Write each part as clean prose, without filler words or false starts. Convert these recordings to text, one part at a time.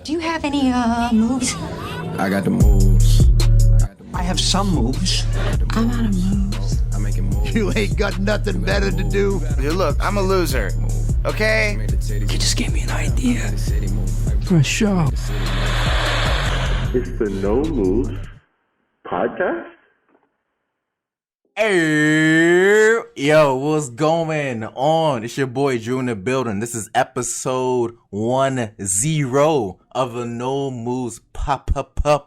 Do you have any moves? I got the moves. I have some moves. I'm out of moves. I'm making moves. You ain't got nothing better to do. Dude, look, I'm a loser. Okay? You just gave me an idea for a show. It's the No Moves podcast. Hey, yo, what's going on? It's your boy Drew in the building. This is episode 10 of the No Moves podcast.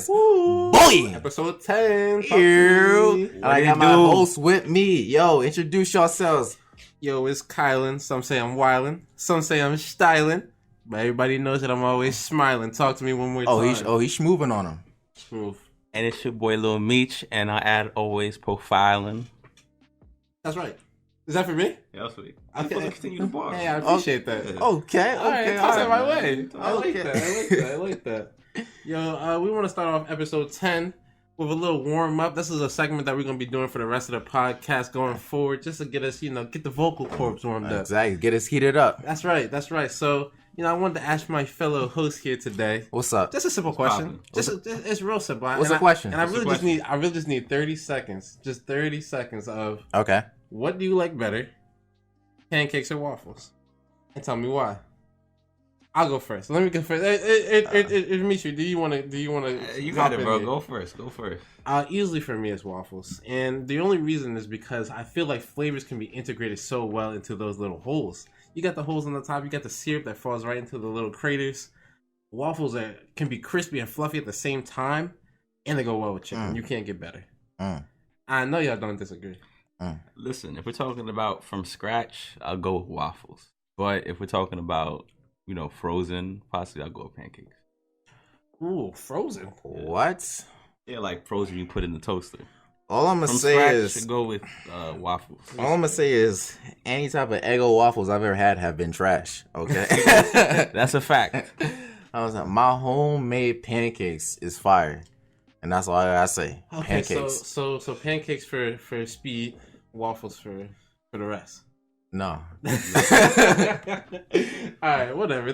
Boy, Episode 10. and I got my host with me. Yo, introduce yourselves. Yo, it's Kylan. Some say I'm wildin'. Some say I'm styling. But everybody knows that I'm always smiling. Talk to me one more time. He's schmoving on him. Smooth. And it's your boy Lil Meech, and I add always profiling. That's right. Is that for me? Yeah, that's sweet. Okay. I'm supposed to continue the bar. Hey, I appreciate that. Okay, All right, okay. toss it my right. way. I like that. I like that. Yo, we want to start off episode 10 with a little warm up. This is a segment that we're going to be doing for the rest of the podcast going forward, just to get us, get the vocal cords warmed up. Exactly. Get us heated up. That's right. So, I wanted to ask my fellow host here today. What's up? Just a simple question. It's real simple. What's the question? And I really just need 30 seconds. Just 30 seconds of Okay. what do you like better, pancakes or waffles? And tell me why. I'll go first. Let me go first. Dimitri, do you want to? You got it, bro. Go first. Easily for me, it's waffles, and the only reason is because I feel like flavors can be integrated so well into those little holes. You got the holes on the top. You got the syrup that falls right into the little craters. Waffles can be crispy and fluffy at the same time, and they go well with chicken. You can't get better. I know y'all don't disagree. Listen, if we're talking about from scratch, I'll go with waffles. But if we're talking about frozen, possibly I'll go with pancakes. Ooh, frozen. What? Yeah, like frozen you put in the toaster. All I'm gonna From say scratch, is go with waffles. All I'm gonna say is any type of Eggo waffles I've ever had have been trash. Okay, That's a fact. I was like, my homemade pancakes is fire, and that's all I gotta say. Okay, Pancakes. so pancakes for speed, waffles for the rest. No. All right, whatever. We're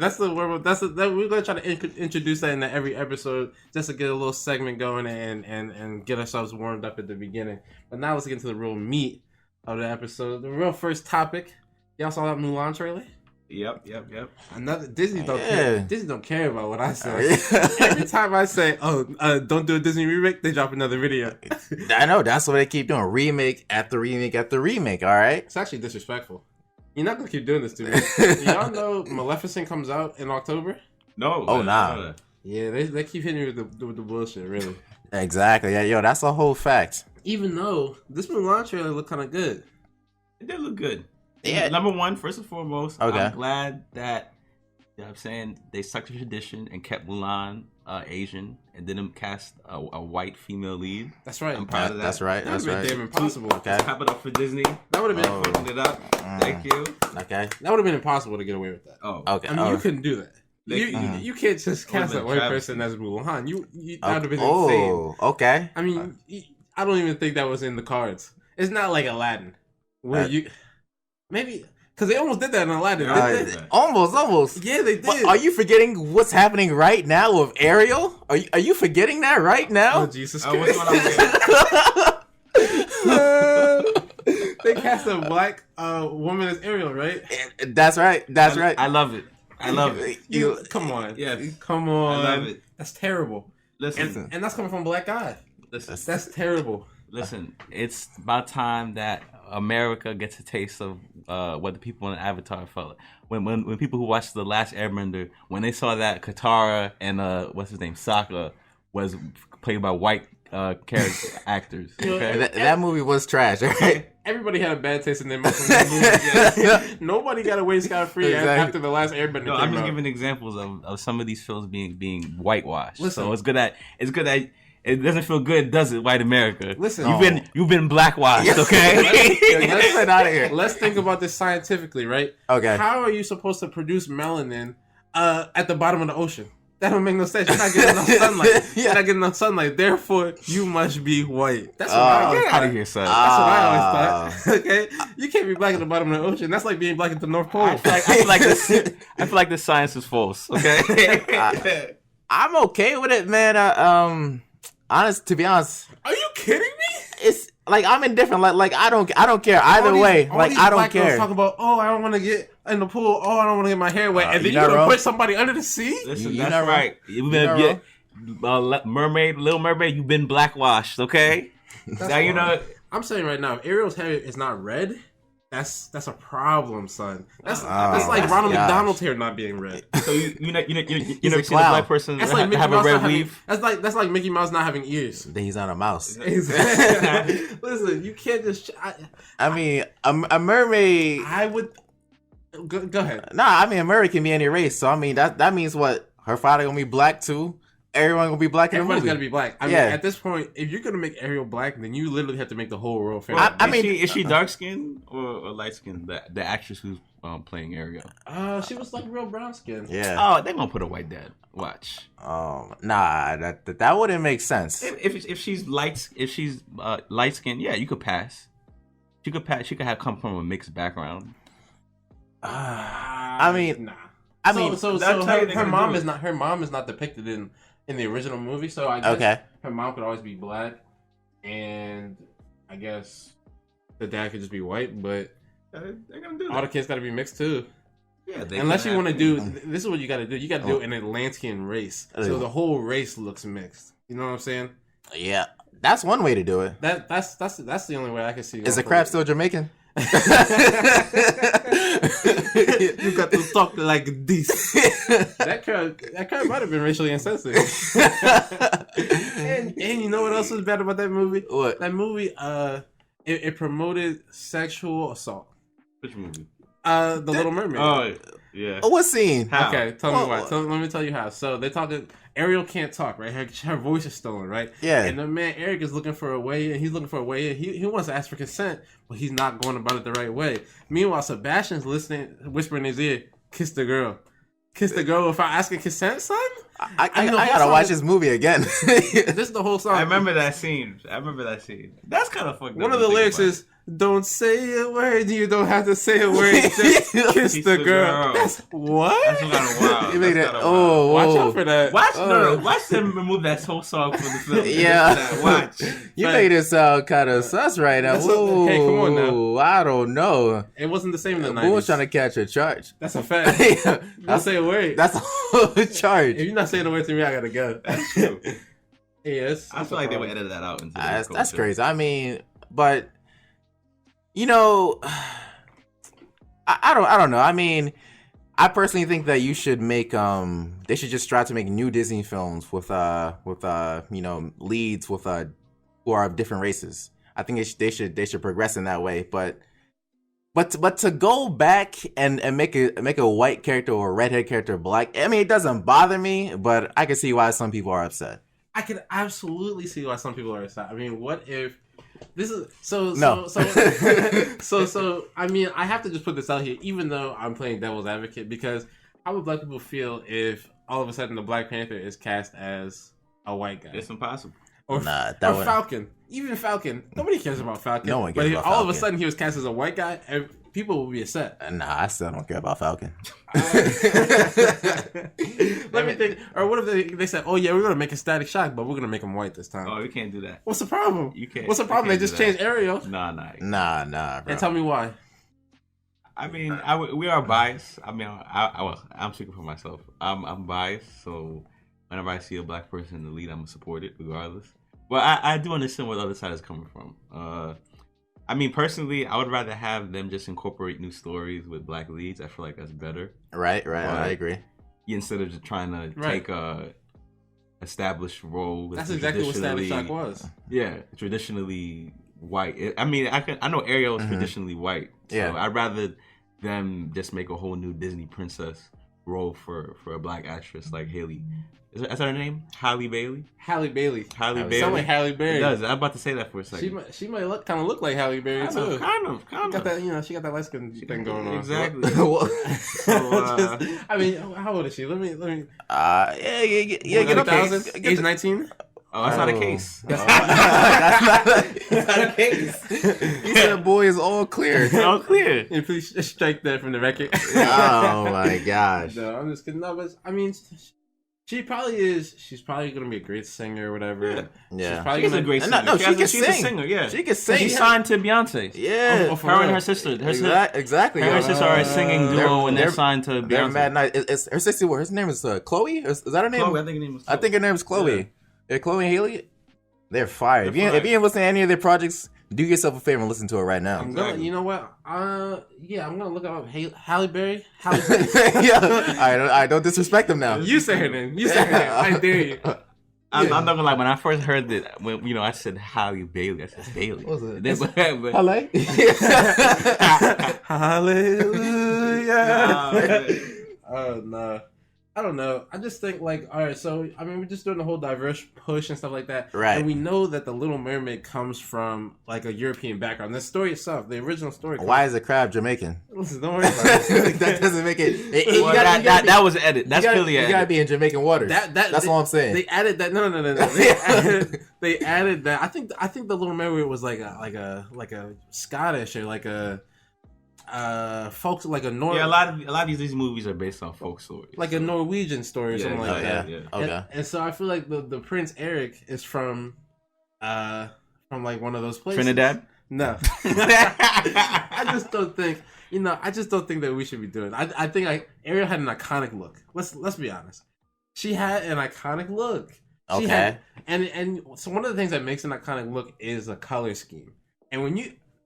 gonna try to introduce that into every episode just to get a little segment going and get ourselves warmed up at the beginning. But now let's get into the real meat of the episode. The real first topic. Y'all saw that Mulan trailer? Yep. Another Disney don't care. Disney don't care about what I say. Every time I say, don't do a Disney remake, they drop another video. I know, that's what they keep doing. Remake after remake after remake, all right? It's actually disrespectful. You're not gonna keep doing this to me. Y'all know Maleficent comes out in October? No. Oh, nah. Yeah, they keep hitting me with the bullshit, really. Exactly. Yeah, yo, that's a whole fact. Even though this Mulan trailer looked kind of good. It did look good. Yeah. Number one, first and foremost, Okay. I'm glad that they stuck to tradition and kept Mulan Asian and didn't cast a white female lead. That's right. I'm proud of that. That's right. That would That's have been right. damn impossible. Okay. Clap it up for Disney. That would have been Fucking it up. Thank you. Okay. that would have been impossible to get away with that. Oh. Okay. I mean, you couldn't do that. They- You can't just cast a been white travesty. person as Mulan. You that would have been insane. Oh, okay. I mean, I don't even think that was in the cards. It's not like Aladdin, where maybe. Because they almost did that in Aladdin, didn't they? Almost. Yeah, they did. But are you forgetting what's happening right now with Ariel? Are you forgetting that right now? Oh, Jesus What's Christ. going on here? They cast a black woman as Ariel, right? That's right. That's right. I love it. Come on. Yeah. Come on. I love it. That's terrible. Listen. And that's coming from a black guy. That's terrible. Listen, it's about time that America gets a taste of what the people in Avatar felt. When people who watched The Last Airbender, when they saw that Katara and what's his name, Sokka, was played by white character actors. Okay? That movie was trash, right? Everybody had a bad taste in their mouth from that movie. Yeah. Nobody got away scot-free after The Last Airbender No, came I'm just out. giving examples of some of these films being whitewashed. Listen. So it's good that it doesn't feel good, does it, white America? Listen. You've been blackwashed, okay? Let's get out of here. Let's think about this scientifically, right? Okay. How are you supposed to produce melanin at the bottom of the ocean? That don't make no sense. You're not getting enough sunlight. You're not getting enough sunlight. Therefore, you must be white. That's what I always Get thought. out of here, son. That's what I always thought. Okay, you can't be black at the bottom of the ocean. That's like being black at the North Pole. I feel like the science is false. Okay. I'm okay with it, man. To be honest, Are you kidding me? it's like I'm indifferent. Like I don't care either way. All Like these I don't black girls care. talk about, oh, I don't want to get in the pool. Oh, I don't want to get my hair wet. And then you're you're not gonna wrong. push somebody under the sea. Listen, You're that's not wrong. right. You've You're been not Mermaid, Little Mermaid. You've been blackwashed. Okay. Now you know. I'm saying right now, if Ariel's hair is not red, that's a problem, son. That's like Ronald gosh. McDonald's hair not being red. So you never seen a clown. black person That's like Mickey have a Mouse red not having, weave. that's like Mickey Mouse not having ears. Then he's not a mouse. Listen, you can't just. I mean, a mermaid. I would. Go ahead. Nah, I mean, a mermaid can be any race. So I mean, that means what? Her father gonna be black too. Everyone gonna be black in the Everybody's movie. gotta be black. I mean, at this point, if you're gonna make Ariel black, then you literally have to make the whole world fair. I mean, is she dark skinned or light skinned? The actress who's playing Ariel. She was like real brown skin. Yeah. Oh, they're gonna put a white dad. Watch. Nah, that wouldn't make sense. If she's light skinned, yeah, you could pass. She could pass. She could have come from a mixed background. I mean, Nah. I mean, so that's how her they're gonna mom do is it. not depicted in the original movie. So I guess Okay. her mom could always be black, and I guess the dad could just be white. But They're gonna do all the that. kids got to be mixed too. Yeah, Unless you want to do, this is what you got to do. You got to do an Atlantean race, so Oh. the whole race looks mixed. You know what I'm saying? yeah, that's one way to do it. That's the only way I can see. Is the crab still Jamaican? You got to talk like this. that crab might have been racially insensitive. and you know what else was bad about that movie? What? That movie, it promoted sexual assault. Which movie? The Little Mermaid. Oh, yeah. Oh, what scene? How? Okay, tell me Well, why. Let me tell you how. So they're talking. Ariel can't talk, right? Her voice is stolen, right? Yeah. And the man Eric is looking for a way, and he's looking for a way. And he wants to ask for consent, but he's not going about it the right way. Meanwhile, Sebastian's listening, whispering in his ear, "Kiss the girl, kiss the girl without asking consent, son." I And the whole gotta song watch is- this movie again. This is the whole song. I remember that scene. That's kind of fucked up. One of the lyrics is, "Don't say a word. You don't have to say a word. Just kiss the girl." That's what? That's kind of wild. You made That's that. kinda wild. Oh, Watch whoa. out for that. Watch them remove that whole song from the film. Yeah. Watch. You made it sound kind of sus right now. That's what- hey, come on now. Ooh, I don't know. It wasn't the same in the Who 90s. was trying to catch a charge? That's a fact. Don't say a word. That's a whole charge. If you're not saying a word to me, I gotta go. That's true. Yes. I feel like they would edit that out. Into the That's culture. crazy. I mean, but you know, I don't know. I mean, I personally think that you should make they should just try to make new Disney films with you know, leads with who are of different races. I think they should progress in that way. But to go back and make a white character or a redhead character black, I mean, it doesn't bother me, but I can see why some people are upset. I could absolutely see why some people are upset. I mean, what if this is so? No. So I mean, I have to just put this out here, even though I'm playing devil's advocate, because how would black people feel if all of a sudden the Black Panther is cast as a white guy? It's impossible. Or, Nah, that or wouldn't- Falcon. Even Falcon. Nobody cares about Falcon. No one But cares if about all of a Falcon. sudden he was cast as a white guy, people will be upset. Nah, I still don't care about Falcon. Let me think. Or what if they said, "Oh yeah, we're gonna make a Static Shock, but we're gonna make him white this time." Oh, we can't do that. What's the problem? You can't. What's the you problem? They can't just do that. changed Ariel. Nah. Nah, bro. And tell me why. I mean, we are biased. I mean, I'm speaking for myself. I'm biased, so whenever I see a black person in the lead, I'm gonna support it regardless. But I do understand where the other side is coming from. I mean, personally, I would rather have them just incorporate new stories with black leads. I feel like that's better. Right. I agree. Instead of just trying to take a established role. That's exactly what Static Shock was. Yeah, traditionally white. I mean, I know Ariel is traditionally white. So Yeah. I'd rather them just make a whole new Disney princess role for a black actress like Haley. Is that her name? Halle Bailey. Halle Bailey. Halle Bailey. Sound like Halle Berry. It does. I'm about to say that for a second. She might kind of look like Halle Berry too. Kind of. Got that, she got that light skin thing going on. Exactly. I mean, how old is she? Let me. Yeah. Get up there. Age 19. Oh, that's not a case. That's not a case. He said, "Boy, is all clear." It's all clear. And please strike that from the record. Oh my gosh. No, I'm just kidding. No, but I mean, she probably is. She's probably gonna be a great singer or whatever. Yeah. She's probably She's a great singer. No, she can She's sing. a singer. Yeah, She can sing. She signed to Beyonce. Yeah. Oh, for Her and real? her sister. Exactly. Her and her sister are a singing duo when they're they're- signed to Beyonce. They're mad nice. It's her sister. Her name is Chloe. Is that her name? Chloe, I think her name was Chloe. I think her name is Chloe. Yeah, Chloe and Haley. They're fire. If you fire. ain't listening to any of their projects, do yourself a favor and listen to it right now. I'm gonna, you know what? Yeah, I'm gonna look up Halle Berry. Halle Berry. Yeah. I don't disrespect them now. You say her name. You say her name. I dare you. I'm not gonna lie. When I first heard that, when I said Halle Bailey, I said Bailey. What was it? But- Halle. Hallelujah. Oh no. I don't know. I just think all right, so I mean we're just doing the whole diverse push and stuff like that. Right. And we know that the Little Mermaid comes from a European background. The story itself, the original story. Why is a crab Jamaican? Listen, don't worry about it. That doesn't make it. Well, that was edit. That's clearly You edit. gotta be in Jamaican waters. That's all I'm saying. They added that. No. They added that. I think the Little Mermaid was like a Scottish or like a folks like a North. Yeah, a lot of these movies are based on folk stories. Like a Norwegian story or something like that. Yeah. Okay. And so I feel like the Prince Eric is from like one of those places. Trinidad. No, I just don't think that we should be doing it. I think Ariel had an iconic look. Let's be honest. She had an iconic look. Okay. And so one of the things that makes an iconic look is a color scheme. And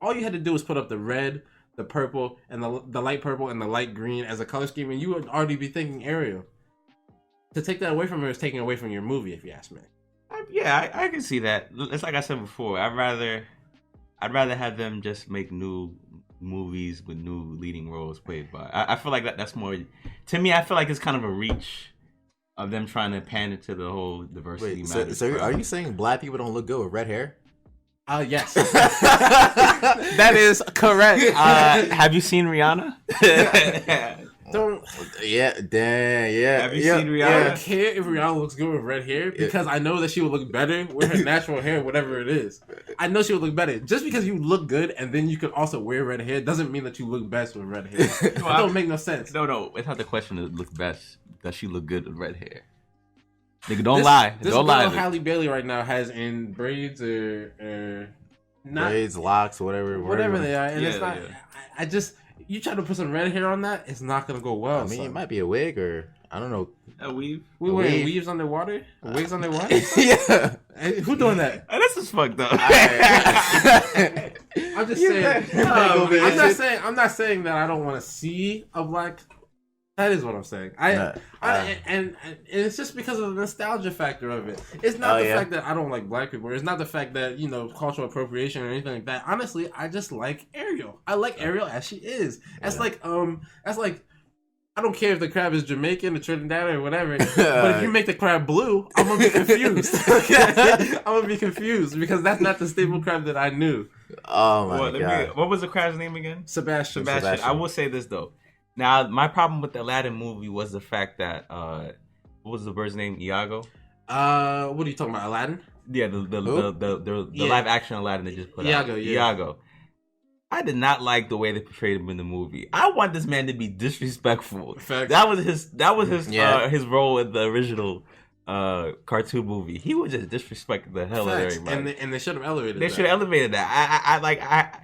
all you had to do was put up the red, the purple, and the light purple and the light green as a color scheme, and you would already be thinking Ariel. To take that away from her is taking away from your movie, if you ask me. I can see that. It's like I said before. I'd rather have them just make new movies with new leading roles played by. I feel like that's more. To me, I feel like it's kind of a reach of them trying to pander to the whole diversity. Wait, so are you saying black people don't look good with red hair? Yes. That is correct. Have you seen Rihanna? Don't. Yeah, damn, yeah. Have you seen Rihanna? I don't care if Rihanna looks good with red hair because I know that she would look better with her natural hair, whatever it is. I know she would look better. Just because you look good and then you could also wear red hair doesn't mean that you look best with red hair. That don't make no sense. No. It's not the question to look best. Does she look good with red hair? Nigga, don't lie. This Don't girl, lie. Halle Bailey right now has in braids or not Braids, locks, whatever they are, and Yeah, it's not. yeah. I just you try to put some red hair on that, it's not gonna go well. I mean, son. it might be a wig or I don't know. A weave. We a wearing weave. weaves underwater, wigs underwater. Yeah. Hey, who doing that? This is fucked up. I'm just saying. I'm not saying that I don't want to see a black. That is what I'm saying. And it's just because of the nostalgia factor of it. It's not the fact that I don't like black people. It's not the fact that cultural appropriation or anything like that. Honestly, I just like Ariel. I like Ariel as she is. That's like I don't care if the crab is Jamaican or Trinidad or whatever, but if you make the crab blue, I'm gonna be confused. I'm gonna be confused because that's not the staple crab that I knew. Oh my god! What was the crab's name again? Sebastian. I will say this though. Now, my problem with the Aladdin movie was the fact that what was the bird's name? Iago. What are you talking about? Aladdin? Yeah, the live action Aladdin they just put Iago, out. yeah. Iago. I did not like the way they portrayed him in the movie. I want this man to be disrespectful. Facts. That was his role in the original cartoon movie. He would just disrespect the hell out of everybody. And they should have elevated. They should have elevated that.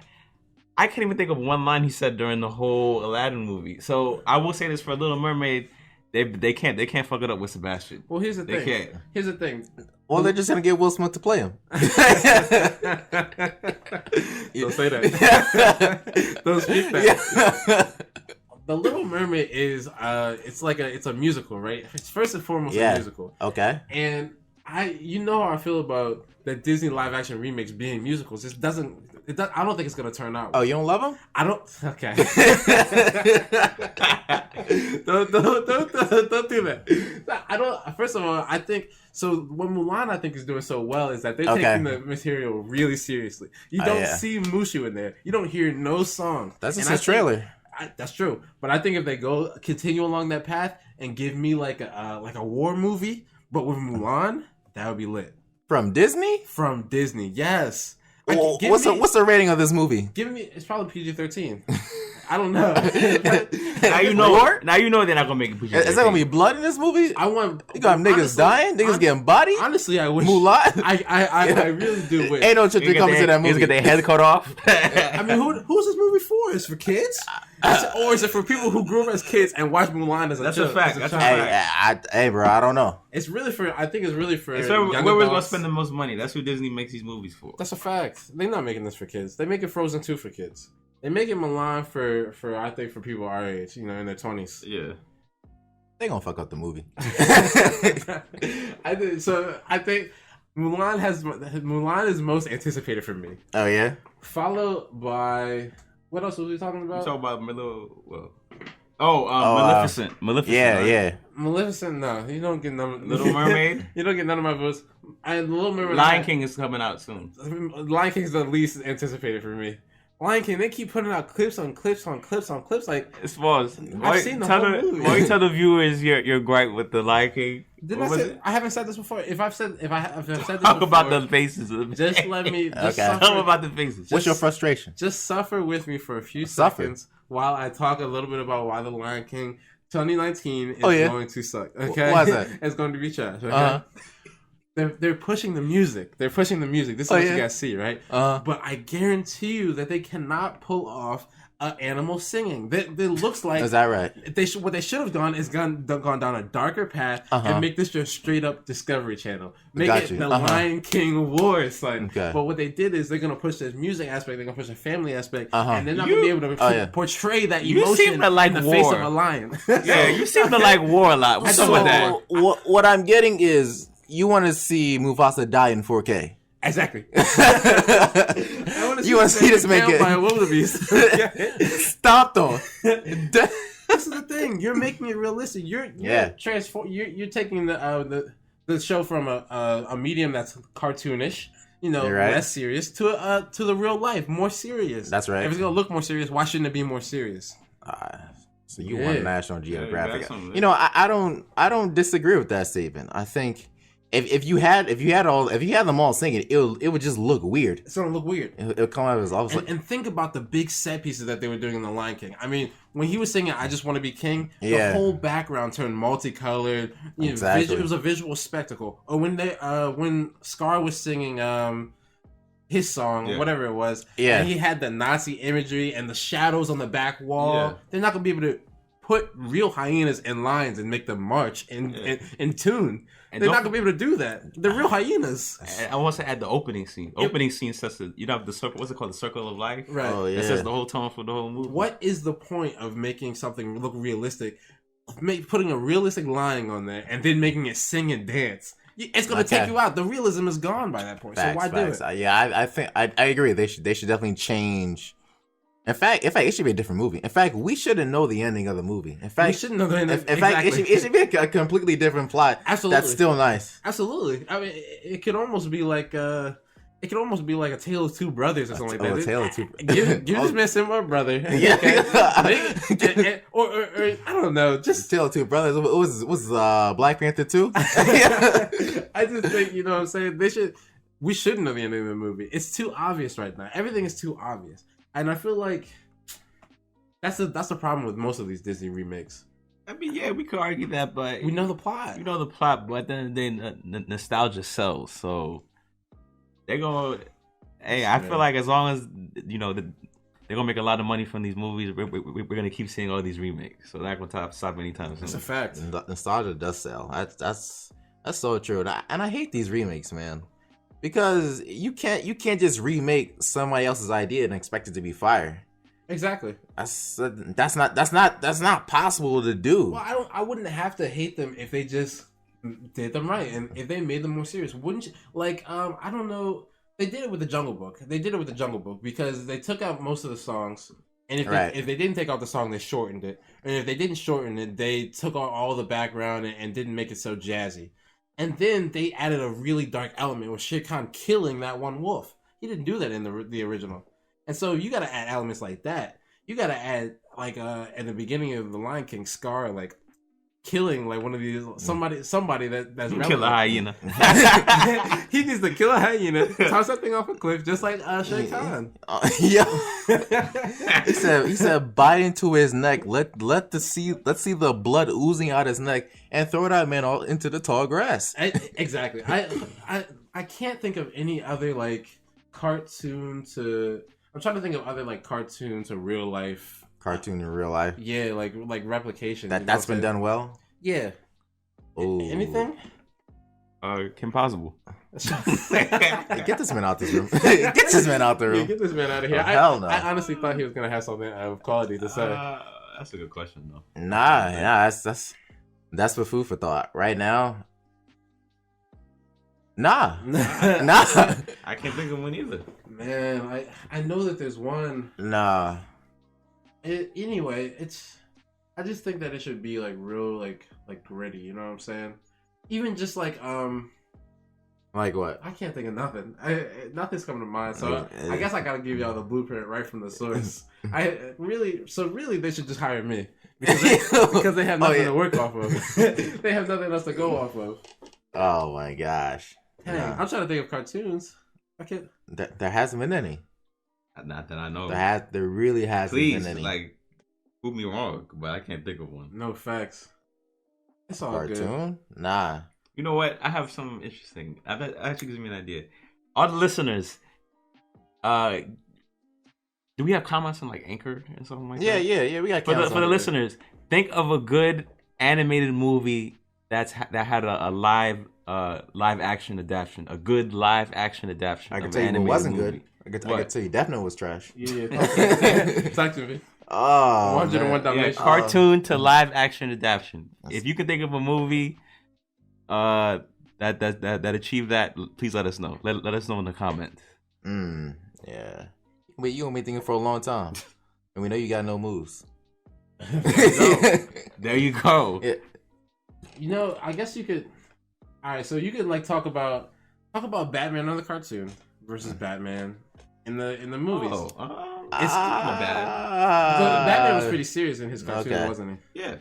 I can't even think of one line he said during the whole Aladdin movie. So I will say this for Little Mermaid, they can't fuck it up with Sebastian. Well, here's the thing. They can't. Here's the thing. Well, they're just gonna get Will Smith to play him. Don't say that. Don't speak that. The Little Mermaid is it's a musical, right? It's first and foremost a musical. Okay. And how I feel about the Disney live action remakes being musicals. I don't think it's gonna turn out. Oh, you don't love him? I don't. Okay. don't do that. I don't. First of all, I think so. What Mulan I think is doing so well is that they're taking the material really seriously. You don't see Mushu in there. You don't hear no song. That's just a trailer. That's true, but I think if they continue along that path and give me like a war movie, but with Mulan, that would be lit. From Disney? From Disney, yes. Well, what's the rating of this movie? It's probably PG-13. I don't know. Now you know. Now you know they're not gonna make it PG-13. Is there gonna be blood in this movie? I want. You got niggas dying, niggas getting bodied. Honestly, I wish. Mulan. I really do wish. Ain't no children coming to that movie. Niggas get their head cut off. I mean, who's this movie for? Is it for kids? Or is it for people who grew up as kids and watched Mulan as a That's child? a fact. That's a fact. Hey, bro, I don't know. It's really for. I think it's really for. It's where we're gonna spend the most money. That's who Disney makes these movies for. That's a fact. They're not making this for kids. They make it Frozen 2 for kids. They make it Mulan for I think for people our age, in their 20s. Yeah. They gonna fuck up the movie. I think Mulan is most anticipated for me. Oh yeah. Followed by what else was we talking about? We talking about Maleficent. Maleficent. Yeah, right? yeah. Maleficent. No, you don't get none. Little Mermaid. You don't get none of my votes. Little Mermaid. Lion King is coming out soon. Lion King is the least anticipated for me. Lion King, they keep putting out clips on clips on clips on clips. Like, as far as I've seen the whole movie. Why you tell the viewers your gripe with the Lion King? I haven't said this before. If I've said this talk before, about the faces. Just let me. Just okay. Tell about the faces. What's your frustration? Just suffer with me for a few seconds while I talk a little bit about why the Lion King 2019 is going to suck. Okay, why is that? It's going to be trash. Okay. They're pushing the music. This is what you guys see, right? But I guarantee you that they cannot pull off animal singing. That looks like. Is that right? What they should have done is gone down a darker path and make this just straight up Discovery Channel. Make it the Lion King War, son. Okay. But what they did is they're gonna push this music aspect. They're gonna push the family aspect, and they're not gonna be able to portray that emotion in the face of a lion. Yeah, you seem to like war a lot. What's up with that? What I'm getting is you want to see Mufasa die in 4K. Exactly. You want to see this make it by a wildebeest? Stop though. This is the thing. You're making it realistic. You're taking the show from a medium that's cartoonish, less serious to the real life, more serious. That's right. If it's gonna look more serious, why shouldn't it be more serious? So you want National Geographic? I don't disagree with that statement. I think. If you had them all singing, it would just look weird. It's gonna look weird. It'll come out as obviously. And think about the big set pieces that they were doing in The Lion King. I mean, when he was singing "I Just Want to Be King," the whole background turned multicolored. Exactly. It was a visual spectacle. Or when Scar was singing his song, whatever it was, and he had the Nazi imagery and the shadows on the back wall. Yeah. They're not gonna be able to put real hyenas in lines and make them march in tune. And they're not gonna be able to do that. They're real hyenas. I want to add the opening scene. Opening scene says have the circle. What's it called? The circle of life. Right. Oh, yeah. It says the whole tone for the whole movie. What is the point of making something look realistic? Putting a realistic lion on there and then making it sing and dance. It's gonna take you out. The realism is gone by that point. So why do it? Yeah, I think I agree. They should definitely change. In fact, it should be a different movie. In fact, we shouldn't know the ending of the movie. In fact, we shouldn't know the ending. In fact, it should be a completely different plot. Absolutely, that's still nice. Absolutely. I mean, it could almost be like a tale of two brothers or something like that. A tale of two. Give this man some more brother. Yeah. Okay? or I don't know. Just tale of two brothers. What was Black Panther 2? I just think what I'm saying. We shouldn't know the ending of the movie. It's too obvious right now. Everything is too obvious. And I feel like that's the problem with most of these Disney remakes. I mean, yeah, we could argue that, but we know the plot. But at the end of the day, nostalgia sells. So they're going. Hey, I feel like as long as they're gonna make a lot of money from these movies, we're gonna keep seeing all these remakes. So they're not gonna stop anytime soon. It's a fact. Nostalgia does sell. That's so true. And I hate these remakes, man. Because you can't just remake somebody else's idea and expect it to be fire. Exactly. That's not possible to do. Well, I wouldn't have to hate them if they just did them right and if they made them more serious. Wouldn't you? Like I don't know. They did it with the Jungle Book. Because they took out most of the songs, and if they didn't take out the song, they shortened it. And if they didn't shorten it, they took out all the background and didn't make it so jazzy. And then they added a really dark element with Shere Khan killing that one wolf. He didn't do that in the original. And so you got to add elements like that. You got to add like in the beginning of the Lion King, Scar like killing like one of these somebody that's kill a hyena. He needs to kill a hyena, toss that thing off a cliff, just like Shere Khan. He said, bite into his neck. Let's see the blood oozing out his neck, and throw that man all into the tall grass. Exactly. I can't think of any other like cartoon to. I'm trying to think of other like cartoon to real life. Cartoon in real life. Yeah, like replication. That's been done well. Yeah. Ooh. Anything? Kim Possible. Get this man out this room. Get this man out the room. Yeah, get this man out of here. Hell no. I honestly thought he was gonna have something of quality to say. That's a good question though. Nah, that's for food for thought. Right now. Nah. I can't think of one either. Man, I know that there's one. Nah. Anyway, I just think that it should be like real, like gritty. You know what I'm saying? Even just like what? I can't think of nothing. Nothing's coming to mind. So I guess I gotta give y'all the blueprint right from the source. Really, they should just hire me because they have nothing to work off of. They have nothing else to go off of. Oh my gosh! Dang, I'm trying to think of cartoons. I can't. There hasn't been any. Not that I know. There really hasn't been any. Like, prove me wrong, but I can't think of one. No facts. It's all cartoon? Good. Nah. You know what? I have some interesting. That actually gives me an idea. All the listeners, do we have comments on like Anchor or something like that? Yeah. We got comments for the listeners. Think of a good animated movie that had a live action adaptation. A good live action adaptation. I can tell you it wasn't good. I can tell you definitely was trash. Yeah. Talk to me. Oh, 101 Dalmatians. Cartoon to live action adaptation. If you can think of a movie that achieved that, please let us know. Let us know in the comments. Yeah. Wait, you gonna be thinking for a long time, and we know you got no moves. There you go. Yeah. You know, I guess you could. All right, so you could like talk about Batman on the cartoon versus Batman in the movies. It's not bad. But Batman was pretty serious in his cartoon, wasn't he? Yeah.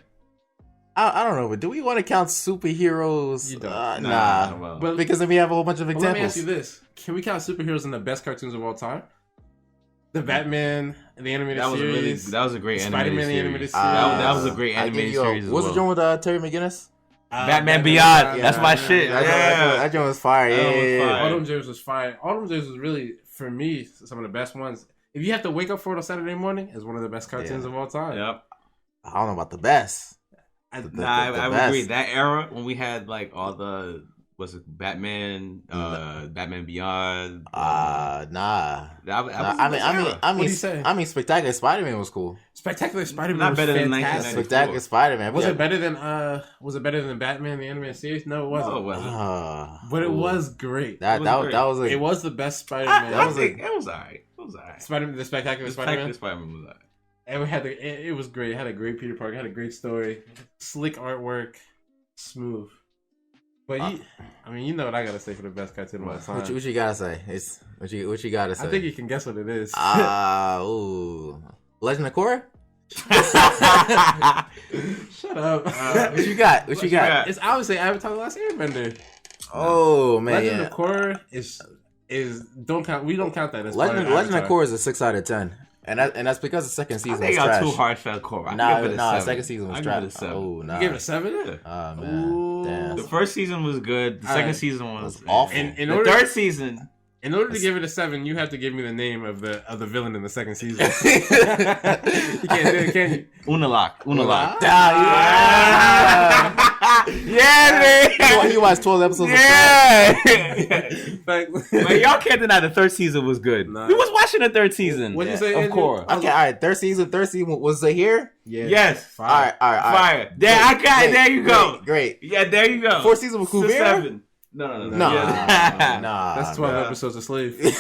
I don't know, but do we want to count superheroes? You don't. Nah. But because then we have a whole bunch of examples. Let me ask you this: can we count superheroes in the best cartoons of all time? The Batman, the animated series. That was a great animated Spider-Man, series. the animated series. That was a great animated series as well. What's the joint with Terry McGinnis? Batman Beyond. That's my shit. That joint was fire. Yeah. Autumn James was fire. Autumn James was really, for me, some of the best ones. If you have to wake up for it on Saturday morning, it's one of the best cartoons of all time. Yep. I don't know about the best. I would agree. That era when we had like all the Batman, Batman Beyond. Nah. What do you say? I mean, Spectacular Spider-Man was cool. Spectacular Spider-Man not was better than fantastic. Spectacular Spider-Man. Was it better than Batman the animated series? No, it wasn't. No, it wasn't. But it was great. It was the best Spider-Man. It was alright. The Spectacular Spider-Man. Spider-Man was alright. And it was great. It had a great Peter Parker. It had a great story, slick artwork, smooth. But you know what I gotta say for the best cartoon of all time. What you gotta say? What you gotta say? I think you can guess what it is. Legend of Korra. Shut up. What you got? It's obviously Avatar: The Last Airbender. Oh man, Legend of Korra is don't count. We don't count that as Legend of Korra is a 6 out of 10. And that's because the second season was trash. Too harsh for Korra. Nah, second season was trash. Oh, nah. You gave it a 7? Yeah. Oh man, damn. The first season was good. The second season was awful. The third season. In order to give it a 7, you have to give me the name of the villain in the second season. You can't do it, can you? Unalaq. Yeah, man. You watched 12 episodes of but y'all can't deny the third season was good. Nah. We was watching the third season. What'd you say? Of course. Okay, all right. Third season was it here? Yeah. Yes. Fire. All right. Fire. There, there you go. Great. Yeah, there you go. Fourth season was Kuvira? 7. No. Nah. Yeah. That's 12 episodes of Slave. Yeah.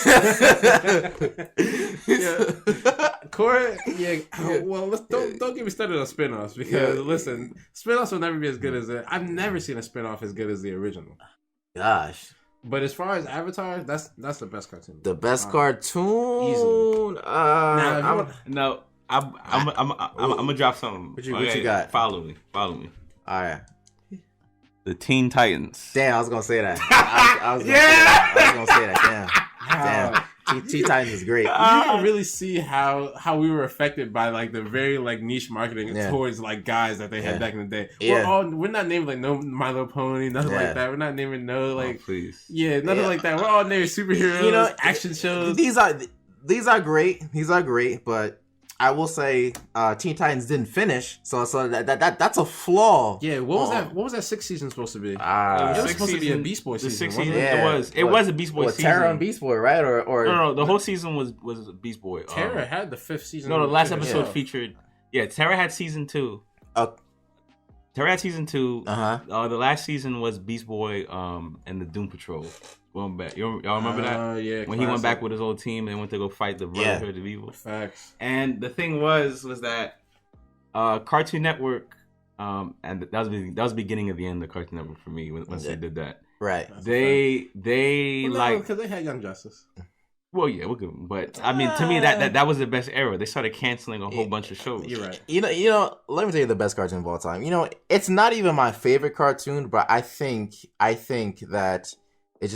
Korra, yeah. Well, don't get me started on spinoffs because listen, spinoffs will never be as good as it. I've never seen a spinoff as good as the original. Gosh. But as far as Avatar, that's the best cartoon. The best cartoon. Easily. No, I'm gonna drop something. What you got? Follow me. All right. The Teen Titans. Damn, I was gonna say that. I was gonna say that. Damn. Teen Titans is great. You can really see how we were affected by like the very like niche marketing towards like guys that they had back in the day. We're not naming like no My Little Pony, nothing like that. We're not naming no like please. Nothing like that. We're all naming superheroes, action shows. These are great. These are great, but I will say Teen Titans didn't finish, so that's a flaw. Yeah, what was that 6th season supposed to be? It was supposed to be a Beast Boy season. It was a Beast Boy season. Terra and Beast Boy, right? Or no, the whole season was Beast Boy. Terra had the 5th season. No, the last episode featured. Yeah, Terra had season 2. Terra had season 2. The last season was Beast Boy and the Doom Patrol. Going back, y'all remember that? Yeah. When he went back with his old team and went to go fight the Brotherhood of Evil. Facts. And the thing was that Cartoon Network, and that was the beginning of the end of Cartoon Network for me once they did that. Right. They because they had Young Justice. Well, yeah, we're good, but I mean, to me that was the best era. They started canceling a whole bunch of shows. You're right. You know. Let me tell you the best cartoon of all time. You know, it's not even my favorite cartoon, but I think that it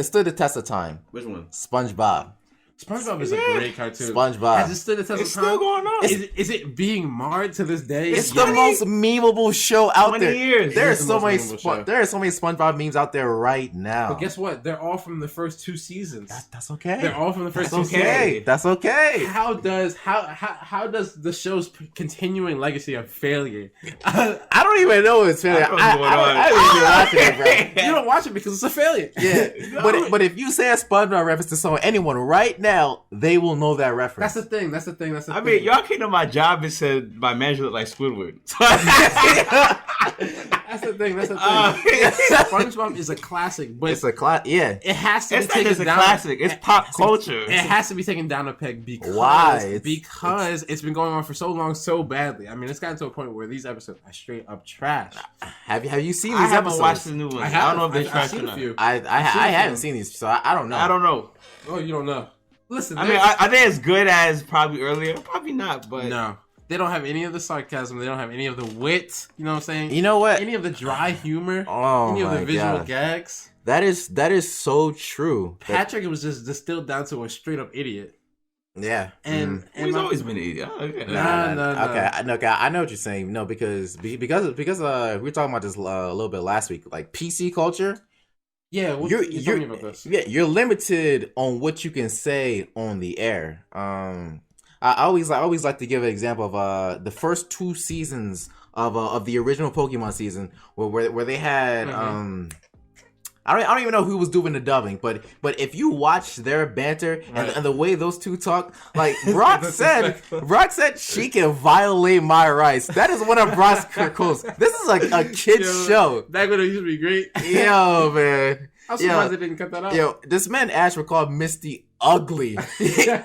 stood the test of time. Which one? SpongeBob. SpongeBob is a great cartoon. SpongeBob. Has it stood the test of time? It's still going on. Is it being marred to this day? It's the most memeable show out 20 there. years. There are so many SpongeBob memes out there right now. But guess what? They're all from the first 2 seasons. That's okay. They're all from the first 2 seasons. That's okay. How does the show's continuing legacy of failure? I don't even know it's failure. I don't even watch it, bro. You don't watch it because it's a failure. Yeah, but if you say a SpongeBob reference to someone, anyone right now, they will know that reference. That's the thing. I mean, y'all came to my job and said my manager looked like Squidward. That's the thing. SpongeBob is a classic, but it's a classic. Yeah, it has to. It's not just a classic. It's pop culture. It has to be taken down a peg because Because it's been going on for so long, so badly. I mean, it's gotten to a point where these episodes are straight up trash. Have you seen these episodes? I haven't episodes? watched the new ones. I don't know if they're trash or not. I haven't seen these, so I don't know. I don't know. Oh, you don't know. Listen, I mean, are they as good as probably earlier? Probably not, but no. They don't have any of the sarcasm. They don't have any of the wit. You know what I'm saying? You know what? Any of the dry humor. Oh, any of the visual God. gags. That is so true. Patrick was just distilled down to a straight up idiot. Yeah, and he's always been an idiot. No. Okay, I know what you're saying. No, because we were talking about this a little bit last week, like PC culture. Yeah, you're telling me about this. Yeah, you're limited on what you can say on the air. I always like to give an example of the first 2 seasons of the original Pokemon season where they had I don't even know who was doing the dubbing, but if you watch their banter and the way those two talk, like Brock said she can violate my rights. That is one of Brock's quotes. This is like a kid's show. That would used to be great. Yo, man. I'm surprised they didn't cut that out. Yo, this man Ash would call Misty ugly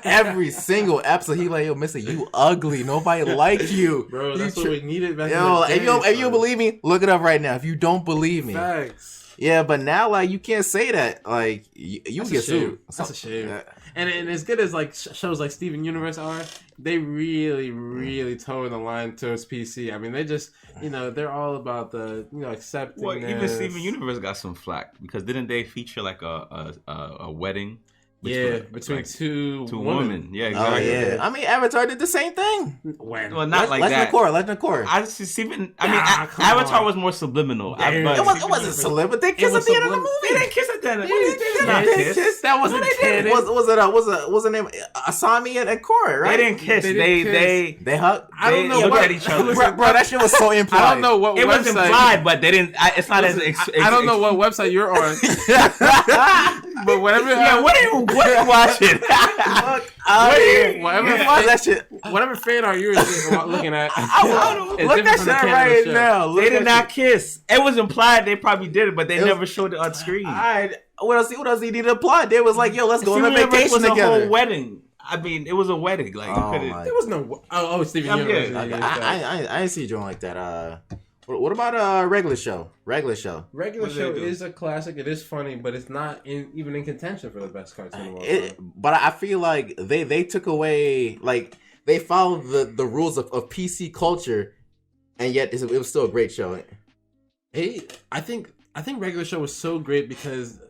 every single episode. He like, yo, Misty, you ugly. Nobody like you. Bro, that's what we needed back yo, in the day. If you believe me, look it up right now. If you don't believe me. Facts. Yeah, but now, like, you can't say that. Like, you get sued. That's a shame. And as good as, like, shows like Steven Universe are, they really, really toe the line towards PC. I mean, they just, they're all about the, accepting. Well, even Steven Universe got some flack because didn't they feature, like, a wedding? Between like two women. Yeah, exactly. Oh, yeah. I mean, Avatar did the same thing. Well, not like Legend that. Legend of Korra. Avatar was more subliminal. It wasn't subliminal, but they kissed at the end of the movie. They didn't kiss at the end. They kissed. That wasn't canon. Was the name Asami and Korra, right? They didn't kiss. They hugged. I don't know what at each other. Bro, that shit was so implied. I don't know what it website. was implied, but they didn't. It's not as. I don't know what website you're on. But whatever. Yeah, what are you watching? Whatever whatever fan art you're looking at. Look that shit right now. They did not kiss. It was implied they probably did it, but they never showed it on screen. All right. What else he needed to apply? They was like, yo, let's go on a vacation was together. A whole wedding. I mean, it was a wedding. Like, there was no. Steven Universe. I didn't see you doing like that. What about regular show? Regular show is a classic. It is funny, but it's not even in contention for the best cartoon of all time. But I feel like they took away, like, they followed the rules of PC culture, and yet it was still a great show. I think regular show was so great because,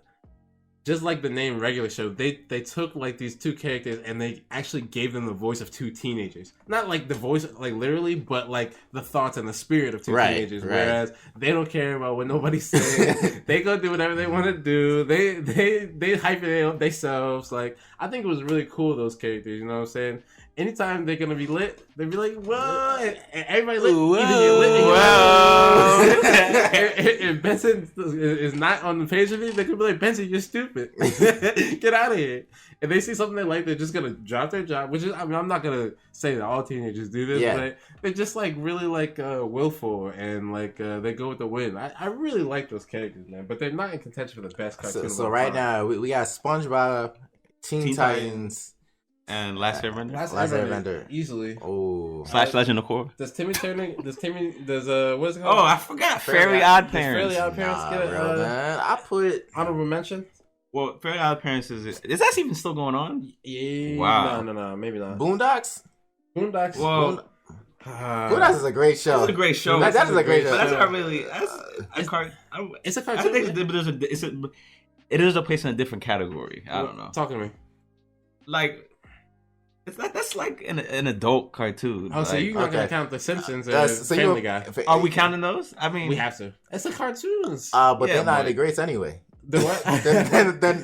just like the name regular show, they took like these two characters and they actually gave them the voice of two teenagers. Not like the voice like literally, but like the thoughts and the spirit of two teenagers. Right. Whereas they don't care about what nobody's saying. They go do whatever they want to do. They hype it themselves. Like, I think it was really cool, those characters, you know what I'm saying? Anytime they're gonna be lit, they'll be like, "Whoa!" And everybody lit. Whoa. Either you're lit or you're not. If Benson is not on the page of it, they could be like, "Benson, you're stupid. Get out of here." If they see something they like, they're just gonna drop their job. Which is, I mean, I'm not gonna say that all teenagers do this, but they're just like really like willful and like they go with the wind. I really like those characters, man. But they're not in contention for the best cartoon. So right now we got SpongeBob, Teen Titans. And Last Airbender? Last Airbender. Easily. Oh. / Legend of Korra. Does Timmy Turner, what is it called? Oh, I forgot. Fairly Odd Parents. Fairly Odd Parents get bro, man. I put honorable mention. Well, Fairly Odd Parents is that even still going on? Yeah. Wow. No, maybe not. Boondocks? Well, Boondocks is a great show. It's a great show. That is a great show. But that's not really. It's a cartoon. I think it is a place in a different category. I don't know. Talk to me. Like, that's like an adult cartoon. Oh, so like, you're not gonna count The Simpsons or Family Guy? Are we counting those? I mean, we have to. It's a cartoons. But they're not the greats anyway. The what?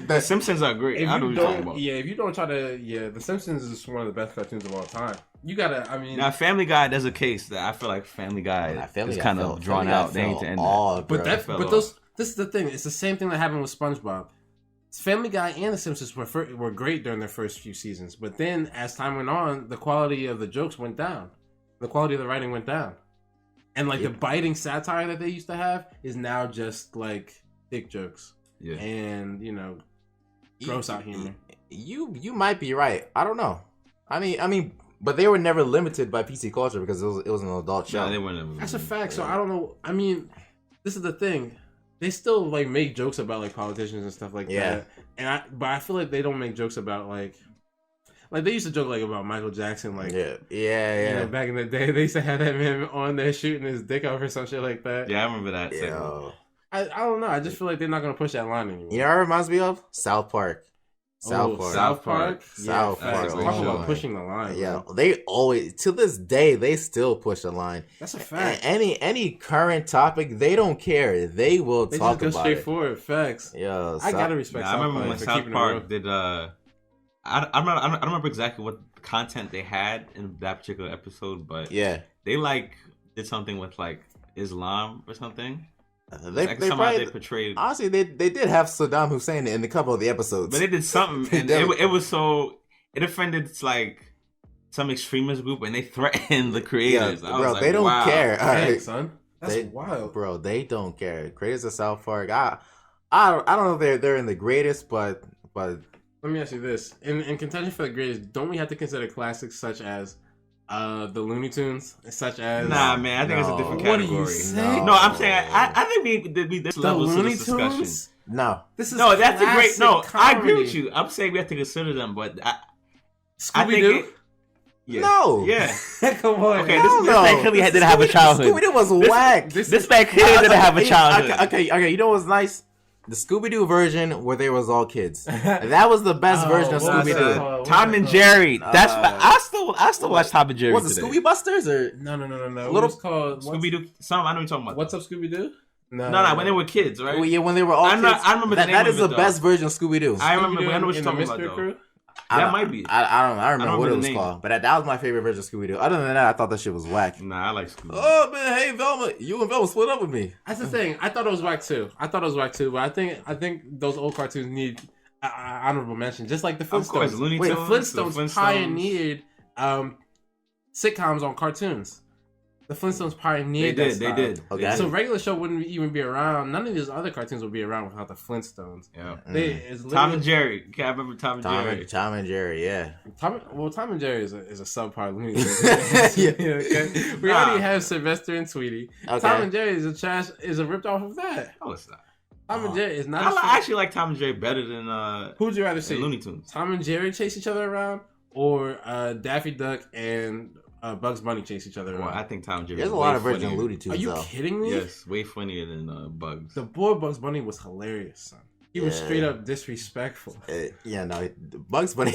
The Simpsons are great. If you don't try to, The Simpsons is one of the best cartoons of all time. You gotta, I mean, now Family Guy. There's a case that I feel like Family Guy is kind of drawn out. They need to end that. This is the thing. It's the same thing that happened with SpongeBob. Family Guy and The Simpsons were great during their first few seasons, but then as time went on, the quality of the jokes went down. The quality of the writing went down, and like the biting satire that they used to have is now just like dick jokes. Yeah, and gross out humor. You might be right. I don't know. I mean, but they were never limited by PC culture because it was an adult show. No, they were never. That's a fact. So I don't know. I mean, this is the thing. They still like make jokes about like politicians and stuff like that. But I feel like they don't make jokes about like they used to joke like about Michael Jackson, like back in the day they used to have that man on there shooting his dick off or some shit like that. Yeah, I remember that. I don't know. I just feel like they're not gonna push that line anymore. You know what it reminds me of? South Park. South Park. Talk about pushing the line. Yeah, they always, to this day, they still push the line. That's a fact. Any current topic, they don't care. They will talk about it. They just go straight forward. Facts. Yeah, I gotta respect. I remember when South Park did. I don't remember exactly what content they had in that particular episode, but they did something with like Islam or something. They portrayed. Honestly, they did have Saddam Hussein in a couple of the episodes, but they did something, and it was so it offended like some extremist group, and they threatened the creators. Bro, they don't care. Dang, son, that's wild, bro. They don't care. Creators of South Park, I don't know if they're in the greatest, but let me ask you this: in contention for the greatest, don't we have to consider classics such as the Looney Tunes, such as Nah, man, I think it's a different category. What are you saying? No, I'm saying I think there's levels to this discussion. Tunes? No, this is that's a great. No, comedy. I agree with you. I'm saying we have to consider them, but Scooby-Doo? No. Yeah. Come on. Okay, this man clearly didn't have a childhood. Scooby-Doo was whack. This man clearly didn't have a childhood. Okay. You know what's nice? The Scooby-Doo version where they was all kids. That was the best version of Scooby-Doo. Tom and Jerry. That's I still watch Tom and Jerry. Was it Scooby Busters or no? Little called Scooby-Doo. I know what you're talking about. What's Up Scooby-Doo? No, when they were kids, right? Well, yeah, when they were all kids. I remember the name that is of it, the best version of Scooby-Doo. I remember. I know what you're talking about, though. That might be. I don't remember what it was called, but that was my favorite version of Scooby-Doo. Other than that, I thought that shit was whack. Nah, I like Scooby-Doo. Oh man, hey Velma, you and Velma split up with me. That's the thing. I thought it was whack too. But I think those old cartoons need honorable mention. Just like the Flintstones. Of course, Looney Tunes, the Flintstones pioneered sitcoms on cartoons. The Flintstones pioneered that style. They did. Okay. So regular show wouldn't even be around. None of these other cartoons would be around without the Flintstones. Yeah. It's Tom and Jerry. I remember Tom and Jerry. Tom and Jerry, yeah. Tom and Jerry is a subpar Looney Tunes. Yeah, okay? We already have Sylvester and Tweety. Okay. Tom and Jerry is a ripped off of that. No, it's not. Tom and Jerry is not. I actually like Tom and Jerry better than Who'd you rather see? Looney Tunes. Tom and Jerry chase each other around, or Daffy Duck and Bugs Bunny chase each other around? Well, I think Tom and Jerry. There's a lot of versions of Looney Tunes. Are you though. kidding me? Yes, way funnier than Bugs. The boy Bugs Bunny was hilarious, son. He was straight up disrespectful. Yeah, no, Bugs Bunny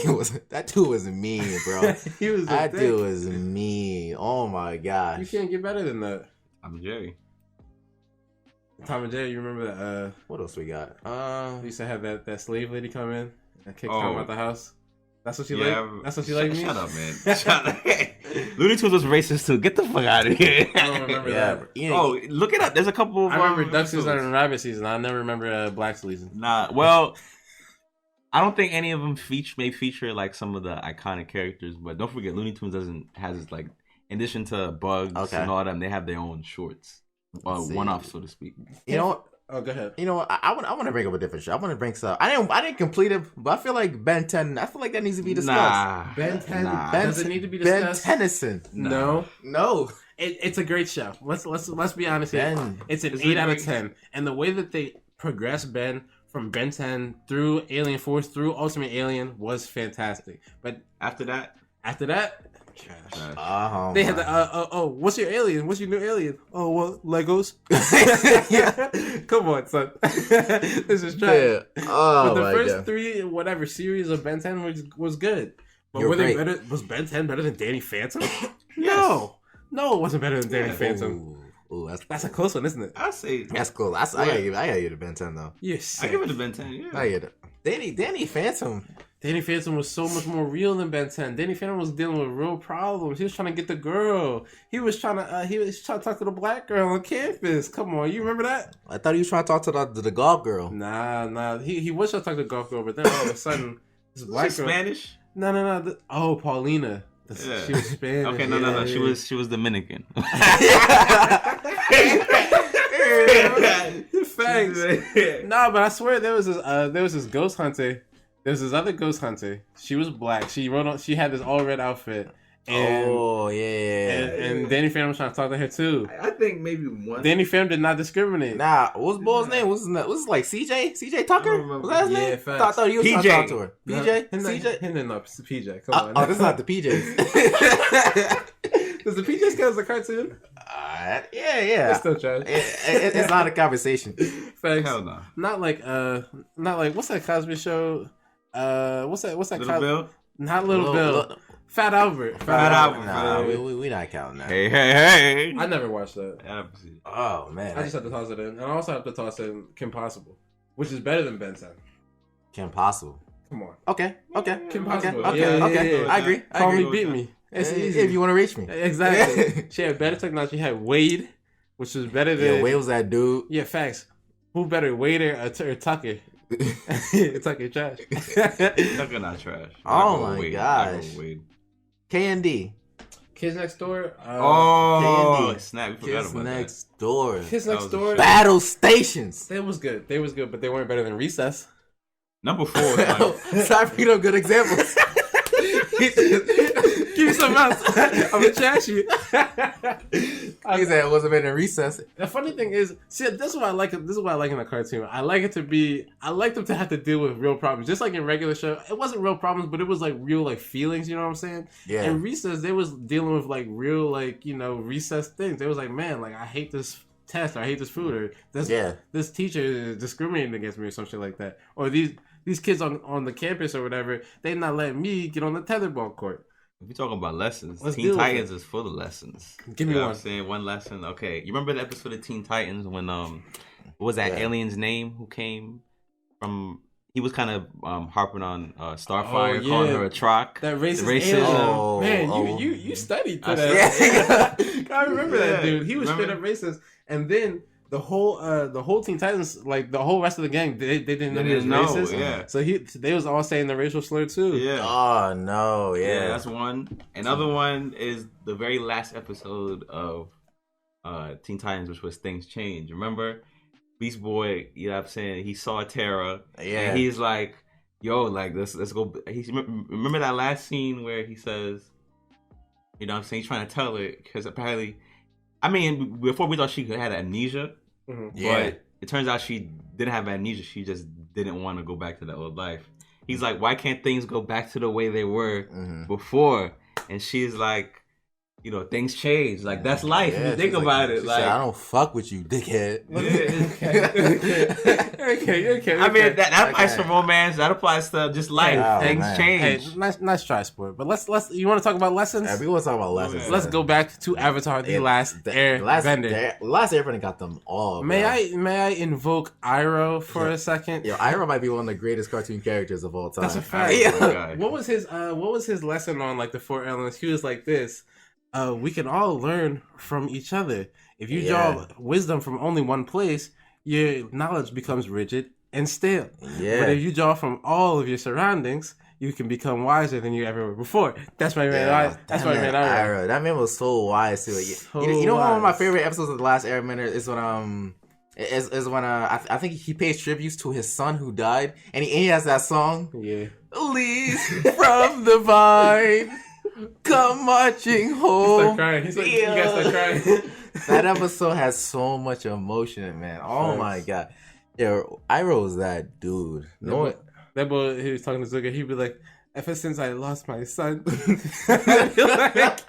that dude was mean, bro. He was that dude was mean. Oh my gosh. You can't get better than that. Tom and Jerry. Tom and Jerry, you remember that? What else we got? We used to have that slave lady come in and kick Tom out the house. That's what she like. That's what she like. Shut up, man. Shut up. Looney Tunes was racist too. Get the fuck out of here. I don't remember that. Oh, look it up. There's a couple of. I remember duck season and rabbit season. I never remember black season. Nah, well, I don't think any of them may feature like some of the iconic characters, but don't forget Looney Tunes has like, in addition to Bugs and all them, they have their own shorts, one-off, so to speak. You know what? Oh, go ahead. You know what? I want to bring up a different show. I want to bring some. I didn't complete it, but I feel like Ben 10. I feel like that needs to be discussed. Nah, Ben 10 does it need to be Ben discussed? Tennyson. No. It's a great show. Let's be honest here. It's an 8 out of 10, and the way that they progress Ben from Ben 10 through Alien Force through Ultimate Alien was fantastic. But after that. Trash. They had the what's your alien? What's your new alien? Oh, well, Legos. Come on, son. This is trash. Yeah. Oh, but the first 3 series of Ben 10 was good. But were they better? Was Ben 10 better than Danny Phantom? No, it wasn't better than Danny Phantom. Ooh, that's a close one, isn't it? I say that's cool. I gotta give it to Ben 10 though. Yes, I give it to Ben 10. Yeah, I get it. Danny Phantom. Danny Phantom was so much more real than Ben 10. Danny Phantom was dealing with real problems. He was trying to get the girl. He was trying to talk to the black girl on campus. Come on, you remember that? I thought he was trying to talk to the golf girl. Nah. He was trying to talk to the golf girl, but then all of a sudden, this black girl. Spanish? No. Paulina. She was Spanish. Okay, no. She was Dominican. Thanks. Nah, but I swear there was this ghost hunter. There's this other ghost hunter. She was black. She had this all red outfit. And, and Danny Phantom was trying to talk to her too. I think maybe one. Danny Phantom did not discriminate. Nah, what's boy's name? Was it like CJ Tucker? Was that his name? Facts. I thought he was trying to talk to her. PJ? CJ? No, PJ. Come on. Oh, this is not the PJs. Does the PJs count as a cartoon? Yeah. It's still trash. It's not a conversation. Thanks. Hell no. Not like what's that Cosby Show? What's that? Little Bill? Not Little Bill. Fat Albert. Nah, we not counting that. Hey. I never watched that. Oh man, I just have to toss it in, and I also have to toss in Kim Possible, which is better than Ben 10. Kim Possible. Come on. Okay. Kim Possible. Okay. I agree. Call me, beat me. It's easy. If you want to reach me. Exactly. She had better technology. She had Wade, which was better than. Yeah, Wade was that dude. Yeah, facts. Who better, Wade or Tucker? Tucker trash. Tucker not trash. Oh my gosh. K&D. Kids Next Door. K&D. Snap. We forgot Kids about Next Door. Kids Next Door. Battle Stations. They was good, but they weren't better than Recess. Number 4. Sorry for good examples. Give me something else. I'm gonna trash you. He said it wasn't better than Recess. The funny thing is, see, this is what I like. This is what I like in a cartoon. I like them to have to deal with real problems, just like in regular show. It wasn't real problems, but it was like real like feelings. You know what I'm saying? Yeah. And Recess, they was dealing with like real like recess things. They was like, man, like I hate this test, or I hate this food, or this teacher is discriminating against me, or some shit like that, or these kids on the campus or whatever, they not letting me get on the tetherball court. If you're talking about lessons, Teen Titans is full of lessons. Give me one. I'm saying one lesson. Okay, you remember the episode of Teen Titans when what was that alien's name who came from? He was kind of harping on Starfire, calling her a troc. That racism. Oh, man, you studied for that. I remember that dude. He was straight up racist, and then the whole Teen Titans, like the whole rest of the gang, they didn't know he was know, racist. yeah. So they was all saying the racial slur too. Yeah. Oh no, Yeah, that's one. Another one is the very last episode of Teen Titans, which was Things Change. Remember, Beast Boy, you know what I'm saying? He saw Terra. Yeah. And he's like, yo, like, let's go. Remember that last scene where he says, you know what I'm saying? He's trying to tell it, because apparently, I mean, before we thought she had amnesia, but it turns out she didn't have amnesia. She just didn't want to go back to that old life. He's like, why can't things go back to the way they were before? And she's like, you know, things change. Like, that's life. Yeah, you think about it. Like, said, I don't fuck with you, dickhead. Okay. I mean, that applies to romance. That applies to just life. Oh, things man. change. Hey, nice try, sport. But let's. You want to talk about lessons? Yeah, we want to talk about lessons. Let's go back to Avatar: The Last Airbender. The Last Airbender got them all. May bro. I invoke Iroh for a second? Yo, Iroh might be one of the greatest cartoon characters of all time. That's a fact. Yeah. What was his lesson on like the four elements? He was like this. We can all learn from each other. If you draw wisdom from only one place, your knowledge becomes rigid and stale. Yeah. But if you draw from all of your surroundings, you can become wiser than you ever were before. That's my man. That's my man. Iroh. That man was so wise too. You know one of my favorite episodes of The Last Airbender is when I think he pays tributes to his son who died, and he has that song. Yeah. Leaves from the vine. Come marching home. He's like, you guys start crying. That episode has so much emotion, in it, man. Oh my god. Yeah, Iroh's that dude. That boy, he was talking to Zucker, he'd be like, ever since I lost my son, I'd be like,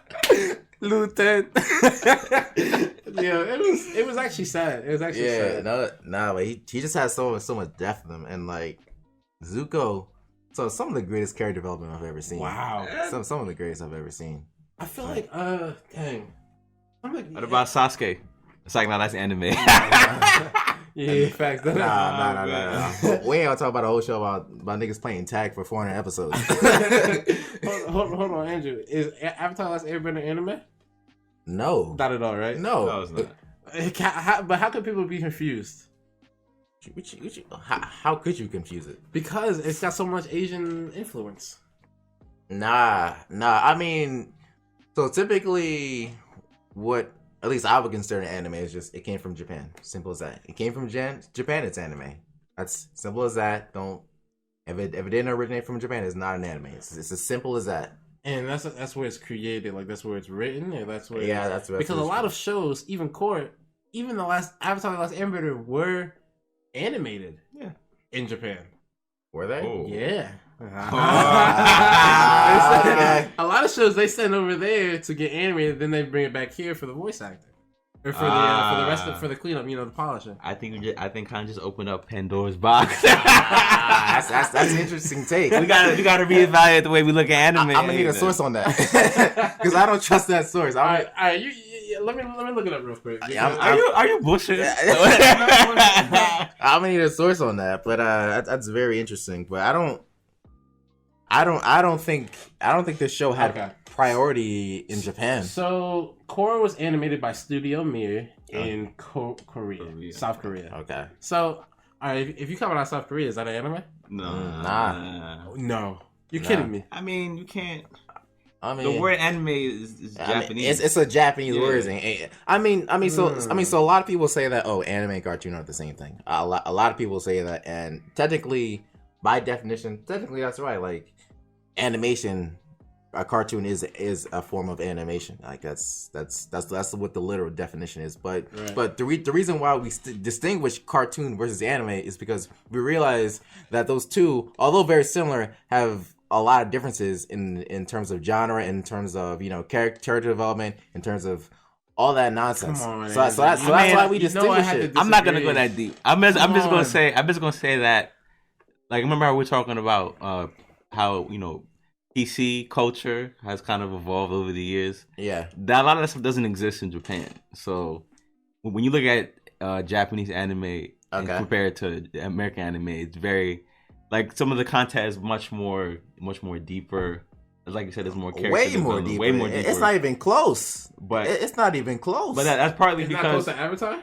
Lieutenant. Yeah, it was actually sad. It was actually sad. But he just has so much depth in him, and like Zuko. So some of the greatest character development I've ever seen. Wow. Some of the greatest I've ever seen. I feel like, dang. What about Sasuke? It's like, no, that's anime. Yeah, facts. Nah. We ain't gonna talk about a whole show about niggas playing tag for 400 episodes. hold on, Andrew. Is Avatar: Last Airbender anime? No. Not at all, right? No. It's not. But how could people be confused? How could you confuse it? Because it's got so much Asian influence. Nah. I mean, so typically, what at least I would consider an anime is just it came from Japan. Simple as that. It came from Japan. It's anime. That's simple as that. If it didn't originate from Japan, it's not an anime. It's as simple as that. And that's where it's created. Like that's where it's written, and that's where that's where because a lot of shows, even the last Avatar: The Last Airbender were animated. Yeah. In Japan. Were they? Oh. Yeah. Okay. A lot of shows they send over there to get animated, then they bring it back here for the voice acting. Or for the rest of the cleanup, the polishing. I think kind of just opened up Pandora's box. That's an interesting take. We gotta reevaluate the way we look at anime. I'm gonna need a source on that because I don't trust that source. All right, let me look it up real quick. Are you bullshit? I'm gonna need a source on that, but that's very interesting. But I don't think this show had priority in Japan. So Korra was animated by Studio Mir in Korea, South Korea. Okay. So, all right, if you come out of South Korea, is that an anime? Nah. No, you're kidding me. I mean, you can't. I mean, the word anime is Japanese. It's a Japanese word. So a lot of people say that anime and cartoon aren't the same thing. A lot of people say that, and technically, by definition, that's right. Like animation, a cartoon is a form of animation. Like that's what the literal definition is. But the reason why we distinguish cartoon versus anime is because we realize that those two, although very similar, have a lot of differences in terms of genre, in terms of character development, in terms of all that nonsense. Come on, so that's why we distinguish it. I'm not gonna go that deep. I'm just gonna say that. Like, remember how we were talking about how PC culture has kind of evolved over the years. Yeah, a lot of that stuff doesn't exist in Japan. So when you look at Japanese anime and compare it to American anime, it's very like some of the content is much more deeper. Like you said, there's more character. Way more deeper. It's not even close. But it's not even close. But that's partly it's because not close to Avatar.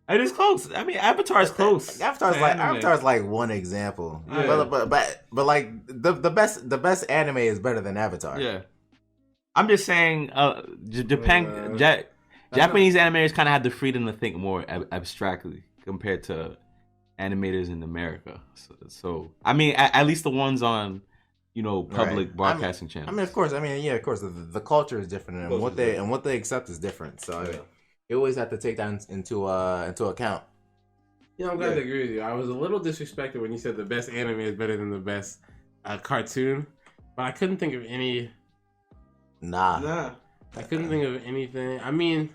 It is close. I mean, Avatar is close. Avatar's like one example. Yeah. But like the best anime is better than Avatar. Yeah. I'm just saying, Japanese animators kind of have the freedom to think more abstractly compared to animators in America. So I mean, at least the ones on, public broadcasting channels. I mean, of course. I mean, yeah, of course. The culture is different, and what they accept is different. So I mean, you always have to take that into account. Yeah, I'm glad to agree with you. I was a little disrespected when you said the best anime is better than the best cartoon, but I couldn't think of any. Nah. I couldn't think of anything. I mean,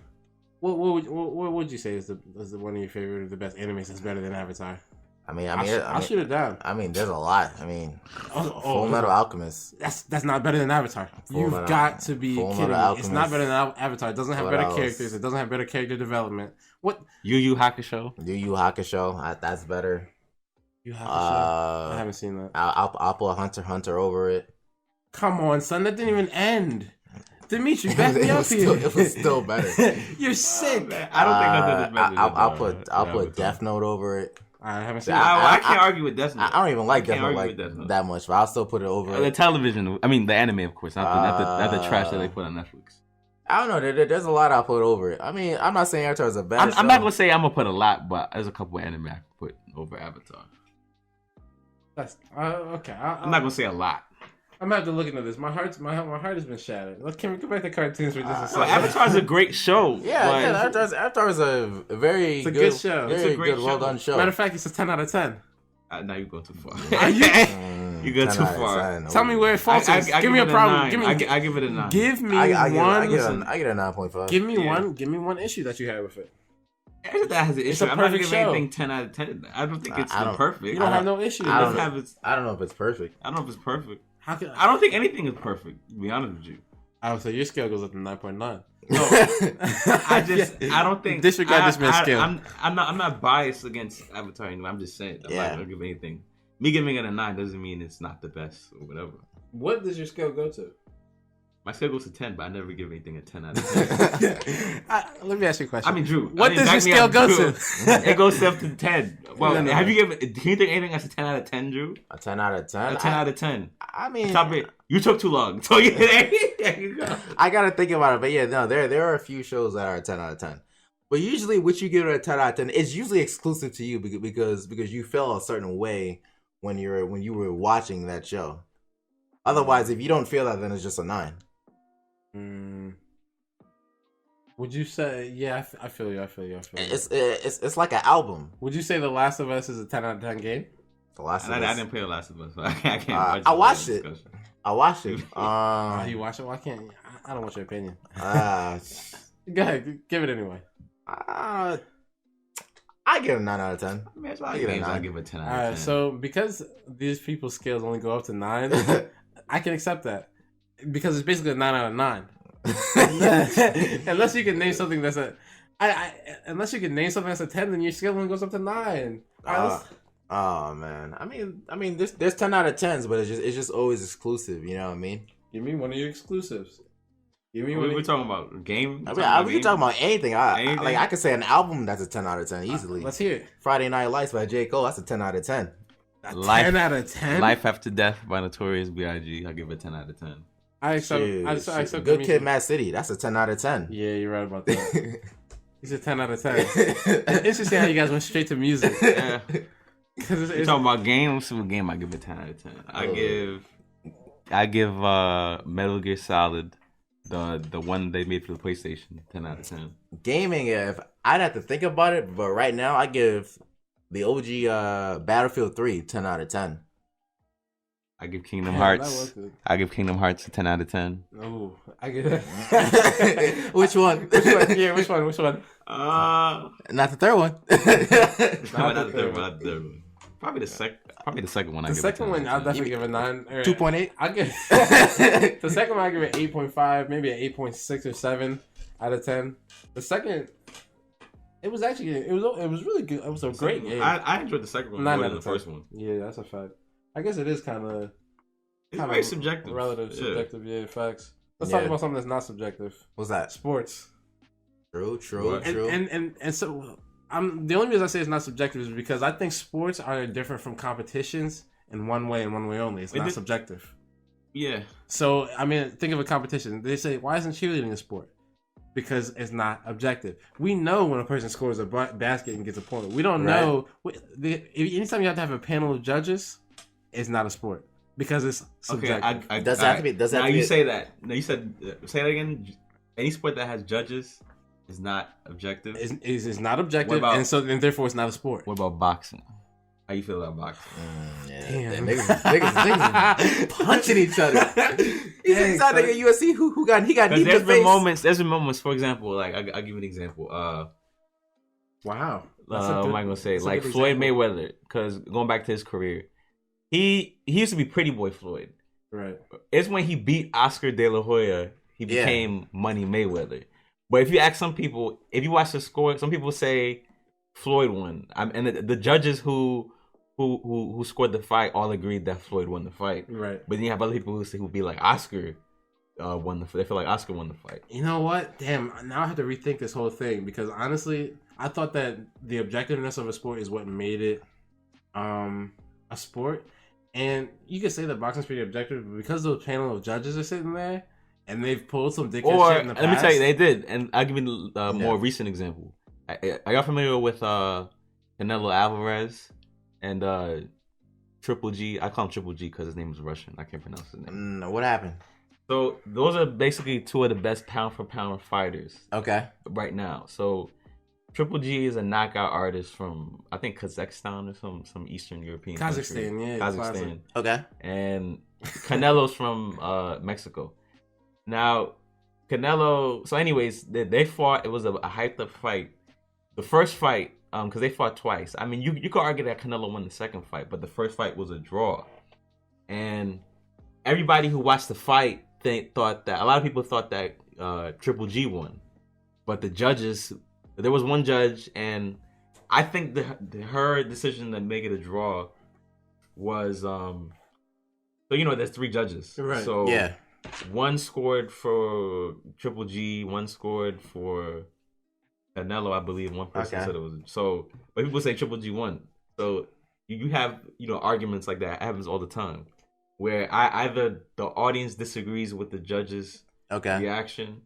what would you say is the one of your favorite, the best animes that's better than Avatar? I mean, I'll shoot it down. I mean, there's a lot. I mean, Full Metal Alchemist. That's not better than Avatar. You've got to be kidding me. It's not better than Avatar. It doesn't have better characters. It doesn't have better character development. What? Yu Yu Hakusho. That's better. Yu Hakusho. I haven't seen that. I'll put Hunter x Hunter over it. Come on, son. That didn't even end. Dimitri, back me up here. It was still better. You're sick. I don't think Hunter is better. I'll put Death Note over it. I haven't seen it. I can't argue with Death Note. I don't even like Death Note that much, but I'll still put it over the television. I mean, the anime, of course, not the trash that they put on Netflix. I don't know. There's a lot I'll put over it. I mean, I'm not saying Avatar is a bad show. I'm not gonna say I'm gonna put a lot, but there's a couple of anime I can put over Avatar. That's okay. I'm not gonna say a lot. I'm gonna have to look into this. My heart has been shattered. Can we go back to cartoons for just a second? Avatar's a great show. Avatar is a very good show. Very it's a great good, well done show. Matter of fact, it's a 10 out of 10. Now you go too far. You go too far. Tell me where it falls. Give me a problem. I give it a 9. Give me I one. get a 9.5. Give me one issue that you had with it. That has an issue. I'm not giving anything 10 out of 10. I don't think it's perfect. You don't have no issue. I don't know if it's perfect. I don't know if it's perfect. I don't think anything is perfect, to be honest with you. I would say your scale goes up to 9.9. No, I don't think. Disregard this man's scale. I'm not biased against Avatar anyway. I'm just saying. I'm not gonna give anything. Me giving it a 9 doesn't mean it's not the best or whatever. What does your scale go to? My scale goes to 10, but I never give anything a 10 out of 10. Let me ask you a question. I mean, Drew. What does your scale go to? It goes up to 10. Well, have you given? Do you think anything that's a 10 out of 10, Drew? A 10 out of 10? A 10 out of 10. I mean... Stop it. You took too long. So there you go. I gotta think about it, but yeah, no, there are a few shows that are a 10 out of 10. But usually, what you give it a 10 out of 10, it's usually exclusive to you because you feel a certain way when you were watching that show. Otherwise, if you don't feel that, then it's just a 9. Would you say? Yeah, I feel you. It's like an album. Would you say The Last of Us is a 10 out of 10 game? The Last of Us. I didn't play The Last of Us, so I can't. I watched it. You watched it? You watch it? Why can't? I don't want your opinion. Go ahead, give it anyway. I give it a 9 out of 10. I give it a 10 out of 10. Alright, so because these people's scales only go up to 9, I can accept that. Because it's basically a 9 out of 9. Unless you can name something that's unless you can name something that's a 10, then your scale only goes up to 9. Oh man, I mean, there's 10 out of 10s, but it's just always exclusive. You know what I mean? Give me one of your exclusives. Give me what we're talking about. Game? We can talk about anything. I could say an album that's a 10 out of 10 easily. Let's hear it. Friday Night Lights by J. Cole. That's a 10 out of 10. 10 out of 10. Life After Death by Notorious B.I.G. I give it a 10 out of 10. I accept Good Kid, Mad City. That's a 10 out of 10. Yeah, you're right about that. He's a 10 out of 10. It's interesting how you guys went straight to music. Yeah. You're talking about games. What game I give it 10 out of 10? I give Metal Gear Solid, the one they made for the PlayStation, 10 out of 10. Gaming, if I'd have to think about it, but right now I give the OG Battlefield 3 10 out of 10. I give Kingdom Hearts. I give Kingdom Hearts a 10 out of 10. Oh, I get it. Which one? Yeah, which one? Not the third one. Not the third one. Probably the second one. The second one, I'll definitely give a 9. 2.8. I'll give the second one. I give it 8.5, maybe an 8.6 or 7 out of 10. The second, it was really good. It was a great game. I enjoyed the second one more than the first one. Yeah, that's a fact. I guess it is kind of very subjective. Relative, subjective. Yeah, facts. Let's talk about something that's not subjective. What's that? Sports. True. And so the only reason I say it's not subjective is because I think sports are different from competitions in one way and one way only. It's not subjective. Yeah. So, I mean, think of a competition. They say, why isn't cheerleading a sport? Because it's not objective. We know when a person scores a basket and gets a point. We don't know. Anytime you have to have a panel of judges, it's not a sport. Because it's subjective. Okay, does that have to be? Does that? Now have to you be, say that. No, you said say that again. Any sport that has judges is not objective. Is not objective, about, and therefore it's not a sport. What about boxing? How you feel about boxing? Damn. Niggas punching each other. He's inside the UFC. Who got he got deep in the face. There's been moments. For example, like I'll give you an example. Wow. What am I gonna say? Like Floyd Mayweather, because going back to his career, he used to be Pretty Boy Floyd. Right. It's when he beat Oscar De La Hoya, he became Money Mayweather. But if you ask some people, if you watch the score, some people say Floyd won, and the judges who scored the fight all agreed that Floyd won the fight. Right. But then you have other people who be like Oscar won the. They feel like Oscar won the fight. You know what? Damn. Now I have to rethink this whole thing because honestly, I thought that the objectiveness of a sport is what made it a sport. And you could say that boxing's pretty objective, but because those panel of judges are sitting there and they've pulled some dickhead shit in the past. Let me tell you, they did. And I'll give you a more recent example. Are y'all familiar with Canelo Alvarez and Triple G? I call him Triple G because his name is Russian. I can't pronounce his name. No, what happened? So those are basically two of the best pound for pound fighters. Okay. Right now. So Triple G is a knockout artist from I think Kazakhstan or some Eastern European country. Kazakhstan. Okay. And Canelo's from Mexico. Now Canelo. So anyways, they fought. It was a hyped up fight. The first fight, because they fought twice. I mean, you could argue that Canelo won the second fight, but the first fight was a draw. And everybody who watched the fight thought that a lot of people thought that Triple G won, but the judges. There was one judge, and I think her decision to make it a draw was so there's three judges, right? So one scored for Triple G, one scored for Canelo, I believe. One person said it was so, but people say Triple G won. So you have arguments like that. It happens all the time, where either the audience disagrees with the judge's reaction.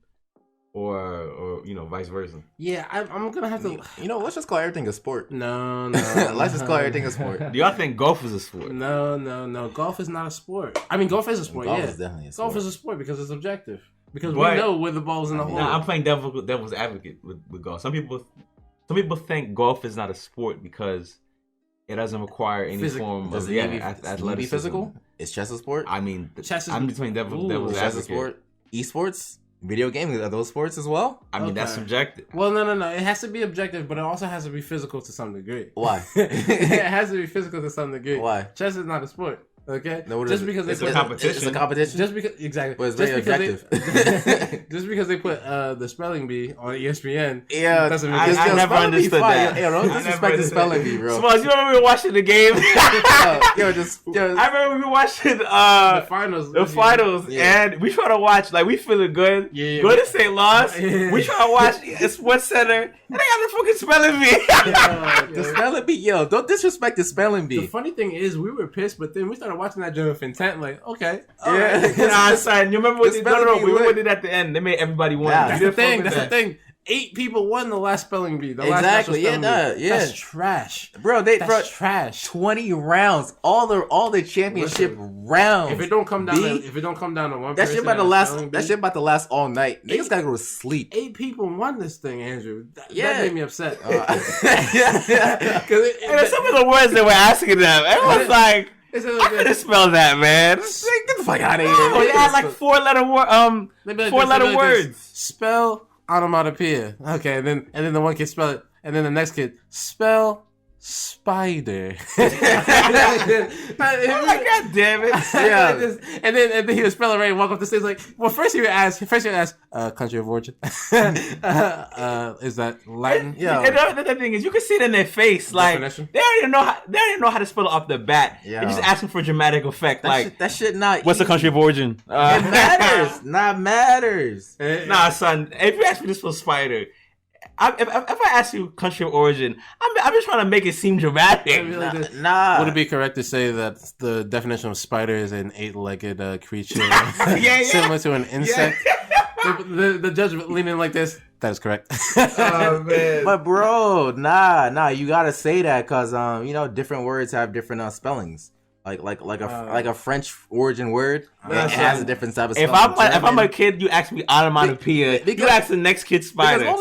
Or vice versa. Yeah, I'm gonna have to. Let's just call everything a sport. No. Let's just call everything a sport. Do y'all think golf is a sport? No. Golf is not a sport. I mean, golf is a sport. Golf is definitely a sport. Golf is a sport because it's objective. Because we know where the ball's in the hole. I'm playing devil's advocate with golf. Some people think golf is not a sport because it doesn't require any form of athleticism. Be physical? Is chess a sport? I mean, chess is. I'm between devil's advocate. Chess a sport. Esports. Video games, are those sports as well? I mean, that's subjective. Well, no. It has to be objective, but it also has to be physical to some degree. Why? It has to be physical to some degree. Why? Chess is not a sport. Okay, no, because it's a competition. It's a competition. Just because exactly. But it's very objective. Just because they put the spelling bee on ESPN, doesn't mean I never understood that. Don't disrespect the spelling bee, bro. Smalls, you remember we were watching the game? I remember we were watching the finals. The finals, and we try to watch we feeling good. Yeah. Go to St. Louis. We try to watch Sports Center, and they got the fucking spelling bee. The spelling bee, don't disrespect the spelling bee. The funny thing is, we were pissed, but then we started watching that joint with intent, okay. Son, you remember what they did? No, we went at the end. They made everybody win. That's the thing. That's the thing. 8 people won the last spelling bee. Exactly. That's trash, bro. That's trash. 20 rounds, all the championship rounds. If it don't come down, to one, that shit about to last. That shit about to last all night. Niggas gotta go to sleep. 8 people won this thing, Andrew. That made me upset. And some of the words they were asking them, it was like. I couldn't spell that, man. Get the fuck out of here. No, they had 4-letter words. Spell onomatopoeia. Okay, and then the one kid spell it, and then the next kid spell spider. I'm like, God damn it. Yeah. and then he would spell it right and walk up the stage well, first he would ask, country of origin. Is that Latin? Yeah. And the other thing is, you can see it in their face. They already know how to spell it off the bat. Yeah. They're just asking for dramatic effect. That shit not. What's the country of origin? It matters. Not matters. Nah, son. If you ask me to spell spider, If I ask you country of origin, I'm just trying to make it seem dramatic. Nah. Would it be correct to say that the definition of spider is an 8-legged creature similar to an insect? The judge leaning like this. That is correct. Oh man! But bro, nah, you gotta say that because different words have different spellings. Like a French origin word, it has a different type of spelling. If I'm a kid, you ask me onomatopoeia. You ask the next kid spider. Because all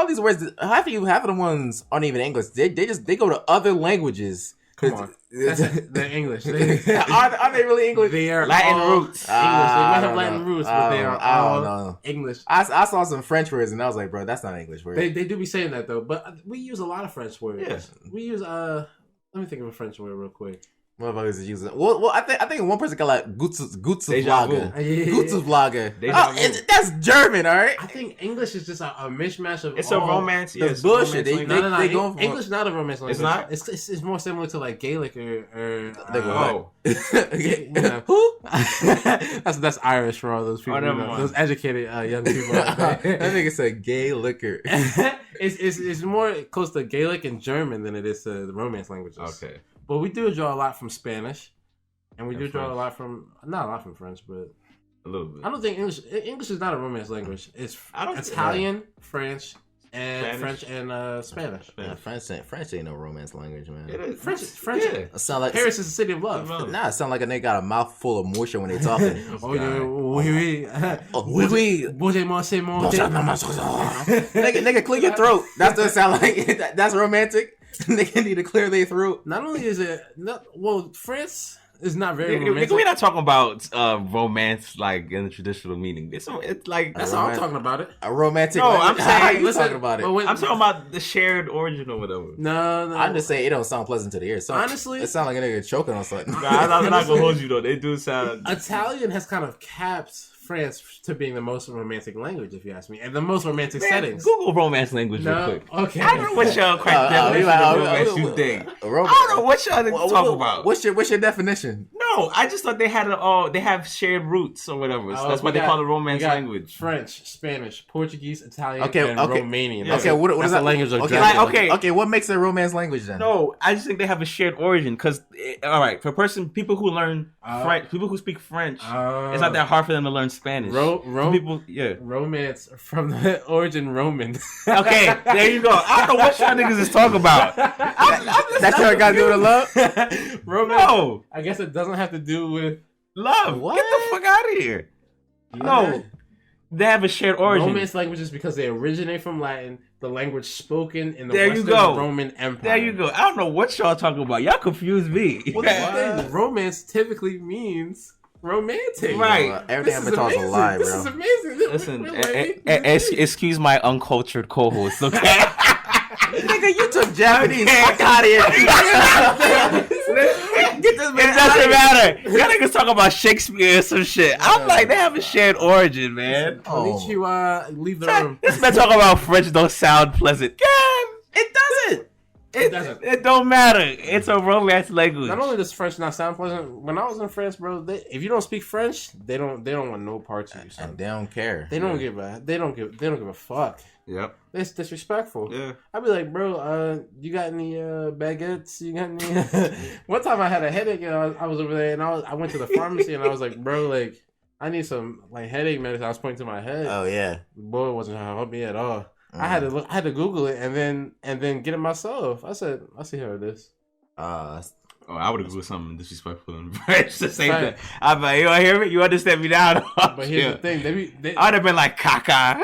these words, half of the ones aren't even English. They go to other languages. Come on, they're English. Are they really English? They are Latin all roots. English. They might have Latin roots, but they are all English. I saw some French words and I was like, bro, that's not an English word. They do be saying that though, but we use a lot of French words. Yeah. We use let me think of a French word real quick. Motherfuckers is using. Well, I think one person got like Gutzvlager. Deja Gutzvlager. That's German, all right. I think English is just a mishmash of. It's a romance. It's bullshit. They go for English. Not a romance language. It's not. It's more similar to like Gaelic or Who? That's Irish for all those people. Those educated young people. That nigga said gay liquor. It's more close to Gaelic and German than it is to the romance languages. Okay. But we do draw a lot from Spanish, and we do draw a lot from not a lot from French, but a little bit. I don't think English is not a romance language. It's Italian, French, and Spanish. Spanish. Yeah, French ain't no romance language, man. It is. French. Yeah. It sound like Paris is the city of love. Nah, it sound like a nigga got a mouthful of moisture when they talking. Oui. Bonjour, c'est mon nigga, clear your throat. That's what it sound like. That's romantic. Nigga need to clear their throat. Not only is it France is not very romantic. We're not talking about romance like in the traditional meaning. It's like that's how I'm talking about it. A romantic. No, I'm saying you talking about it. I'm talking about the shared origin or whatever. No. I'm just saying it don't sound pleasant to the ear. Honestly, it sounds like a nigga choking on something. I'm not gonna hold you though. They do sound. Italian has kind of capped France to being the most romantic language, if you ask me, and the most romantic settings. Google romance language real quick. Okay. I don't know what y'all definition you think. I don't know what y'all talk about. What's your definition? No, I just thought they had they have shared roots or whatever. So that's why they call it romance language. French, Spanish, Portuguese, Italian, and Romanian. Yeah. Okay, what is that language of okay, what makes it a romance language then? No, I just think they have a shared origin because, all right, for people who learn French, people who speak French, it's not that hard for them to learn Spanish. People, romance from the origin Roman. Okay, there you go. I don't know what y'all niggas is talking about. That's what got to do with love? Romance. No, I guess it doesn't have to do with love. What? Get the fuck out of here. Yeah. No, they have a shared origin. Romance languages because they originate from Latin, the language spoken in the Western Roman Empire. There you go. I don't know what y'all talking about. Y'all confuse me. Well, the thing, romance typically means romantic. Right. Everything I've been taught is a lie, bro. This is amazing. Listen, excuse my uncultured co-host, okay? Nigga, you took Japanese. Fuck out of here. Get this man. It doesn't matter. Y'all niggas talking about Shakespeare or some shit. I'm like, they have a shared origin, man. Konnichiwa, leave the room. This man talking about French don't sound pleasant. Yeah, it doesn't. It don't matter. It's a romance language. Not only does French not sound pleasant, when I was in France, bro, if you don't speak French, they don't want no parts of you. And they don't care. They don't give a fuck. Yep. It's disrespectful. Yeah. I'd be like, bro, you got any baguettes? You got any? One time I had a headache and I was over there and I went to the pharmacy and I was like, bro, like I need some like headache medicine. I was pointing to my head. Oh yeah. The boy wasn't trying to help me at all. I had to Google it and then get it myself. I said, I see how it is. I would have Googled something disrespectful in French to say that. I'm like, you want to hear me? You understand me now? But here's the thing. I'd have been like, caca.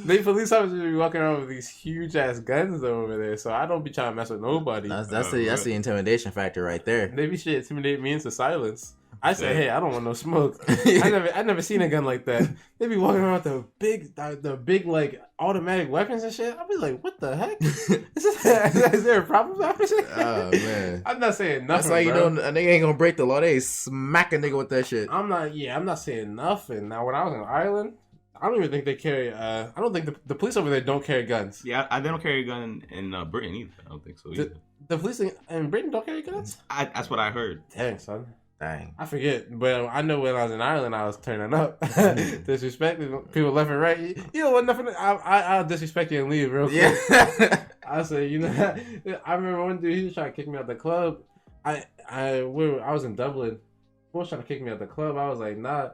They police officers be walking around with these huge ass guns over there, so I don't be trying to mess with nobody. That's the intimidation factor right there. They be shit intimidate me into silence. I say, hey, I don't want no smoke. I never seen a gun like that. They be walking around with the big like automatic weapons and shit. I'll be like, what the heck? Is there a problem, officer? Oh man, I'm not saying nothing. That's why you know a nigga ain't gonna break the law. They smack a nigga with that shit. I'm not saying nothing. Now when I was in Ireland, I don't even think they carry. I don't think the police over there don't carry guns. Yeah, they don't carry a gun in Britain either. I don't think so either. The police in Britain don't carry guns. That's what I heard. Dang, son. Dang. I forget, but I know when I was in Ireland, I was turning up, disrespecting people left and right. You don't want nothing. I'll disrespect you and leave real quick. Yeah. I said, you know, I remember one dude, he was trying to kick me out the club. I was in Dublin. He was trying to kick me out the club. I was like, nah,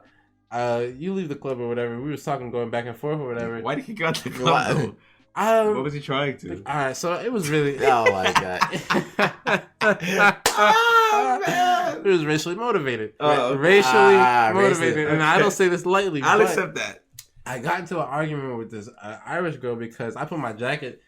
you leave the club or whatever. We was talking, going back and forth or whatever. Why did he kick you out the club? What was he trying to? All right, so it was really. Oh my god. Oh, man. It was racially motivated. Racially motivated, and I don't say this lightly. I'll accept that. I got into an argument with this Irish girl because I put my jacket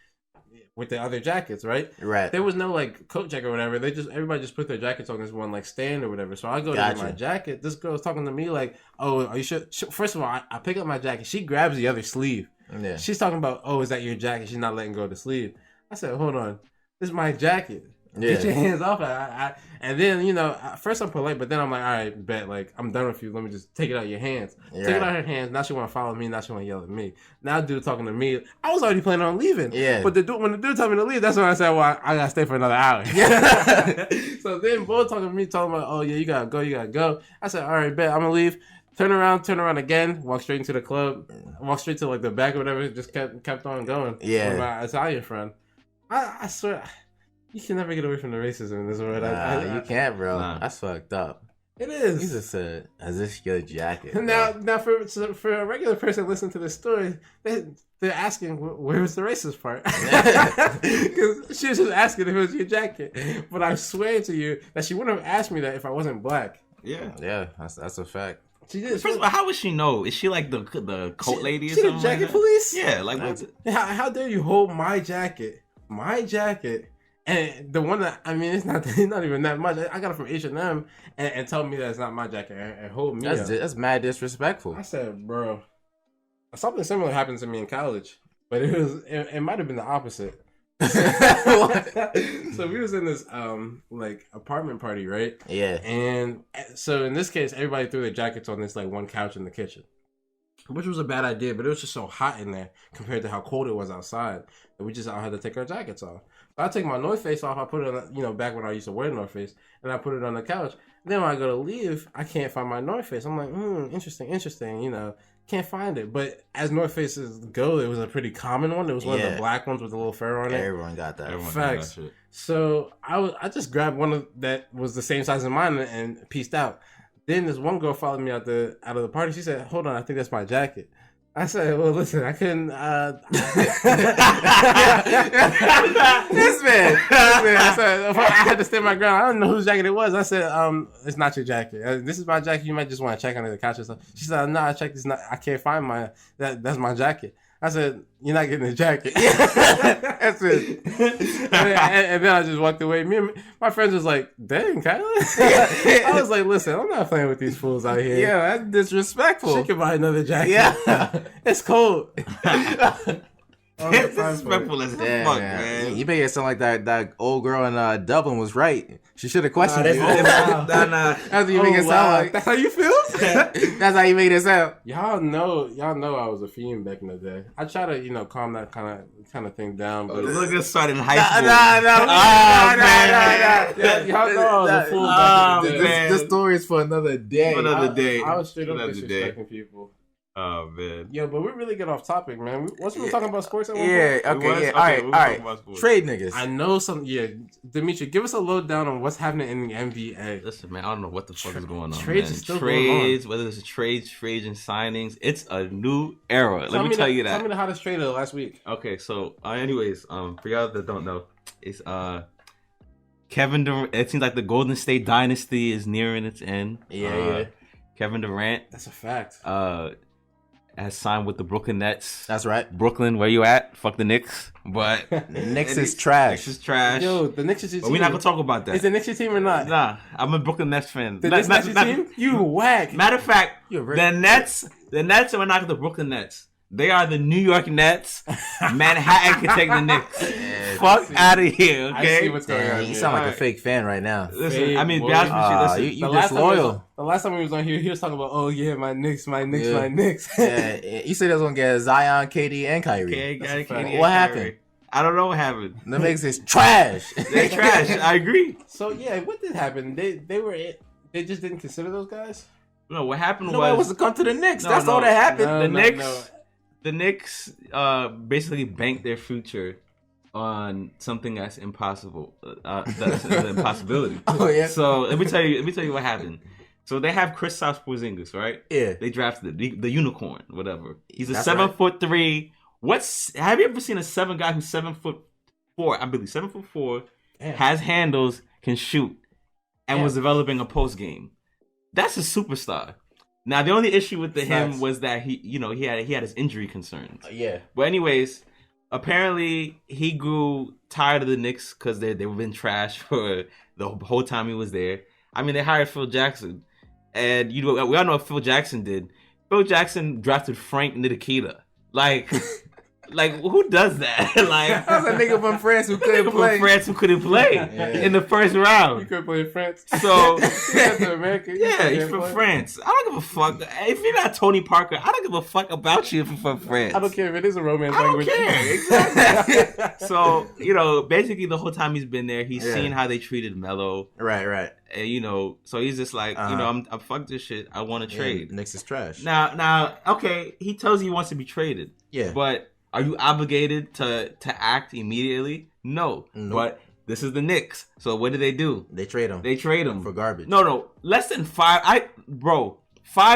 with the other jackets, right? Right. There was no like coat jacket or whatever. Everybody just put their jackets on this one like stand or whatever. So I go to get my jacket. This girl's talking to me like, "Oh, are you sure?" First of all, I pick up my jacket. She grabs the other sleeve. Yeah. She's talking about, "Oh, is that your jacket?" She's not letting go of the sleeve. I said, "Hold on, this is my jacket. Yeah. Get your hands off it." And then, you know, first I'm polite, but then I'm like, all right, bet, like, I'm done with you. Let me just take it out of your hands. Yeah. Take it out of her hands. Now she want to follow me. Now she want to yell at me. Now dude talking to me. I was already planning on leaving. Yeah. But when the dude told me to leave, that's when I said, well, I got to stay for another hour. So then both talking to me, talking about, oh, yeah, you got to go. I said, all right, bet, I'm going to leave. Turn around again, walk straight into the club, walk straight to, like, the back or whatever, just kept on going. Yeah. With my Italian friend. I swear... You can never get away from the racism in this world. You can't, bro. Nah. That's fucked up. It is. You just said, as if your jacket. Now, for a regular person listening to this story, they're asking, where was the racist part? Because she was just asking if it was your jacket. But I swear to you that she wouldn't have asked me that if I wasn't black. Yeah. Yeah, that's a fact. She did. First of all, how would she know? Is she like the coat lady or she something? The jacket like police? Yeah, like what's it? How dare you hold my jacket? My jacket. And the one that, I mean, it's not even that much. I got it from H&M and told me that it's not my jacket and hold me up. That's mad disrespectful. I said, bro, something similar happened to me in college, but it might have been the opposite. So we was in this like apartment party, right? Yeah. And so in this case, everybody threw their jackets on this like one couch in the kitchen, which was a bad idea, but it was just so hot in there compared to how cold it was outside that we just all had to take our jackets off. So I take my North Face off. I put it on, you know, back when I used to wear North Face, and I put it on the couch. And then when I go to leave, I can't find my North Face. I'm like, interesting, you know, can't find it. But as North Faces go, it was a pretty common one. It was one of the black ones with a little fur on it. Everyone got that. Facts. Got that shit. So I just grabbed one that was the same size as mine and pieced out. Then this one girl followed me out of the party. She said, "Hold on, I think that's my jacket." I said, "Well, listen, I couldn't." This man. I said, I had to stand my ground. I don't know whose jacket it was. I said, "It's not your jacket. This is my jacket. You might just want to check under the couch or something." She said, "No, I checked. It's not. I can't find my. That's my jacket." I said, "You're not getting the jacket." That's it. And then I just walked away. My friends was like, "Dang, Kylie." I was like, "Listen, I'm not playing with these fools out here." Yeah, that's disrespectful. She can buy another jacket. Yeah. It's cold. It's disrespectful as fuck, man. You made it sound like that old girl in Dublin was right. She should have questioned you. That's how you make it sound like. That's how you feel? That's how you made it sound. Y'all know I was a fiend back in the day. I try to, you know, calm that kind of thing down. But look at started in high school. Y'all know I was a fool back in the day. This story is for another day. I was straight up disrespecting people. Oh man. Yo, but we really get off topic, man. Wasn't we talking about sports at one point? Okay. All right. Trade niggas. I know some. Yeah, Dimitri, give us a lowdown on what's happening in the NBA. Listen, man, I don't know what the fuck is going on. Trades is still going on. Whether it's trades and signings, it's a new era. Let me tell you that. Tell me the hottest trade of last week. Okay, so anyways, for y'all that don't know, it's Kevin Durant. It seems like the Golden State dynasty is nearing its end. Yeah. Kevin Durant. That's a fact. Has signed with the Brooklyn Nets. That's right. Brooklyn, where you at? Fuck the Knicks. But the Knicks is trash. Knicks is trash. Yo, the Knicks is your team. But we're not gonna talk about that. Is the Knicks your team or not? Nah, I'm a Brooklyn Nets fan. The Knicks your team? You whack. Matter of fact, the Nets are not the Brooklyn Nets. They are the New York Nets. Manhattan can take the Knicks. Fuck out of here, okay? I see what's going on. You sound like a fake fan right now. Listen, I mean, be honest with you, you disloyal. The last time we was on here, he was talking about, oh yeah, my Knicks. Yeah, you said they was gonna get Zion, KD, and Kyrie. What happened? I don't know what happened. The Knicks is trash. They trash. I agree. So yeah, what did happen? They were They just didn't consider those guys. No, what happened Nobody was wants to come to the Knicks. No, That's no, all that happened. The Knicks basically banked their future on something that's impossible. That's an impossibility. Oh yeah. So let me tell you what happened. So they have Kristaps Porzingis, right? Yeah. They drafted the unicorn, whatever. He's a That's 7'3". Have you ever seen a guy who's 7'4"? I believe 7'4", has handles, can shoot, and was developing a post game. That's a superstar. Now the only issue with him was that he had his injury concerns. Yeah. But anyways, apparently he grew tired of the Knicks because they've been trash for the whole time he was there. I mean, they hired Phil Jackson, and we all know what Phil Jackson did. Phil Jackson drafted Frank Ntilikina. Like who does that? Like That was a nigga from France who couldn't play. In the first round. You couldn't play in France. So America. he's from France. I don't give a fuck. If you're not Tony Parker, I don't give a fuck about you if you're from France. I don't care if it is a romance I language. don't care. Exactly. So, basically the whole time he's been there, he's seen how they treated Melo. Right. And, so he's just like, I'm fuck this shit. I want to trade. Knicks is trash. Now, okay, he tells you he wants to be traded. Yeah. But are you obligated to act immediately? No. Nope. But this is the Knicks. So what do? They trade him. For garbage. No. Less than 5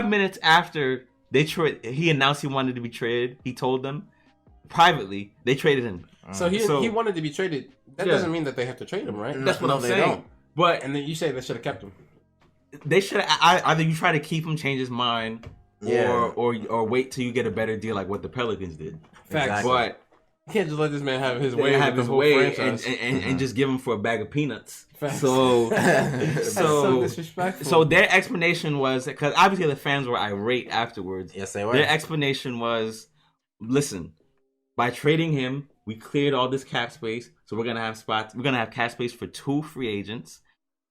minutes after he announced he wanted to be traded, he told them privately they traded him. So he wanted to be traded. That doesn't mean that they have to trade him, right? That's what I'm saying. Don't. But And then you say they should have kept him. they should either you try to keep him, change his mind, or wait till you get a better deal like what the Pelicans did. Facts. But You can't just let this man have his they way. have with his the whole way franchise. and just give him for a bag of peanuts. Facts. So That's so disrespectful. So their explanation was, because obviously the fans were irate afterwards. Yes, they were. Their explanation was, listen, by trading him, we cleared all this cap space, so we're gonna have cap space for 2 free agents,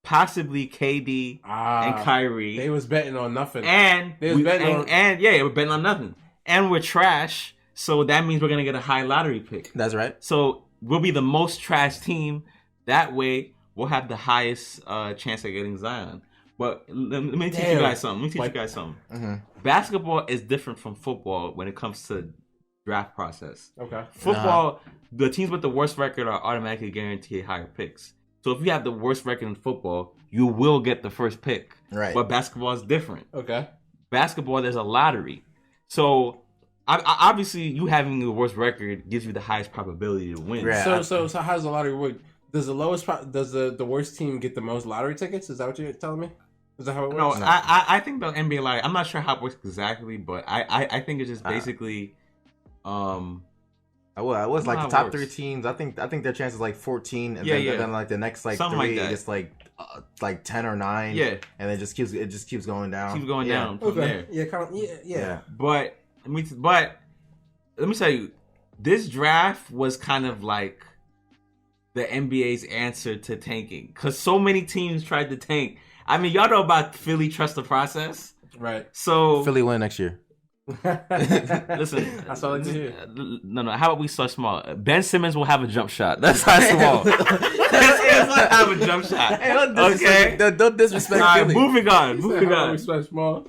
possibly KD and Kyrie. They was betting on nothing. And we're betting on nothing. And we're trash, so that means we're gonna get a high lottery pick. That's right. So we'll be the most trash team. That way, we'll have the highest chance of getting Zion. But let me teach you guys something. Mm-hmm. Basketball is different from football when it comes to draft process. Okay. Football, the teams with the worst record are automatically guaranteed higher picks. So if you have the worst record in football, you will get the first pick. Right. But basketball is different. Okay. Basketball, there's a lottery. So obviously, you having the worst record gives you the highest probability to win. Right. So how does the lottery work? Does the worst team get the most lottery tickets? Is that what you're telling me? Is that how it works? No, I think the NBA lottery. I'm not sure how it works exactly, but I think it's just basically. I was like the top 3 teams. I think their chances like 14, and then like the next like something 3, like that. It's like 10 or 9. Yeah, and it just keeps going down. Keeps going down from there. Yeah. But let me tell you, this draft was kind of like the NBA's answer to tanking, because so many teams tried to tank. I mean, y'all know about Philly trust the process, right? So Philly win next year. Listen, that's all I can hear. No. How about we start small? Ben Simmons will have a jump shot. That's how small. Ben Simmons will have a jump shot. Hey, don't disrespect Philly. Philly. Moving on. We start small.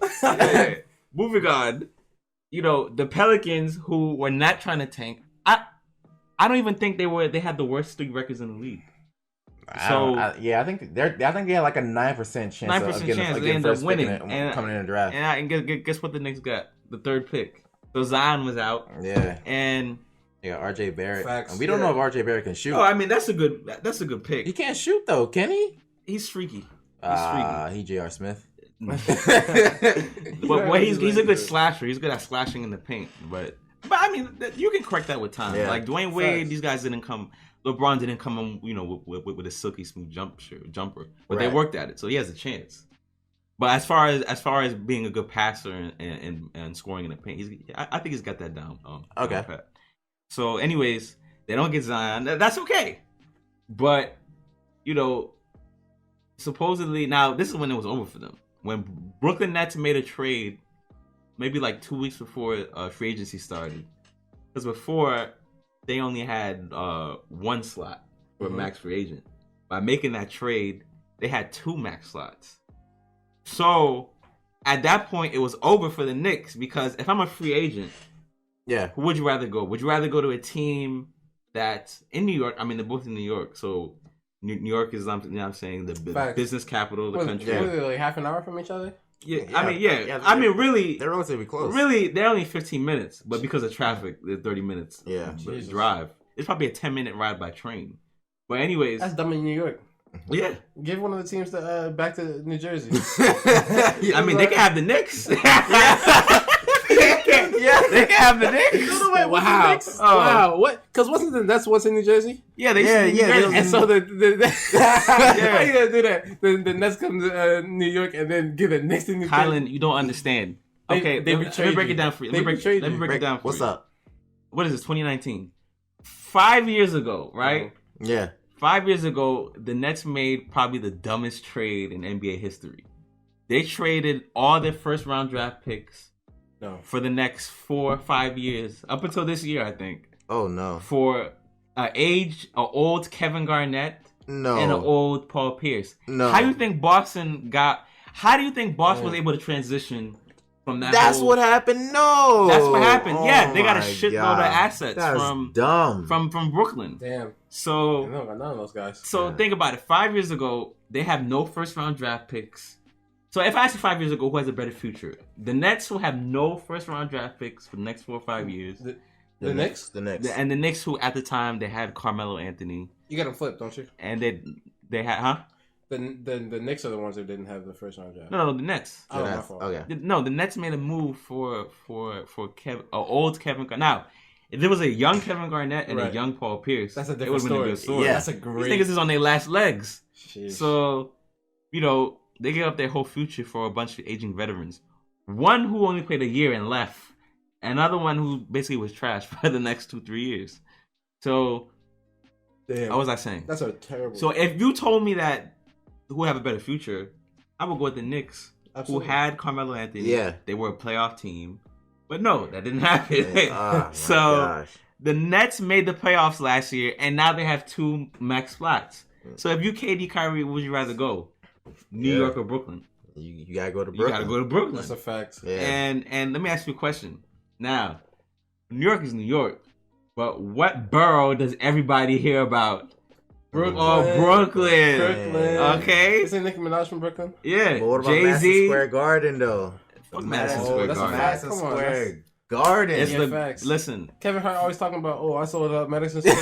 Moving on. The Pelicans, who were not trying to tank. I don't even think they had the worst 3 records in the league. I think they had like a 9% chance. 9% of chance they end up winning coming in the draft. And guess what the Knicks got? The 3rd pick. So Zion was out. Yeah. And RJ Barrett. Facts. And we don't know if RJ Barrett can shoot. Oh, I mean that's a good pick. He can't shoot though, can he? He's freaky. He J.R. Smith. But he's a good slasher. He's good at slashing in the paint. But I mean, you can correct that with time. Yeah. Like Dwayne Wade, these guys didn't come. LeBron didn't come on, with a silky smooth jumper, but they worked at it, so he has a chance. But as far as being a good passer and scoring in the paint, I think he's got that down. Okay. Pat. So, anyways, they don't get Zion. That's okay. But supposedly now this is when it was over for them. When Brooklyn Nets made a trade, maybe like 2 weeks before free agency started, because before they only had 1 slot for a max free agent. By making that trade, they had 2 max slots. So at that point, it was over for the Knicks because if I'm a free agent, who would you rather go? Would you rather go to a team that's in New York? I mean, they're both in New York, so New York is, you know what I'm saying, the business capital of the country. Were they like half an hour from each other? Yeah, I mean, really, they're relatively close. Really, they're only 15 minutes, but because of traffic, they're 30 minutes. Yeah, drive. It's probably a 10-minute ride by train. But anyways, that's dumb in New York. Yeah, give one of the teams back to New Jersey. I mean, they can have the Knicks. They can have the Knicks. Wait, wow. The Knicks? Oh. Wow, what? Because wasn't the Nets once in New Jersey? Yeah, and so how you gonna do that? The Nets come to New York and then give the Knicks to New Jersey. Kylan, you don't understand. Okay, let me break it down for you. Let me break it down for you. What's up? What is this? 2019. 5 years ago, right? Yeah. 5 years ago, the Nets made probably the dumbest trade in NBA history. They traded all their first round draft picks for the next 4 or 5 years, up until this year, I think. Oh no! For an old Kevin Garnett, and an old Paul Pierce. No. How do you think Boston was able to transition from that? That's what happened. No, that's what happened. Yeah, they got a shitload of assets dumb from Brooklyn. Damn. So no, none of those guys. So think about it. 5 years ago, they have no first round draft picks. So if I ask you 5 years ago, who has a better future? The Nets, who have no first round draft picks for the next 4 or 5 years. The Knicks? The Knicks. And the Knicks, who at the time they had Carmelo Anthony. You got them flipped, don't you? And they had, The Knicks are the ones that didn't have the first round draft. No, the Nets. Oh, my fault. Okay. No, the Nets made a move for old Kevin Garnett. Now, if there was a young Kevin Garnett and a young Paul Pierce, that's a different story. Been a good story. Yeah, that's a great. These niggas is on their last legs. Sheesh. So, they gave up their whole future for a bunch of aging veterans. One who only played a year and left. Another one who basically was trash for the next 2-3 years. So, damn. What was I saying? That's a terrible. So if you told me that who have a better future, I would go with the Knicks, who had Carmelo Anthony. Yeah. They were a playoff team. But no, that didn't happen. So the Nets made the playoffs last year, and now they have 2 max slots. So if you KD Kyrie, would you rather go? New York or Brooklyn? You gotta go to Brooklyn. You gotta go to Brooklyn. That's a fact. Yeah. And let me ask you a question. Now, New York is New York, but what borough does everybody hear about? Brooklyn. Oh, Brooklyn. Brooklyn. Okay. Isn't Nicki Minaj from Brooklyn? Yeah. But what about Jay-Z? Madison Square Garden, though? Fuck Madison Square Garden. Madison Square Garden. It's listen. Kevin Hart always talking about, I sold out Madison Square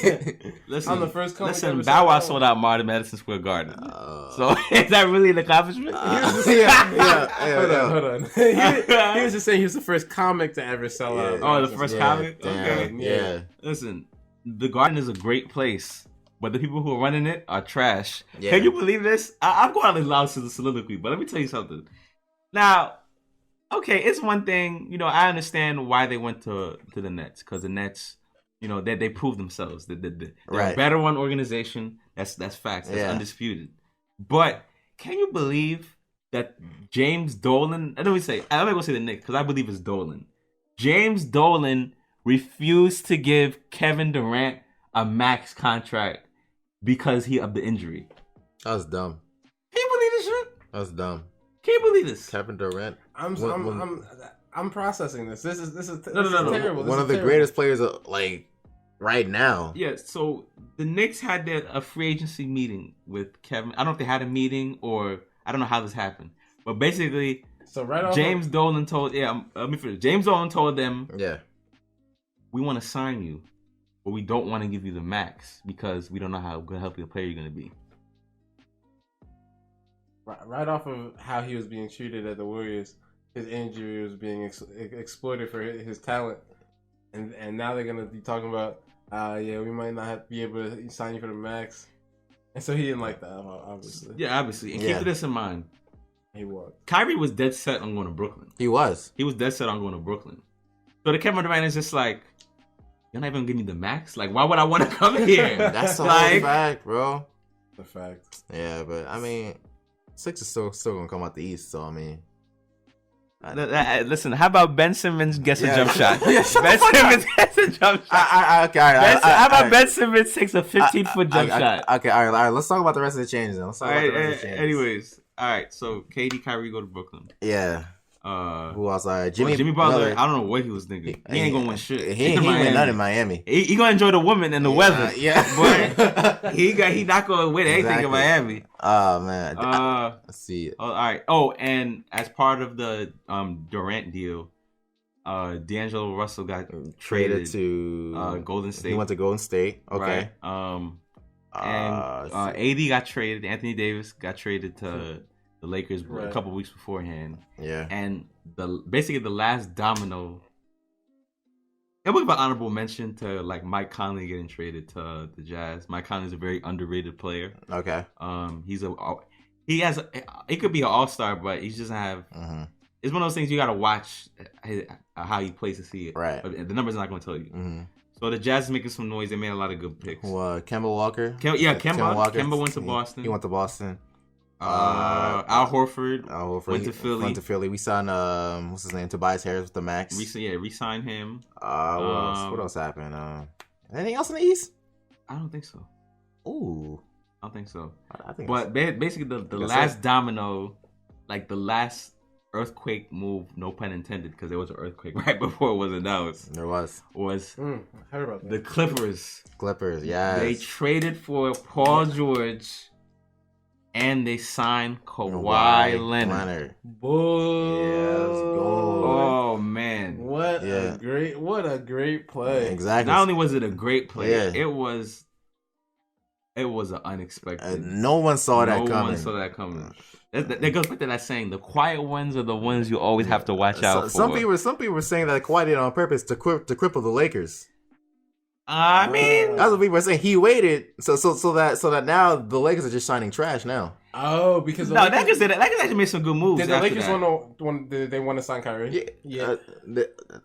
Garden. Listen, I'm the first comic listen, Bow Wow sold out Madison Square Garden. So is that really an accomplishment? Hold on. He was just saying he was the first comic to ever sell out. Oh, the first comic? Okay. Yeah. Listen, the Garden is a great place, but the people who are running it are trash. Yeah. Can you believe this? I'm going out as loud to the soliloquy, but let me tell you something. Now, okay, it's one thing, I understand why they went to the Nets, because the Nets, they proved themselves. They're a better run organization. That's facts. That's undisputed. But can you believe that James Dolan, I'm not going to say the Knicks, because I believe it's Dolan. James Dolan refused to give Kevin Durant a max contract because of the injury. That was dumb. Can you believe this shit? That was dumb. Can you believe this? Kevin Durant. I'm processing this. This is No. terrible. One of the greatest players right now. Yeah, so the Knicks had a free agency meeting with Kevin. I don't know if they had a meeting or I don't know how this happened. But basically, James Dolan told James Dolan told them, we want to sign you, but we don't want to give you the max because we don't know how good a healthy player you're going to be. Right off of how he was being treated at the Warriors, his injury was being exploited for his talent, and now they're gonna be talking about, we might not be able to sign you for the max, and so he didn't like that, obviously. Yeah, obviously, and keep this in mind. He was. Kyrie was dead set on going to Brooklyn. He was dead set on going to Brooklyn. So the Kevin Durant is just like, you're not even gonna give me the max. Like, why would I want to come here? That's a whole fact, bro. The fact. Yeah, but I mean, Six is still gonna come out the East, so I mean. Listen, how about Ben Simmons gets a jump shot? Ben Simmons gets a jump shot. How about Ben Simmons takes a 15-foot jump shot? Okay, all right. Let's talk about the rest of the changes then. Anyways, All right, so KD, Kyrie go to Brooklyn. Yeah. Who else? Jimmy Butler. I don't know what he was thinking. He ain't gonna win shit. He ain't win none in Miami. He gonna enjoy the women and the weather. Yeah, but he not gonna win anything in Miami. Oh man. Let's see. All right. Oh, and as part of the Durant deal, D'Angelo Russell got traded to Golden State. He went to Golden State. Okay. Right. And AD got traded. Anthony Davis got traded to the Lakers a couple weeks beforehand. Yeah. And basically the last domino. It would be an honorable mention to like Mike Conley getting traded to the Jazz. Mike Conley's a very underrated player. Okay. He could be an all-star, but he doesn't have. Mm-hmm. It's one of those things you got to watch how he plays to see it. Right. But the number's not going to tell you. Mm-hmm. So the Jazz is making some noise. They made a lot of good picks. Kemba Walker. Kemba Walker. Kemba went to Boston. He went to Boston. Al Horford went to Philly. We signed what's his name? Tobias Harris with the max. Re-signed him. What else happened? Anything else in the East? I don't think so. Ooh, I don't think so. I think. But basically, the last domino, like the last earthquake move, no pun intended, because there was an earthquake right before it was announced. There was. I heard about that. The Clippers. Yeah. They traded for Paul George. And they signed Kawhi Leonard. Boy. Yeah, let's go. Oh man. What a great play. Exactly. Not only was it a great play, it was an unexpected. No one saw that coming. No one saw that coming. That goes back to that saying: the quiet ones are the ones you always have to watch out for. Some people were saying that Kawhi did it on purpose to cripple the Lakers. I mean, that's what people were saying. He waited so that now the Lakers are just shining trash now. Oh, because Lakers actually made some good moves. Did the Lakers want to sign Kyrie? Yeah.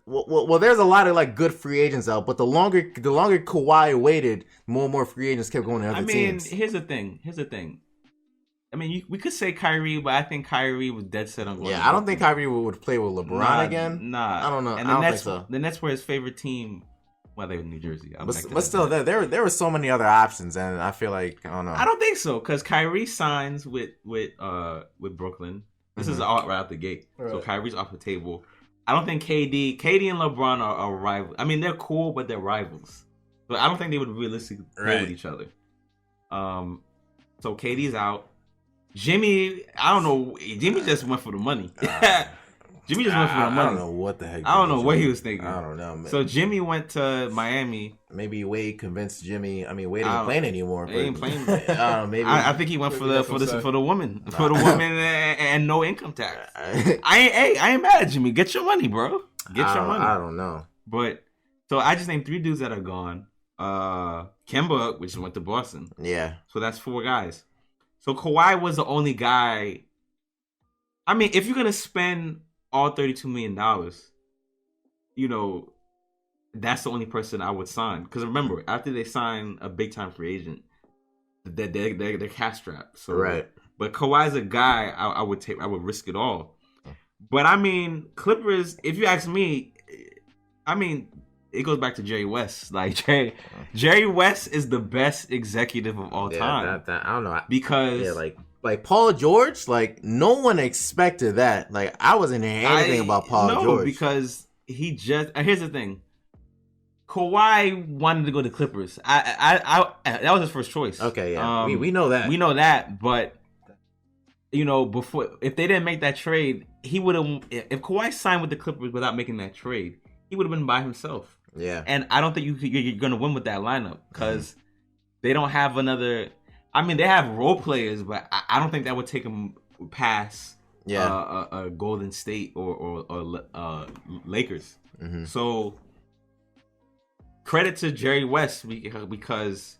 Well, there's a lot of like good free agents out, but the longer Kawhi waited, more and more free agents kept going to other teams. Here's the thing. I mean, we could say Kyrie, but I think Kyrie was dead set on going. Yeah, I don't think Kyrie would play with LeBron again. Nah, I don't know. And I don't think so. The Nets were his favorite team. Well, they were in New Jersey. But still, there were so many other options, and I feel like I don't know. I don't think so because Kyrie signs with Brooklyn. This is right out the gate. Right. So Kyrie's off the table. I don't think KD and LeBron are rivals. I mean, they're cool, but they're rivals. But I don't think they would realistically play with each other. So KD's out. Jimmy, I don't know. Jimmy just went for the money. Jimmy just went for the money. I don't know what the heck. I don't know what he was thinking. I don't know, man. So Jimmy went to Miami. Maybe Wade convinced Jimmy. I mean, Wade ain't playing anymore. He ain't playing. Maybe. I think he went for the woman and no income tax. I ain't mad at Jimmy. Get your money, bro. Get your money. I don't know. But so I just named 3 dudes that are gone. Kemba, which went to Boston. Yeah. So that's 4 guys. So Kawhi was the only guy. I mean, if you're gonna spend all $32 million, that's the only person I would sign. Because remember, after they sign a big time free agent, they're cash strapped. So, right. But Kawhi's a guy I would risk it all. But I mean, Clippers, if you ask me, I mean, it goes back to Jerry West. Like Jerry West is the best executive of all time. I don't know. Because like Paul George, like no one expected that. Like I wasn't hearing anything about Paul George. No, because he just here's the thing. Kawhi wanted to go to Clippers. I that was his first choice. Okay, yeah. We know that. We know that, but before if they didn't make that trade, he would have if Kawhi signed with the Clippers without making that trade, he would have been by himself. Yeah. And I don't think you're going to win with that lineup because they don't have another. I mean, they have role players, but I don't think that would take them past a Golden State or Lakers. Mm-hmm. So credit to Jerry West because,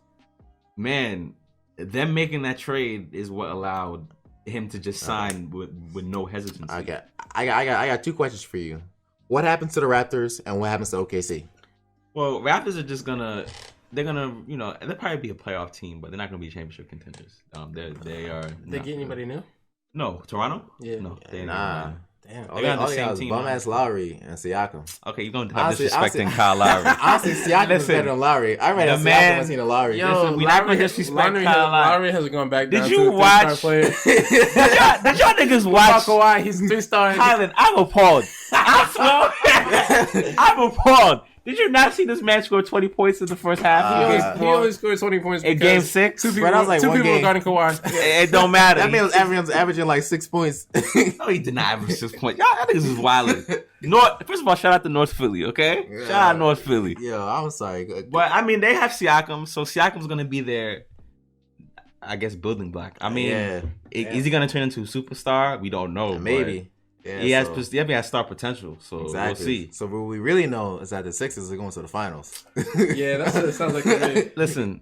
man, them making that trade is what allowed him to just sign with no hesitancy. I got 2 questions for you. What happens to the Raptors and what happens to OKC? Well, Raptors are just gonna. They're gonna, they'll probably be a playoff team, but they're not gonna be championship contenders. They are. They get anybody new? No, Toronto. Yeah. No, nah. Damn. They got the same team. Bum ass Lowry and Siakam. Okay, you're gonna have disrespecting Kyle Lowry. Honestly, Siakam is better than Lowry. I rather Siakam than Lowry. Yo, we not gonna disrespect Kyle Lowry. Lowry hasn't gone back down. Did you watch? Did y'all niggas watch? Kawhi, he's 3-star. Kylan, I'm appalled. I swear, I'm appalled. Did you not see this man score 20 points in the first half? He only scored 20 points in Game 6. Two people were guarding Kawhi. It don't matter. That man was averaging like 6 points. No, he did not average 6 points. Y'all niggas is wilding. First of all, shout out to North Philly, okay? Yeah. Shout out North Philly. Yo, I'm sorry. But, I mean, they have Siakam, so Siakam's going to be their, I guess, building block. I mean, is he going to turn into a superstar? We don't know. Maybe. Yeah, he has star potential, so exactly. We'll see. So what we really know is that the Sixers are going to the finals. Yeah, that's what it sounds like to me. Listen,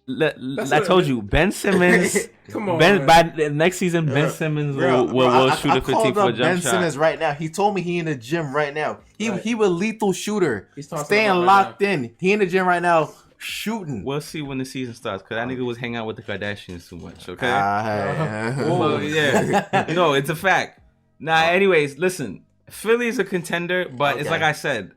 I told you, Ben Simmons. Come on, by the next season, Ben Simmons will shoot a 15-foot jump Ben shot. Simmons right now. He told me he in the gym right now. He was lethal shooter. He's staying locked in. He in the gym right now. Shooting. We'll see when the season starts because that nigga was hanging out with the Kardashians too much. Okay. Well, yeah. No, it's a fact. Anyways, listen. Philly's a contender, but it's like I said.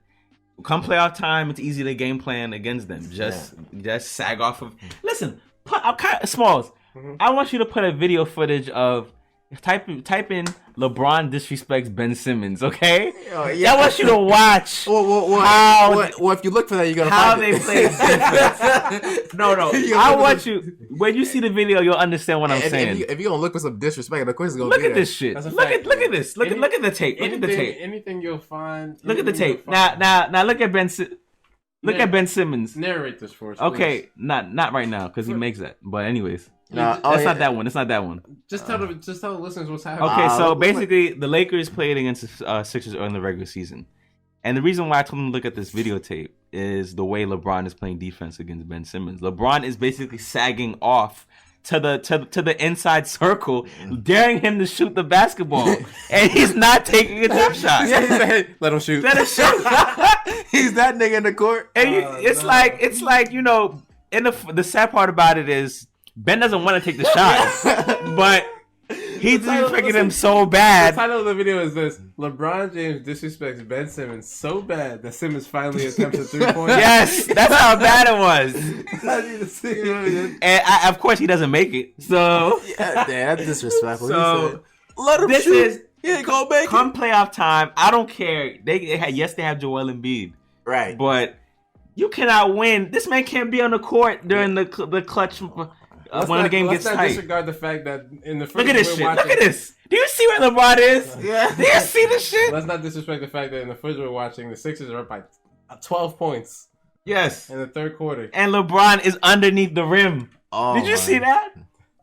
Come playoff time, it's easy to game plan against them. Just sag off of. Listen, I'm kind of Smalls. I want you to put a video footage of type in LeBron disrespects Ben Simmons. Okay, I want you to watch well, if you look for that, you're gonna how find they play defense. No, I want you. When you see the video, you'll understand what I'm saying. If you're gonna look for some disrespect, of course it's gonna look be at this shit. Look at this. Look at the tape. Look at the tape. Anything you'll find. Look at the tape. Now look at Ben. Look at Ben Simmons. Narrate this for us. Okay, please. not right now because he makes that. But anyways. No, that's not that one. It's not that one. Just tell the listeners what's happening. Okay, so basically, the Lakers played against the Sixers early in the regular season, and the reason why I told them to look at this videotape is the way LeBron is playing defense against Ben Simmons. LeBron is basically sagging off to the inside circle, daring him to shoot the basketball, and he's not taking a jump shot. Let him shoot. Let him shoot. He's that nigga in the court. And it's like you know. And the sad part about it is. Ben doesn't want to take the shot, but he's disrespecting him so bad. The title of the video is this: LeBron James disrespects Ben Simmons so bad that Simmons finally attempts a 3-point. Yes, that's how bad it was. And of course, he doesn't make it. So yeah, damn, that's disrespectful. So let him shoot. He ain't gonna make it. Come playoff time, I don't care. They have Joel Embiid, right? But you cannot win. This man can't be on the court during the clutch. When the game gets tight. Let's not disregard the fact that in the first look at this shit. Look at this. Do you see where LeBron is? Yeah. Do you see this shit? Let's not disrespect the fact that in the first we're watching, the Sixers are up by 12 points. Yes. In the third quarter. And LeBron is underneath the rim. Oh, did you see that?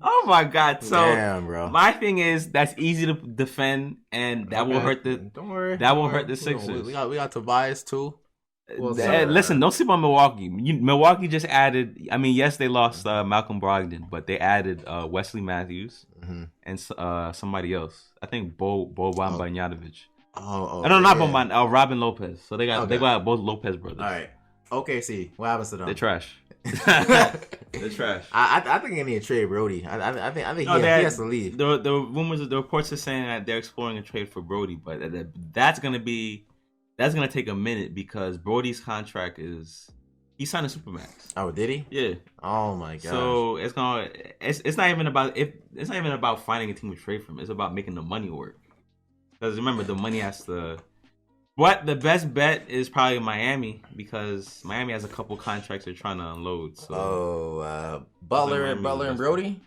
Oh my God. So damn, bro. My thing is that's easy to defend and that will hurt the don't worry. That will hurt the Sixers. We got Tobias too. Listen, don't sleep on Milwaukee. Milwaukee just added. I mean, yes, they lost Malcolm Brogdon, but they added Wesley Matthews and somebody else. I think Boban Bogdanovic. Not Boban. Robin Lopez. So they got both Lopez brothers. All right. Okay, see what happens to them. They're trash. They're trash. I think they need to trade Brody. I think he has to leave. The rumors, the reports are saying that they're exploring a trade for Brody, but that's gonna take a minute because Brody's contract he signed a supermax. Oh, did he? Yeah. Oh my god. So it's not even about finding a team to trade from. It's about making the money work. Because remember, the money has to. What the best bet is probably Miami because Miami has a couple contracts they're trying to unload. So. Butler and Brody.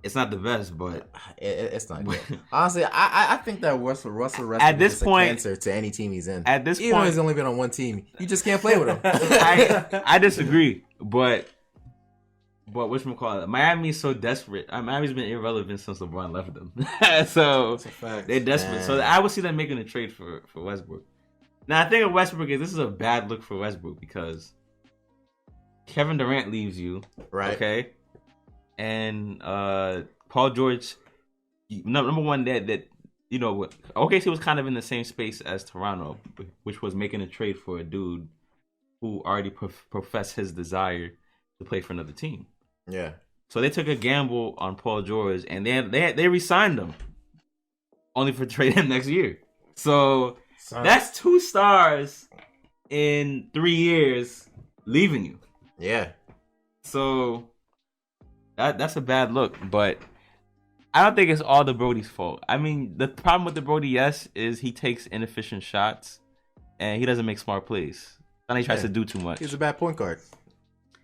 It's not the best, but it's not good. Honestly, I think that Russell Westbrook at this is point, a cancer to any team he's in. At this even point, he's only been on one team. You just can't play with him. I disagree, but whatchamacallit, Miami's so desperate. Miami's been irrelevant since LeBron left them. So they're desperate. Man. So I would see them making a trade for Westbrook. Now I think of Westbrook this is a bad look for Westbrook because Kevin Durant leaves you, right? Okay. And Paul George, number one, that you know, OKC was kind of in the same space as Toronto, which was making a trade for a dude who already professed his desire to play for another team. Yeah. So they took a gamble on Paul George, and they re-signed him only for trade him next year. So Son. that's 2 stars in 3 years leaving you. Yeah. So that's a bad look, but I don't think it's all the Brody's fault. I mean, the problem with the Brody, yes, is he takes inefficient shots and he doesn't make smart plays. Then he tries to do too much. He's a bad point guard.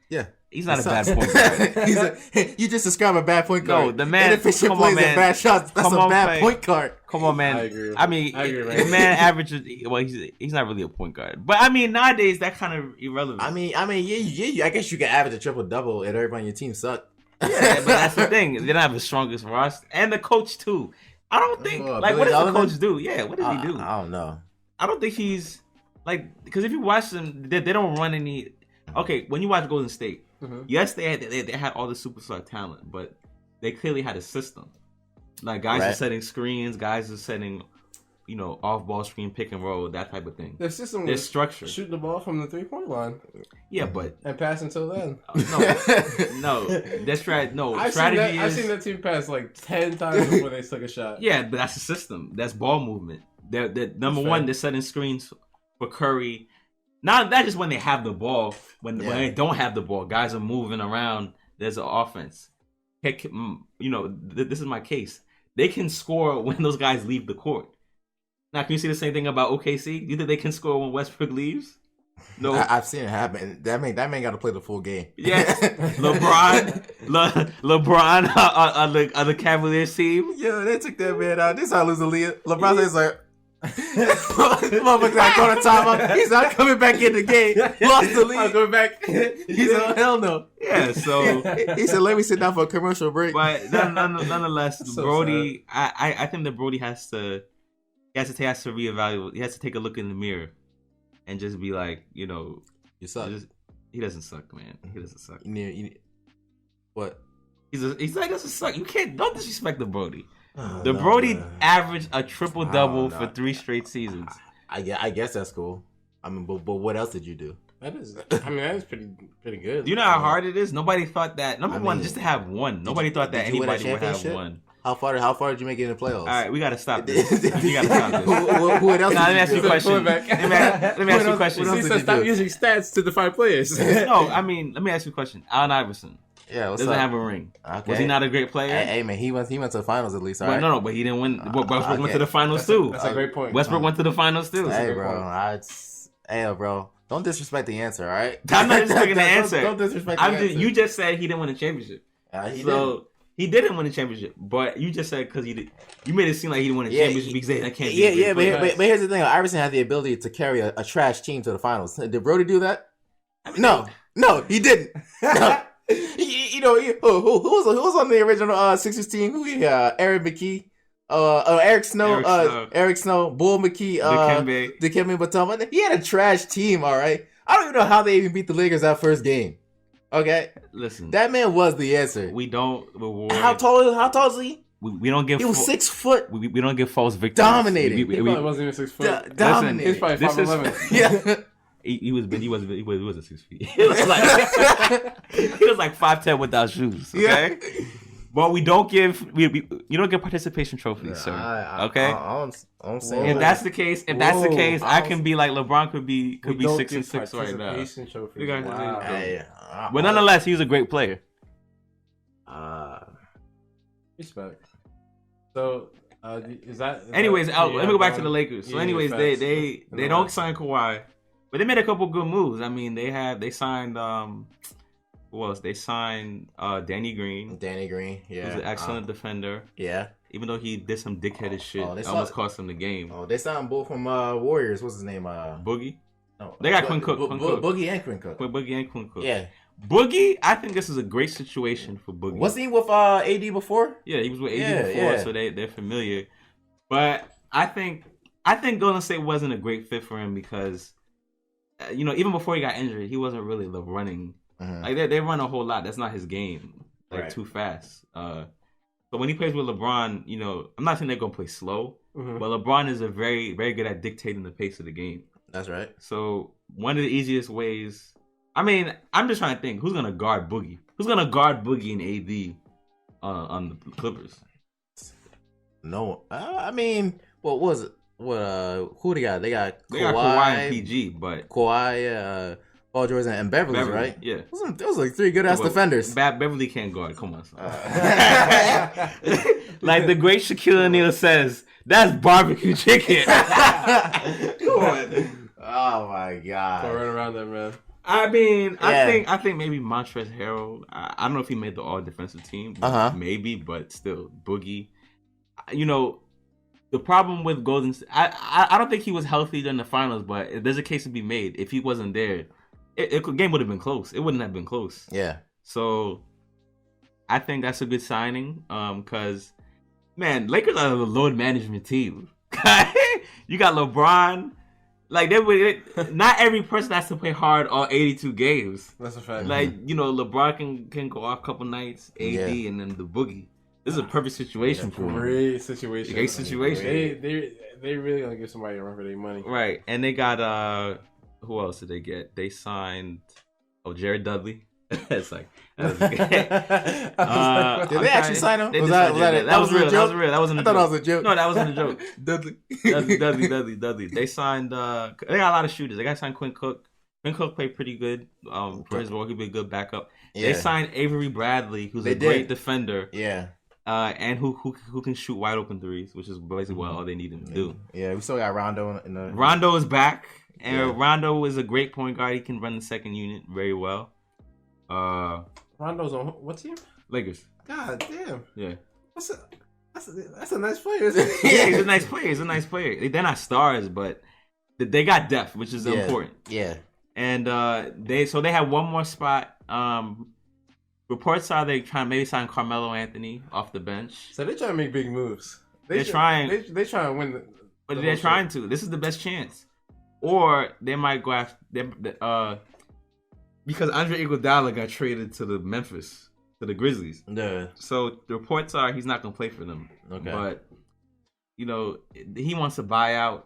Yeah. He's not a bad point guard. You just described a bad point guard. No, the man. Inefficient Come plays on, man. and bad shots. That's Come a on, bad man. point guard. Come on, man. I agree. I mean, man. the man averages. Well, he's not really a point guard, but I mean, nowadays that kind of irrelevant. I mean, yeah. I guess you can average a triple double and everybody on your team suck. Yeah, but that's the thing. They don't have the strongest roster, and the coach too. I don't think Well, like Billy what does Donovan? the coach do? Yeah, what does he do? I don't know. I don't think he's like because if you watch them, they don't run any. Okay, when you watch Golden State, yes, they had all the superstar talent, but they clearly had a system. Like guys are setting screens, guys are setting, off ball screen, pick and roll, that type of thing. The system There's was structure. shooting the ball from the 3-point line. Yeah, but and pass until then. no, that's right. No, I've seen that team pass like 10 times before they took a shot. Yeah, but that's a system. That's ball movement. They're number one. They're setting screens for Curry. Not just when they have the ball. When they don't have the ball, guys are moving around. There's an offense. This is my case. They can score when those guys leave the court. Now, can you see the same thing about OKC? You think they can score when Westbrook leaves? No, I've seen it happen. That man got to play the full game. Yeah, LeBron on the Cavaliers team. Yo, they took that man out. This how lose the lead. LeBron says like, motherfucker got going to timeout. He's not coming back in the game. Lost the lead. I'm going back. He's like, hell no. Yeah, so he said, let me sit down for a commercial break. But nonetheless, So Brody, I think that Brody has to reevaluate. He has to take a look in the mirror and just be like, you suck. He doesn't suck, man. He doesn't suck. What? He doesn't suck. Don't disrespect the Brody. Brody averaged a triple double for 3 straight seasons. I guess that's cool. I mean, but what else did you do? That is pretty good. Do you know how hard it is? Nobody thought that. Number one, just to have one. Nobody thought that anybody would have one. How far did you make it in the playoffs? All right, we gotta stop this. We gotta stop this. Who else? Let me ask you a question. Let me ask you a question. He said stop using stats to define players. No, I mean, let me ask you a question. Allen Iverson. Yeah, doesn't have a ring. Okay. Was he not a great player? Hey man, he went to the finals at least. All right? No, but he didn't win. Westbrook went to the finals too. That's a great point. Westbrook went to the finals too. Hey bro, don't disrespect the answer. All right, I'm not disrespecting the answer. Don't disrespect the answer. You just said he didn't win a championship. He didn't win a championship, but you just said because you made it seem like he didn't win a championship because they can't. But here's the thing: Iverson had the ability to carry a trash team to the finals. Did Brody do that? No, he didn't. No. Who was on the original Sixers team? Aaron McKee, Eric Snow, Bull McKee, Dikembe Mutombo. He had a trash team. All right, I don't even know how they even beat the Lakers that first game. Okay, listen, that man was the answer. We don't reward. How tall is he? We don't give. He was 6 foot. We don't give false victories. Dominated. He probably wasn't even 6 foot. Dominated. He's probably 5'11". Yeah. He wasn't 6 feet. He was like 5'10" without shoes. Okay, but we don't give you don't get participation trophies, sir. Okay, I'm saying if that's the case, I can be like LeBron could be 6'6" right now. Wow. But nonetheless, he was a great player. Respect. So is that? Anyways, let me go back to the Lakers. So, anyways, they don't sign Kawhi. But they made a couple good moves. I mean, they signed who else? They signed Danny Green. Danny Green, yeah. Who's an excellent defender. Yeah. Even though he did some dickheaded shit, it almost cost him the game. Oh, they signed both from Warriors. What's his name? Boogie. No, they got Quinn Cook. Boogie and Quinn Cook. Boogie and Quinn Cook. Yeah. Boogie, I think this is a great situation for Boogie. Wasn't he with AD before? Yeah, he was with AD before, so they're familiar. But I think Golden State wasn't a great fit for him because. Even before he got injured, he wasn't really running. Mm-hmm. Like they run a whole lot. That's not his game. Too fast. But when he plays with LeBron, I'm not saying they're gonna play slow, but LeBron is a very, very good at dictating the pace of the game. That's right. So one of the easiest ways. I mean, I'm just trying to think who's gonna guard Boogie. Who's gonna guard Boogie and AD on the Clippers? No, I mean, what was it? Who they got? They got Kawhi and PG, but Kawhi, Paul George, and Beverly, right? Yeah, those like three good ass defenders. Beverly can't guard. Come on, son. Like the great Shaquille O'Neal says, that's barbecue chicken. Come on. Oh my god. Go right around that, man. I mean, I think maybe Montrezl Harrell. I don't know if he made the all defensive team. Maybe, but still, Boogie. You know, the problem with Golden State, I don't think he was healthy during the finals, but there's a case to be made. If he wasn't there, game would have been close. It wouldn't have been close. Yeah. So, I think that's a good signing. Because, man, Lakers are a load management team. You got LeBron. Like, not every person has to play hard all 82 games. That's a fact. Like, you know, LeBron can go off a couple nights, AD, and then the Boogie. This is a perfect situation for him. Great situation. Great situation. They really gonna give somebody a run for their money. Right, and they got who else did they get? They signed Jared Dudley. It's like did they actually sign him? That was real. That was real. That wasn't. I thought that was a joke. No, that wasn't a joke. Dudley. They signed. They got a lot of shooters. They got signed Quinn Cook. Quinn Cook played pretty good. For his role, he'd be a good backup. Yeah. They signed Avery Bradley, who's a great defender. Yeah. And who can shoot wide open threes, which is basically all they need him to do. Yeah, we still got Rondo in the. Rondo is back, and Rondo is a great point guard. He can run the second unit very well. Rondo's on what team? Lakers. God damn. Yeah. That's a nice player. Isn't it? Yeah, he's a nice player. They're not stars, but they got depth, which is important. Yeah. And they have one more spot. Reports are they trying to maybe sign Carmelo Anthony off the bench. So they're trying to make big moves. They're trying. They trying to win. But they're trying to. This is the best chance. Or they might go after because Andre Iguodala got traded to the Grizzlies. Yeah. So the reports are he's not gonna play for them. Okay. But you know he wants a buyout.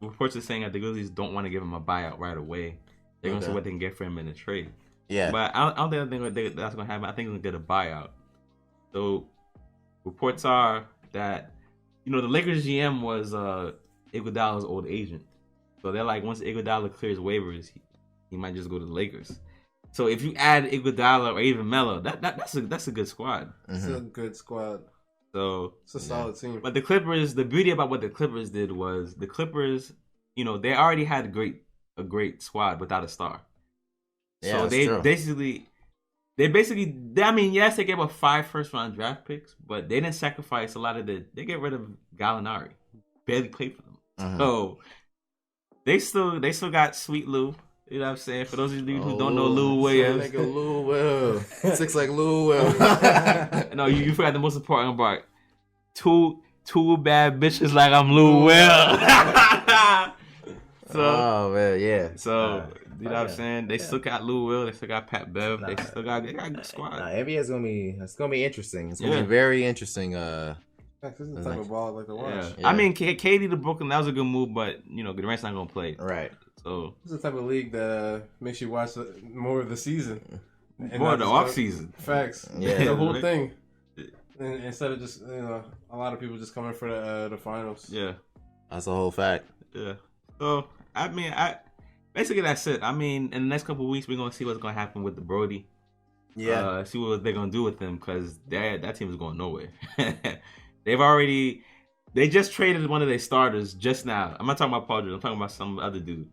Reports are saying that the Grizzlies don't want to give him a buyout right away. They're gonna see what they can get for him in a trade. Yeah. But I don't think that's gonna happen. I think they're gonna get a buyout. So reports are that the Lakers GM was Iguodala's old agent. So they're like, once Iguodala clears waivers, he might just go to the Lakers. So if you add Iguodala or even Melo, that's a good squad. It's a good squad. So it's a solid team. But the Clippers, the beauty about what the Clippers did was the Clippers, they already had a great squad without a star. Yeah, so they basically, I mean, yes, they gave up 5 first-round draft picks, but they didn't sacrifice a lot of they get rid of Gallinari, barely played for them. So they still got Sweet Lou. You know what I'm saying? For those of you who don't know Lou Williams, like Lou Will, 6 like Lou Will. No, you forgot the most important part. Two bad bitches like I'm Lou Will. So, oh man, yeah. So. You know what I'm saying? They still got Lou Will. They still got Pat Bev. They got a good squad. NBA is gonna be interesting. It's gonna be very interesting. This is the type of ball I like to watch. Yeah. I mean, KD to Brooklyn, that was a good move, but Durant's not gonna play. Right. So this is the type of league that makes you watch more of the season, more of the off season. Facts. Yeah. The whole thing. And instead of just a lot of people just coming for the finals. Yeah. That's a whole fact. Yeah. So basically, that's it. I mean, in the next couple of weeks, we're going to see what's going to happen with the Brody. Yeah. See what they're going to do with them, because that team is going nowhere. They just traded one of their starters just now. I'm not talking about Paul George. I'm talking about some other dude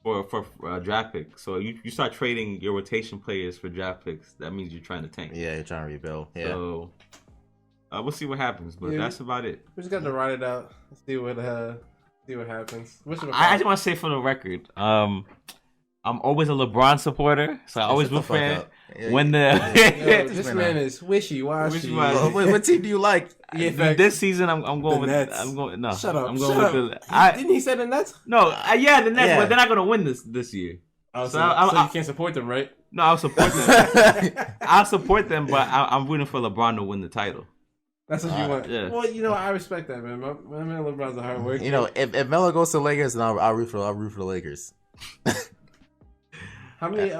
for draft pick. So you start trading your rotation players for draft picks. That means you're trying to tank. Yeah, you're trying to rebuild. Yeah. So we'll see what happens, but that's about it. We just got to ride it out. See what happens. I just want to say for the record, I'm always a LeBron supporter, so I always root for him. This man is wishy-washy. What team do you like? This season, I'm going with Nets. No, shut up. I'm going with the. Didn't he say the Nets? No, the Nets, but they're not going to win this year. Oh, so you can't support them, right? No, I'll support them. I'll support them, but I'm rooting for LeBron to win the title. That's what you want. Yeah. Well, I respect that, man. My man LeBron's a hard worker. If Melo goes to the Lakers, then I'll root for the Lakers. How many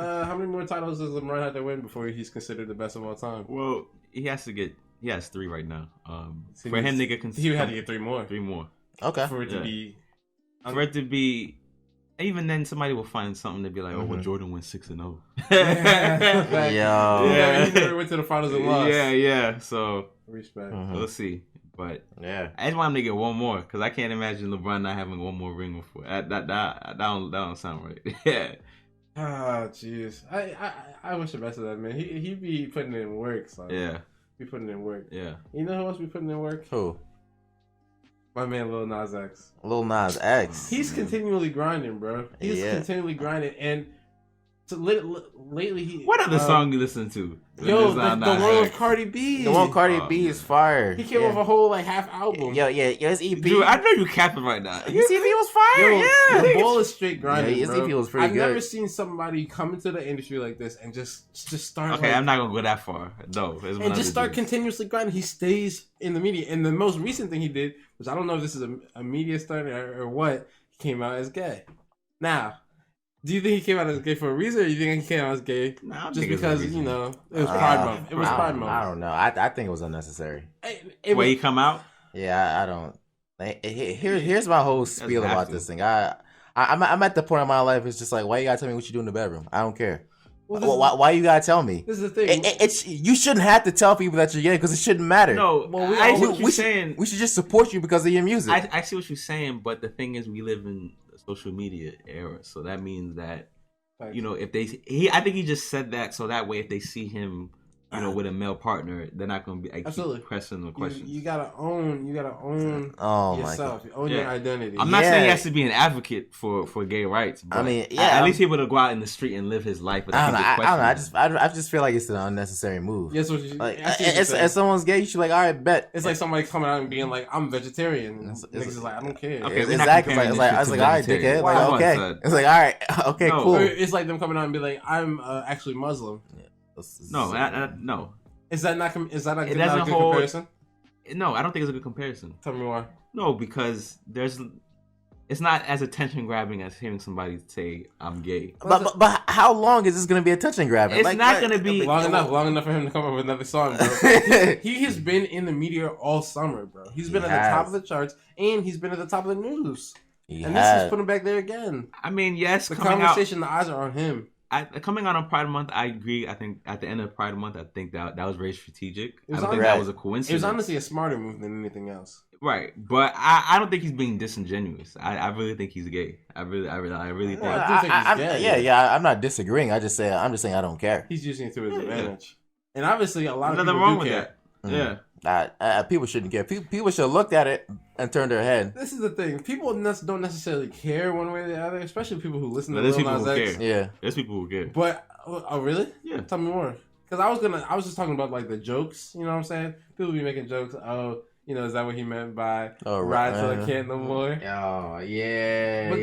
more titles does LeBron have to win before he's considered the best of all time? Well, he has to get He has 3 right now. So For him to get he would have to get 3 more. 3 more. Okay. For it to be. For it to be. Even then, somebody will find something to be like, "Oh, well, Jordan went 6-0." Yeah, he never went to the finals and lost. Yeah. So respect. we'll see. But Yeah. I just want him to get one more because I can't imagine LeBron not having one more ring before. That don't sound right. Yeah. Ah, jeez. I wish the best of that man. He be putting in work. So Yeah. Be putting in work. Yeah. You know who else be putting in work? Who? My man Lil Nas X. Lil Nas X. He's continually grinding, bro. He's continually grinding, and so lately he. What other song you listen to? Yo, the one with Cardi B. The one with Cardi B is fire. He came with a whole half album. Yo, his EP. Dude, I know you capping right now. His EP was fire. Yo, the ball is straight grinding. His bro. EP was pretty I've good. never seen somebody come into the industry like this and just start. Okay, I'm not gonna go that far. No, and just start continuously grinding. He stays in the media. And the most recent thing he did, which I don't know if this is a media stunt or what, he came out as gay. Now, do you think he came out as gay for a reason, or do you think he came out as gay just because it was Pride Month? It was Pride Month. I don't know. I think it was unnecessary. He come out? Yeah, I don't. Here's my whole spiel about this thing. I'm at the point in my life. It's just like, why you gotta tell me what you do in the bedroom? I don't care. Why you gotta tell me? This is the thing. You shouldn't have to tell people that you're gay because it shouldn't matter. No, I see what you're saying. We should just support you because of your music. I see what you're saying, but the thing is, we live in a social media era, so that means that if I think he just said that so that way if they see him, with a male partner, they're not gonna be keep pressing the questions. You gotta own yourself. You own your identity. I'm not saying he has to be an advocate for gay rights. But at least he able to go out in the street and live his life. I don't know. I just feel like it's an unnecessary move. Yes, what if someone's gay, you should like, all right, bet. It's like somebody coming out and being like, I'm vegetarian. Niggas is like, I don't care. Okay, exactly. I was like, all right, dickhead. Like, okay. It's like, all right, okay, cool. It's like them coming out and be like, I'm actually Muslim. No. Is that not a good comparison? No, I don't think it's a good comparison. Tell me why. No, because it's not as attention grabbing as hearing somebody say I'm gay. But how long is this going to be attention grabbing? It's not going to be long enough for him to come up with another song, bro. He has been in the media all summer, bro. He's been at the top of the charts and he's been at the top of the news. This is putting him back there again. I mean, yes, the conversation, the eyes are on him. Coming out on Pride Month, I agree. I think at the end of Pride Month, I think that was very strategic. I don't think that was a coincidence. It was honestly a smarter move than anything else. Right, but I don't think he's being disingenuous. I really think he's gay. I really think. I do think he's gay. Yeah. I'm not disagreeing. I'm just saying I don't care. He's using it to his advantage, and obviously a lot of people wrong with care. That. Yeah. People shouldn't care. People should have looked at it and turned their head. This is the thing. People don't necessarily care one way or the other, especially people who listen to Lil Nas X. Yeah, there's people who care. But oh really? Yeah. Tell me more. Because I was just talking about like the jokes. You know what I'm saying? People be making jokes. Oh, is that what he meant by ride till I can't no more? Oh yeah. But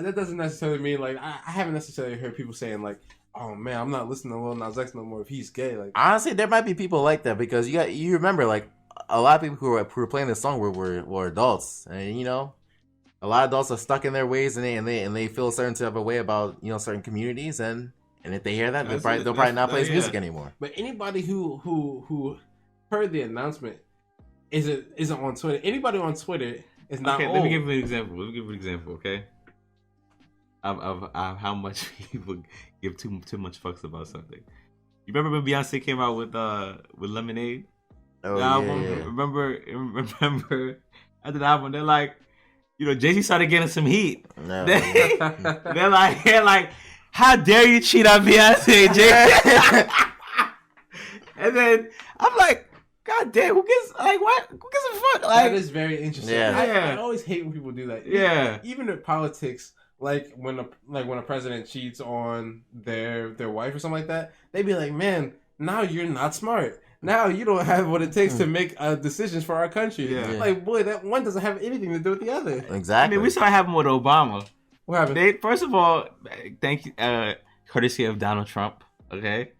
that doesn't necessarily mean like I haven't necessarily heard people saying like, oh man, I'm not listening to Lil Nas X no more if he's gay. Like honestly, there might be people like that because you remember like a lot of people who were playing this song were adults, and a lot of adults are stuck in their ways and they feel a certain type of way about certain communities, and if they hear that they'll probably not play his music anymore. But anybody who heard the announcement isn't on Twitter. Anybody on Twitter is not. Okay, old. let me give you an example. Okay, of how much people give too much fucks about something. You remember when Beyonce came out with Lemonade? Oh, the album? yeah. Remember after the album, they're like, Jay-Z started getting some heat. No, they're like, how dare you cheat on Beyonce, Jay? And then I'm like, God damn, who gives a fuck? Like, that is very interesting. Yeah. I always hate when people do that. Yeah. Even in politics, like when a president cheats on their wife or something like that, they be like, man, now you're not smart. Now you don't have what it takes to make decisions for our country. Yeah. Like, boy, that one doesn't have anything to do with the other. Exactly. I mean, we saw it happen with Obama. What happened? First of all, thank you, courtesy of Donald Trump. Okay,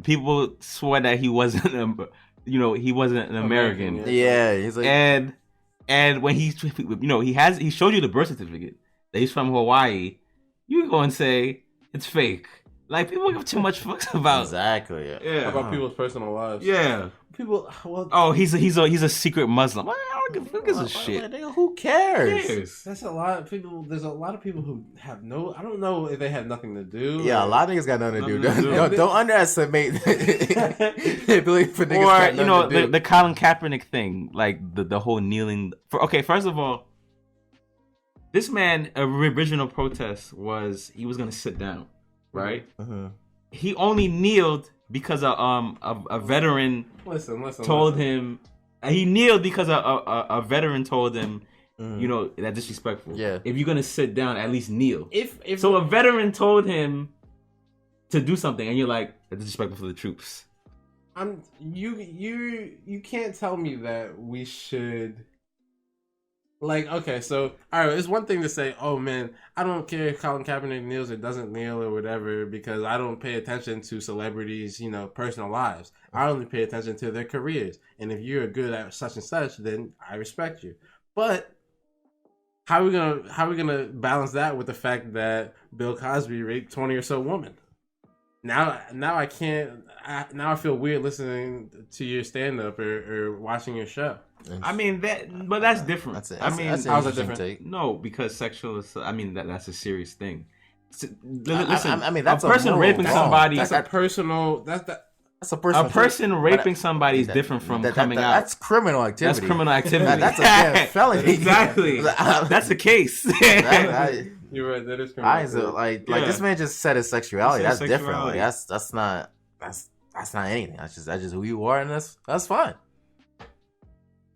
people swore that he wasn't, he wasn't an American. Yeah, he's like, and when he showed you the birth certificate that he's from Hawaii, you go and say it's fake. Like, people give too much fucks about. Exactly. Yeah. About people's personal lives. Yeah. People. Well, Oh, he's a secret Muslim. I don't give a shit. Who cares? that's a lot of people. There's a lot of people who have no. I don't know if they have nothing to do. Yeah, a lot of niggas got nothing to do. Don't underestimate the ability for niggas. Or got nothing to do. the Colin Kaepernick thing, like the whole kneeling. First of all, this man original protest was he was gonna sit down, right? He only kneeled because a veteran told him. He kneeled because a veteran told him, you know, that's disrespectful. Yeah. If you're gonna sit down, at least kneel. If So a veteran told him to do something, and you're like, that's disrespectful for the troops. You can't tell me that we should. Like, okay, so, all right, it's one thing to say, oh, man, I don't care if Colin Kaepernick kneels or doesn't kneel or whatever because I don't pay attention to celebrities, you know, personal lives. I only pay attention to their careers. And if you're good at such and such, then I respect you. But how are we gonna balance that with the fact that Bill Cosby raped 20 or so women? Now I can't. Now I feel weird listening to your stand up or watching your show. I mean but that's different. How's that different? Take. No, because sexual. I mean that's a serious thing. Listen, I mean that's a person raping somebody. That's a personal. That's a personal. A person raping somebody is different from coming out. That's criminal activity. That's criminal activity. That's a damn felony. Exactly. That's the case. You're right. That is criminal. Like this man just said his sexuality. That's different. Like that's not anything. That's just who you are, and that's fine.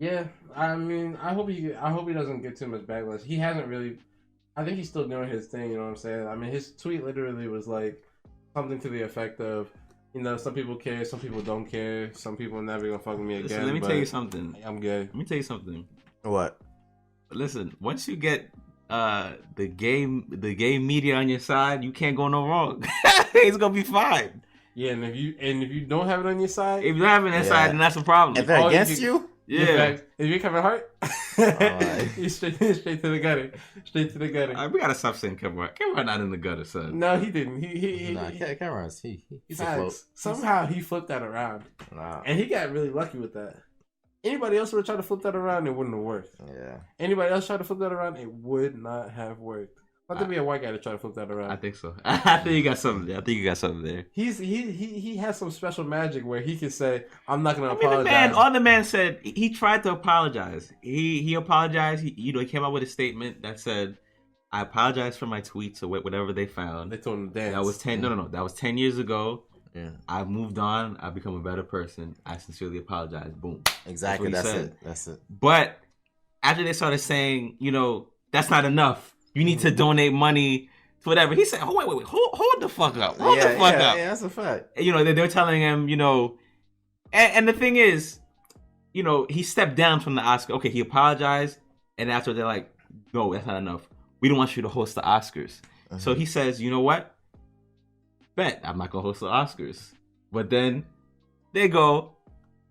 Yeah, I mean, I hope he doesn't get too much backlash. He hasn't really. I think he's still doing his thing. You know what I'm saying? I mean, his tweet literally was like something to the effect of, you know, some people care, some people don't care, some people are never gonna fuck with me again. Listen, let me tell you something. I'm gay. Let me tell you something. What? Listen, once you get the gay media on your side, you can't go no wrong. It's gonna be fine. Yeah, and if you don't have it on your side, if you don't have it on your side, then that's a problem. If they're against you. Yeah. If you're Kevin Hart, you straight to the gutter. Straight to the gutter. We gotta stop saying Kevin Hart. Kevin Hart not in the gutter, son. No, he didn't. Kevin Hart's he's afloat. Somehow he flipped that around. Nah. And he got really lucky with that. Anybody else would have tried to flip that around, it wouldn't have worked. Yeah. Anybody else tried to flip that around, it would not have worked. I think be a white guy to try to flip that around. I think so. I think you got something there. He has some special magic where he can say, "I'm not going to apologize." All the man said, he tried to apologize. He apologized. He came out with a statement that said, "I apologize for my tweets or whatever they found." They told him to dance. That was 10. No. That was 10 years ago. Yeah. I've moved on. I've become a better person. I sincerely apologize. Boom. Exactly. That's it. But after they started saying, you know, that's not enough. You need to donate money to whatever. He said, "Oh wait, hold the fuck up, hold the fuck up." Yeah, that's a fact. You know, they're telling him, you know, and the thing is, you know, he stepped down from the Oscar. Okay, he apologized, and after they're like, "No, that's not enough. We don't want you to host the Oscars." So he says, "You know what? Bet I'm not gonna host the Oscars." But then they go,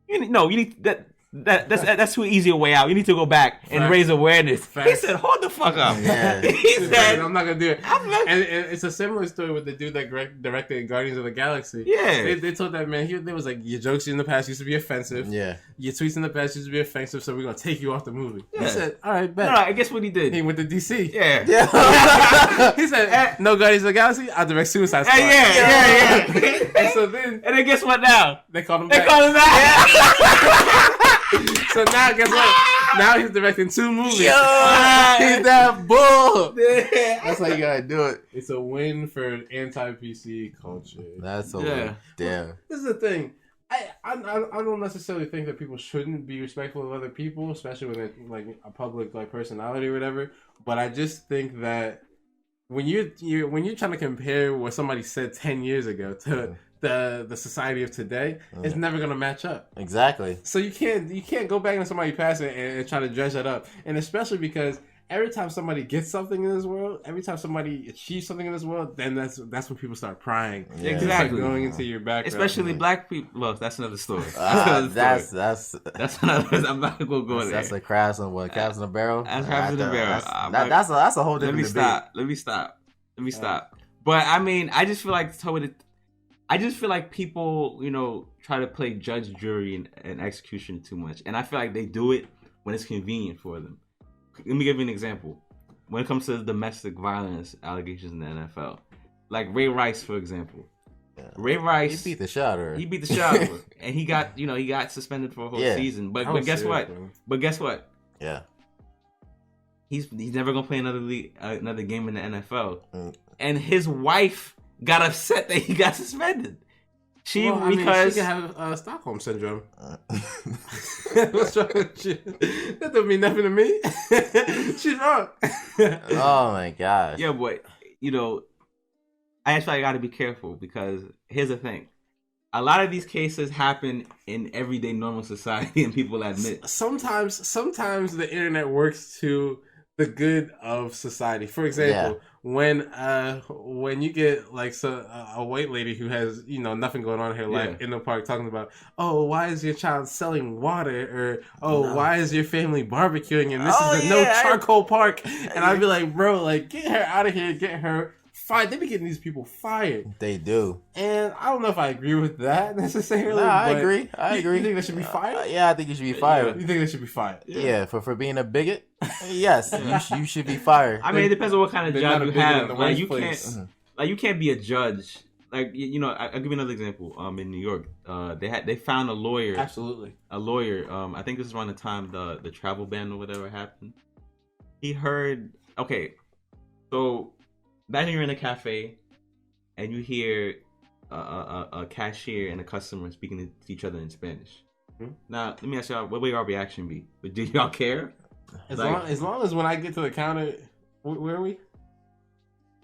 you need that. That's too easy a way out. You need to go back and raise awareness. He said, "Hold the fuck up." Yeah. He said, "I'm not gonna do it." And it's a similar story with the dude that directed Guardians of the Galaxy. Yeah, they told that man. They was like, "Your jokes in the past used to be offensive. Yeah, your tweets in the past used to be offensive. So we're gonna take you off the movie." Yeah. He said, "All right, bet." No, I guess what he did. He went to DC. Yeah. He said, "No Guardians of the Galaxy. I'll direct Suicide Squad." Yeah. And so then, guess what? Now they called him. So now, guess what? Now he's directing 2 movies. He's that bull. That's how you gotta do it. It's a win for anti-PC culture. That's a win. Damn. This is the thing. I don't necessarily think that people shouldn't be respectful of other people, especially when they're like a public like personality or whatever. But I just think that when you're trying to compare what somebody said 10 years ago to the society of today, it's never gonna match up. Exactly. So you can't go back into somebody's past and try to dredge that up, and especially because every time somebody gets something in this world, every time somebody achieves something in this world, then that's when people start prying. Yeah. Exactly. Going into your background, especially black people. Well, that's another story. That's another. I'm not gonna go there. That's a crabs in a barrel. That's crabs in a barrel. That's a whole different debate. Let me stop. But I mean, I just feel like people, try to play judge, jury, and execution too much, and I feel like they do it when it's convenient for them. Let me give you an example. When it comes to domestic violence allegations in the NFL, like Ray Rice, for example. Yeah. Ray Rice, He beat the shot out of her. and he got suspended for a whole season. But guess what? Yeah. He's never gonna play another game in the NFL. And his wife got upset that he got suspended. She can have Stockholm syndrome. What's wrong with you? That don't mean nothing to me. She's wrong. Oh my gosh. Yeah, but I actually got to be careful because here's the thing. A lot of these cases happen in everyday normal society, and people admit. Sometimes the internet works to the good of society. For example, when you get like a white lady who has nothing going on in her life in the park talking about, oh, why is your child selling water, or why is your family barbecuing and this is a no charcoal park, and I'd be like, bro, like get her out of here, get her fired. They be getting these people fired. They do. And I don't know if I agree with that necessarily. Nah, I agree. You think they should be fired? Yeah, I think you should be fired. You think they should be fired? Yeah, for being a biggit? Yes, you should be fired. I mean, it depends on what kind of job you have. Like, you can't be a judge. Like, I'll give you another example. In New York, they found a lawyer. Absolutely. A lawyer. I think this is around the time the travel ban or whatever happened. He heard. Okay, so imagine you're in a cafe and you hear a cashier and a customer speaking to each other in Spanish. Mm-hmm. Now, let me ask y'all, what would your reaction be? Do y'all care? As long as when I get to the counter, where are we?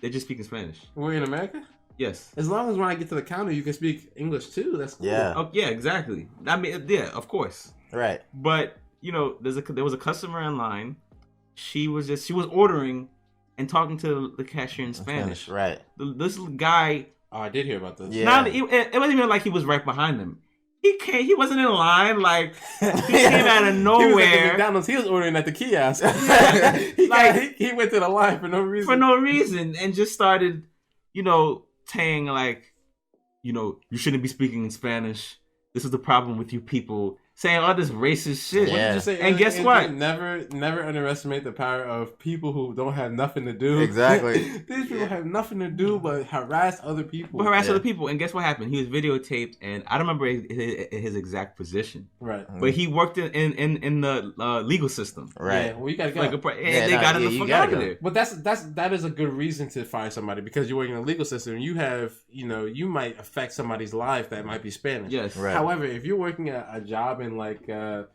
They're just speaking Spanish. We're in America? Yes. As long as when I get to the counter, you can speak English too. That's cool. Yeah. Oh, yeah, exactly. I mean, yeah, of course. Right. But, there was a customer in line. She was ordering and talking to the cashier in Spanish. Right. This guy. Oh, I did hear about this. Yeah. Now, it wasn't even like he was right behind him. He wasn't in line. Like, he came out of nowhere. He was at the McDonald's. He was ordering at the kiosk. he went to the line for no reason. For no reason. And just started, saying like, you shouldn't be speaking in Spanish. This is the problem with you people. Saying all this racist shit. What did you say? And guess what? Never underestimate the power of people who don't have nothing to do. Exactly. These people have nothing to do but harass other people. Other people. And guess what happened? He was videotaped, and I don't remember his exact position. Right. But he worked in the legal system. Right. Yeah, well, you gotta go. They got him the fuck out of there. But that is a good reason to fire somebody, because you're working in the legal system. You have, you might affect somebody's life that might be Spanish. Yes. Right. However, if you're working a job in like that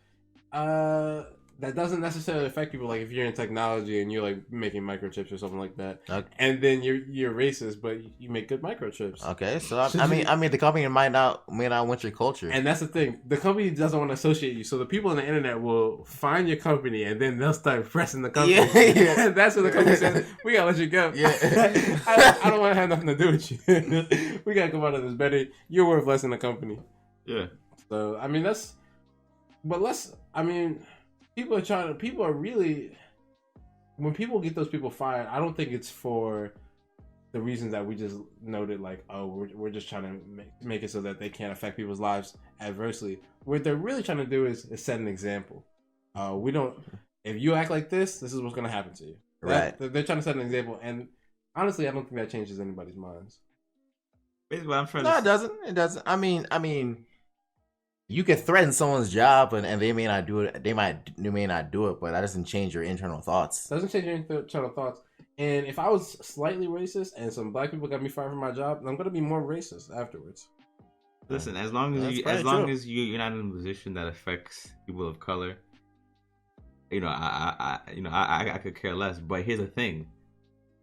doesn't necessarily affect people, like if you're in technology and you're like making microchips or something like that, and then you're racist but you make good microchips. Okay, so I mean the company might not want your culture, and that's the thing. The company doesn't want to associate you, so the people on the internet will find your company and then they'll start pressing the company. Yeah. That's what the company says. We gotta let you go. Yeah. I don't want to have nothing to do with you. We gotta come out of this better. You're worth less than the company. Yeah. So I mean people are really, when people get those people fired, I don't think it's for the reasons that we just noted, like, oh, we're just trying to make it so that they can't affect people's lives adversely. What they're really trying to do is set an example. If you act like this is what's going to happen to you. Right. They're trying to set an example, and honestly, I don't think that changes anybody's minds. Basically, it doesn't. It doesn't. I mean, you could threaten someone's job, and they may not do it. They may not do it, but that doesn't change your internal thoughts. Doesn't change your internal thoughts. And if I was slightly racist and some black people got me fired from my job, I'm gonna be more racist afterwards. Listen, as long as you're not in a position that affects people of color, I could care less. But here's the thing: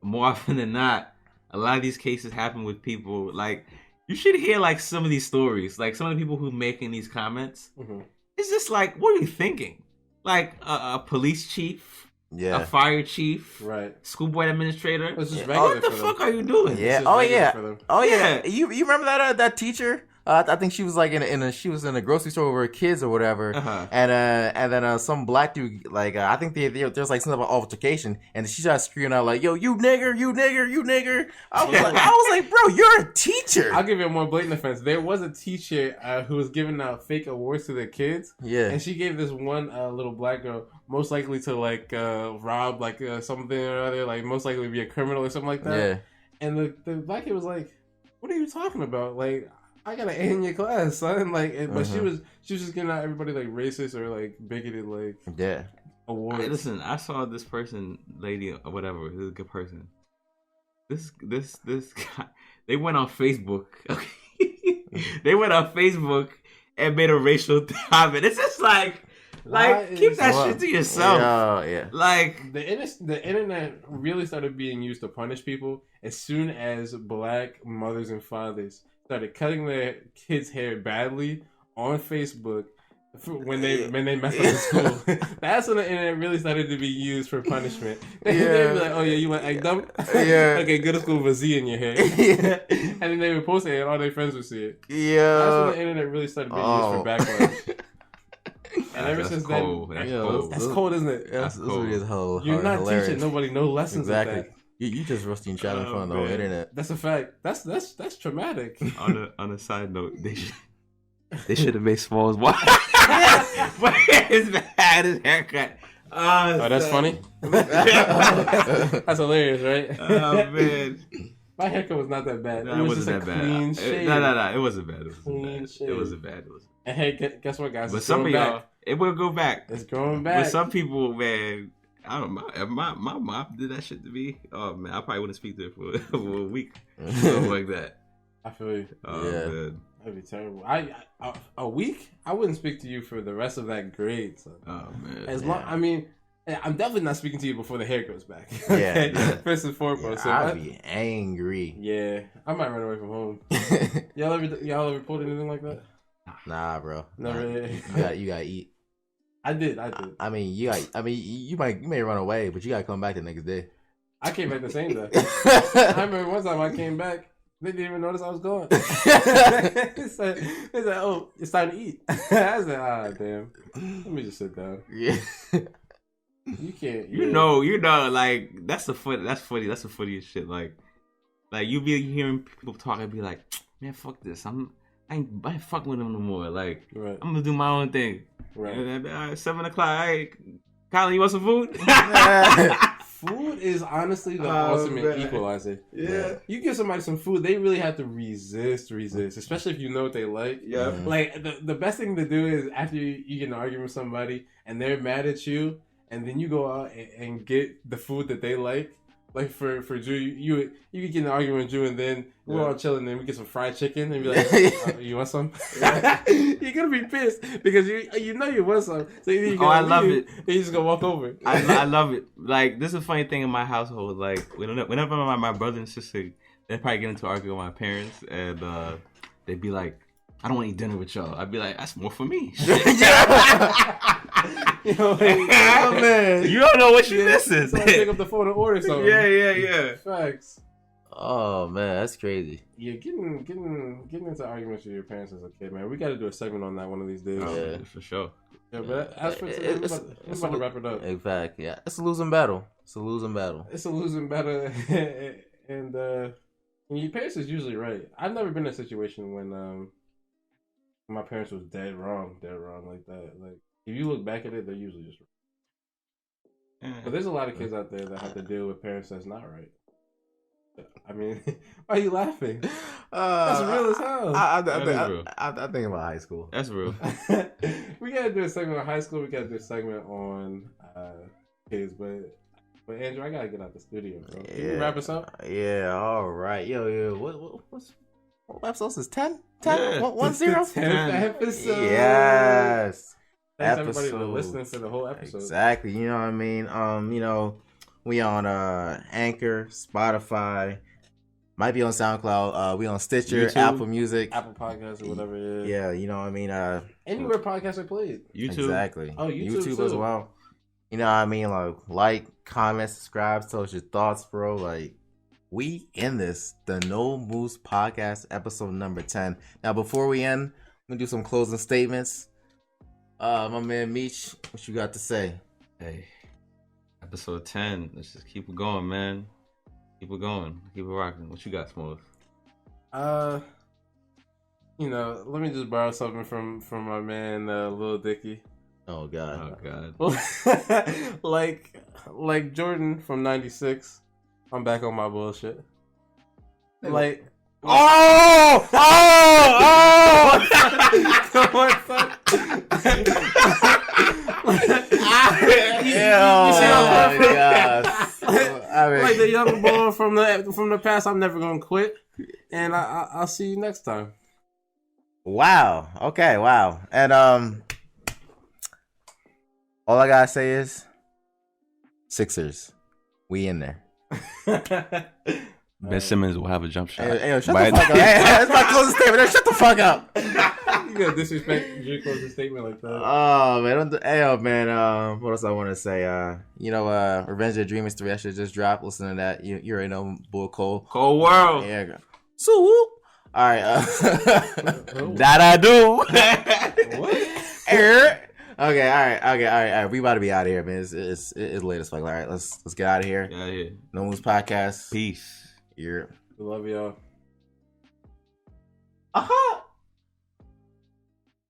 more often than not, a lot of these cases happen with people like. You should hear like some of these stories, like some of the people who making these comments. Mm-hmm. It's just like, what are you thinking? Like a police chief, a fire chief, right? School board administrator. What the fuck are you doing? Yeah. Oh yeah. You remember that teacher I think she was like she was in a grocery store with her kids or whatever, and then some black dude like I think there's like some type of altercation, and she started screaming out like, "Yo, you nigger, you nigger, you nigger!" I was like, bro, you're a teacher. I'll give you a more blatant offense. There was a teacher who was giving out fake awards to their kids. Yeah, and she gave this one little black girl most likely to like rob like something or other, like most likely be a criminal or something like that. Yeah, and the black kid was like, "What are you talking about? Like, I got an A in your class, son." Like, but she was just giving out everybody like racist or like bigoted like awards. Hey, listen, I saw this person, lady or whatever, this is a good person. This guy, they went on Facebook. Okay, they went on Facebook and made a racial comment. It's just like keep that shit to yourself. Yeah. Like the internet really started being used to punish people as soon as black mothers and fathers started cutting their kids' hair badly on Facebook when they messed up in school. That's when the internet really started to be used for punishment. They'd be like, "Oh yeah, you want to act dumb? Yeah. Okay, go to school with a Z in your hair." And then they would post it, and all their friends would see it. Yeah, that's when the internet really started being used for backlash. And ever since cold. then, That's cold, isn't it? That's cold. You're not hilarious. teaching nobody no lessons. Exactly. Of that. You just roasting child in front of the whole internet. That's a fact. That's traumatic. On a side note, they should have made Smalls watch. But his haircut. Oh, that's funny. That's hilarious, right? Oh man, my haircut was not that bad. No, it wasn't that bad. Clean shave. No, it wasn't bad. Shave. It wasn't bad. And hey, guess what, guys? But some of y'all, it will go back. It's growing back. But some people, man, I don't know. If my mom did that shit to me, oh man, I probably wouldn't speak to her for a week, something like that. I feel you. Oh man, that'd be terrible. A week? I wouldn't speak to you for the rest of that grade. So. Oh man. As long, I mean, I'm definitely not speaking to you before the hair goes back. Okay? Yeah. First and foremost. Yeah, I'd be angry. Yeah, I might run away from home. y'all ever pulled anything like that? Nah, bro. Never. You gotta eat. I did. I mean, you may run away, but you gotta come back the next day. I came back the same day. I remember one time I came back. They didn't even notice I was gone. They said, "Oh, it's time to eat." I said, "Ah, damn. Let me just sit down." Yeah. You can't. You know, like that's the funniest shit. Like you be hearing people talk and be like, "Man, fuck this. I ain't fucking with them no more. Like, right. I'm gonna do my own thing." Right. And 7:00. Hey, Colin, you want some food? Food is honestly the ultimate equalizer. Yeah. You give somebody some food, they really have to resist, especially if you know what they like. Yeah. Like, the best thing to do is after you get in an argument with somebody and they're mad at you, and then you go out and get the food that they like. Like for Drew, you could get in an argument with Drew, and then we're all chilling, and then we get some fried chicken, and be like, "You want some?" You're gonna be pissed because you know you want some. So you I love it. And you just gonna walk over. I love it. Like, this is a funny thing in my household. Like, whenever my brother and sister, they probably get into an argument with my parents, and they'd be like, "I don't want to eat dinner with y'all." I'd be like, "That's more for me." Oh man, you don't know what you're missing. So I pick up the phone and order something. Yeah. Facts. Oh man, that's crazy. Yeah, getting into arguments with your parents as a kid, man. We got to do a segment on that one of these days. Yeah, for sure. Yeah, but as for today, we're about to wrap it up. In fact, yeah, it's a losing battle. It's a losing battle, and your parents is usually right. I've never been in a situation when my parents was dead wrong like that. Like, if you look back at it, they're usually just right. But there's a lot of kids out there that have to deal with parents that's not right. I mean, why are you laughing? That's real as hell. I think about high school. That's real. We gotta do a segment on high school. We gotta do a segment on kids. But Andrew, I gotta get out the studio. So can you wrap us up? Yeah. All right. Yo. What episode is 10? 10? Yeah. 1 0? 10th episode. Yes. Thanks everybody for listening to the whole episode. Exactly. You know what I mean? We on Anchor, Spotify, might be on SoundCloud. We on Stitcher, YouTube, Apple Music, Apple Podcasts, or whatever it is. Yeah, you know what I mean? Anywhere podcasts are played. YouTube. Exactly. Oh, YouTube as well. You know what I mean? Like, comment, subscribe, tell us your thoughts, bro. Like, we in this, the No Moose Podcast, episode number 10. Now, before we end, I'm gonna do some closing statements. My man Meech, what you got to say? Hey, episode 10. Let's just keep it going, man. Keep it going. Keep it rocking. What you got, Smooth? You know, let me just borrow something from my man Lil Dicky. Oh God. like Jordan from '96. I'm back on my bullshit. Like, Come on, son. Like the young boy from the past, I'm never gonna quit, and I'll see you next time. Wow. Okay. Wow. And all I gotta say is, Sixers, we in there. Ben Simmons will have a jump shot. Hey, shut the fuck up. Hey, that's my closing statement. Shut the fuck up. You gotta disrespect your closing statement like that. Oh man, man. What else I want to say? Revenge of the Dreamers 3. I should just drop. Listen to that. You already know Bull Cole. Cold world. Yeah. So whoop. All right. That I do. What? Okay. All right. We about to be out of here, man. It's late as fuck. All right. Let's get out of here. Yeah. No Moose Podcast. Peace. Yeah. We love y'all. Aha.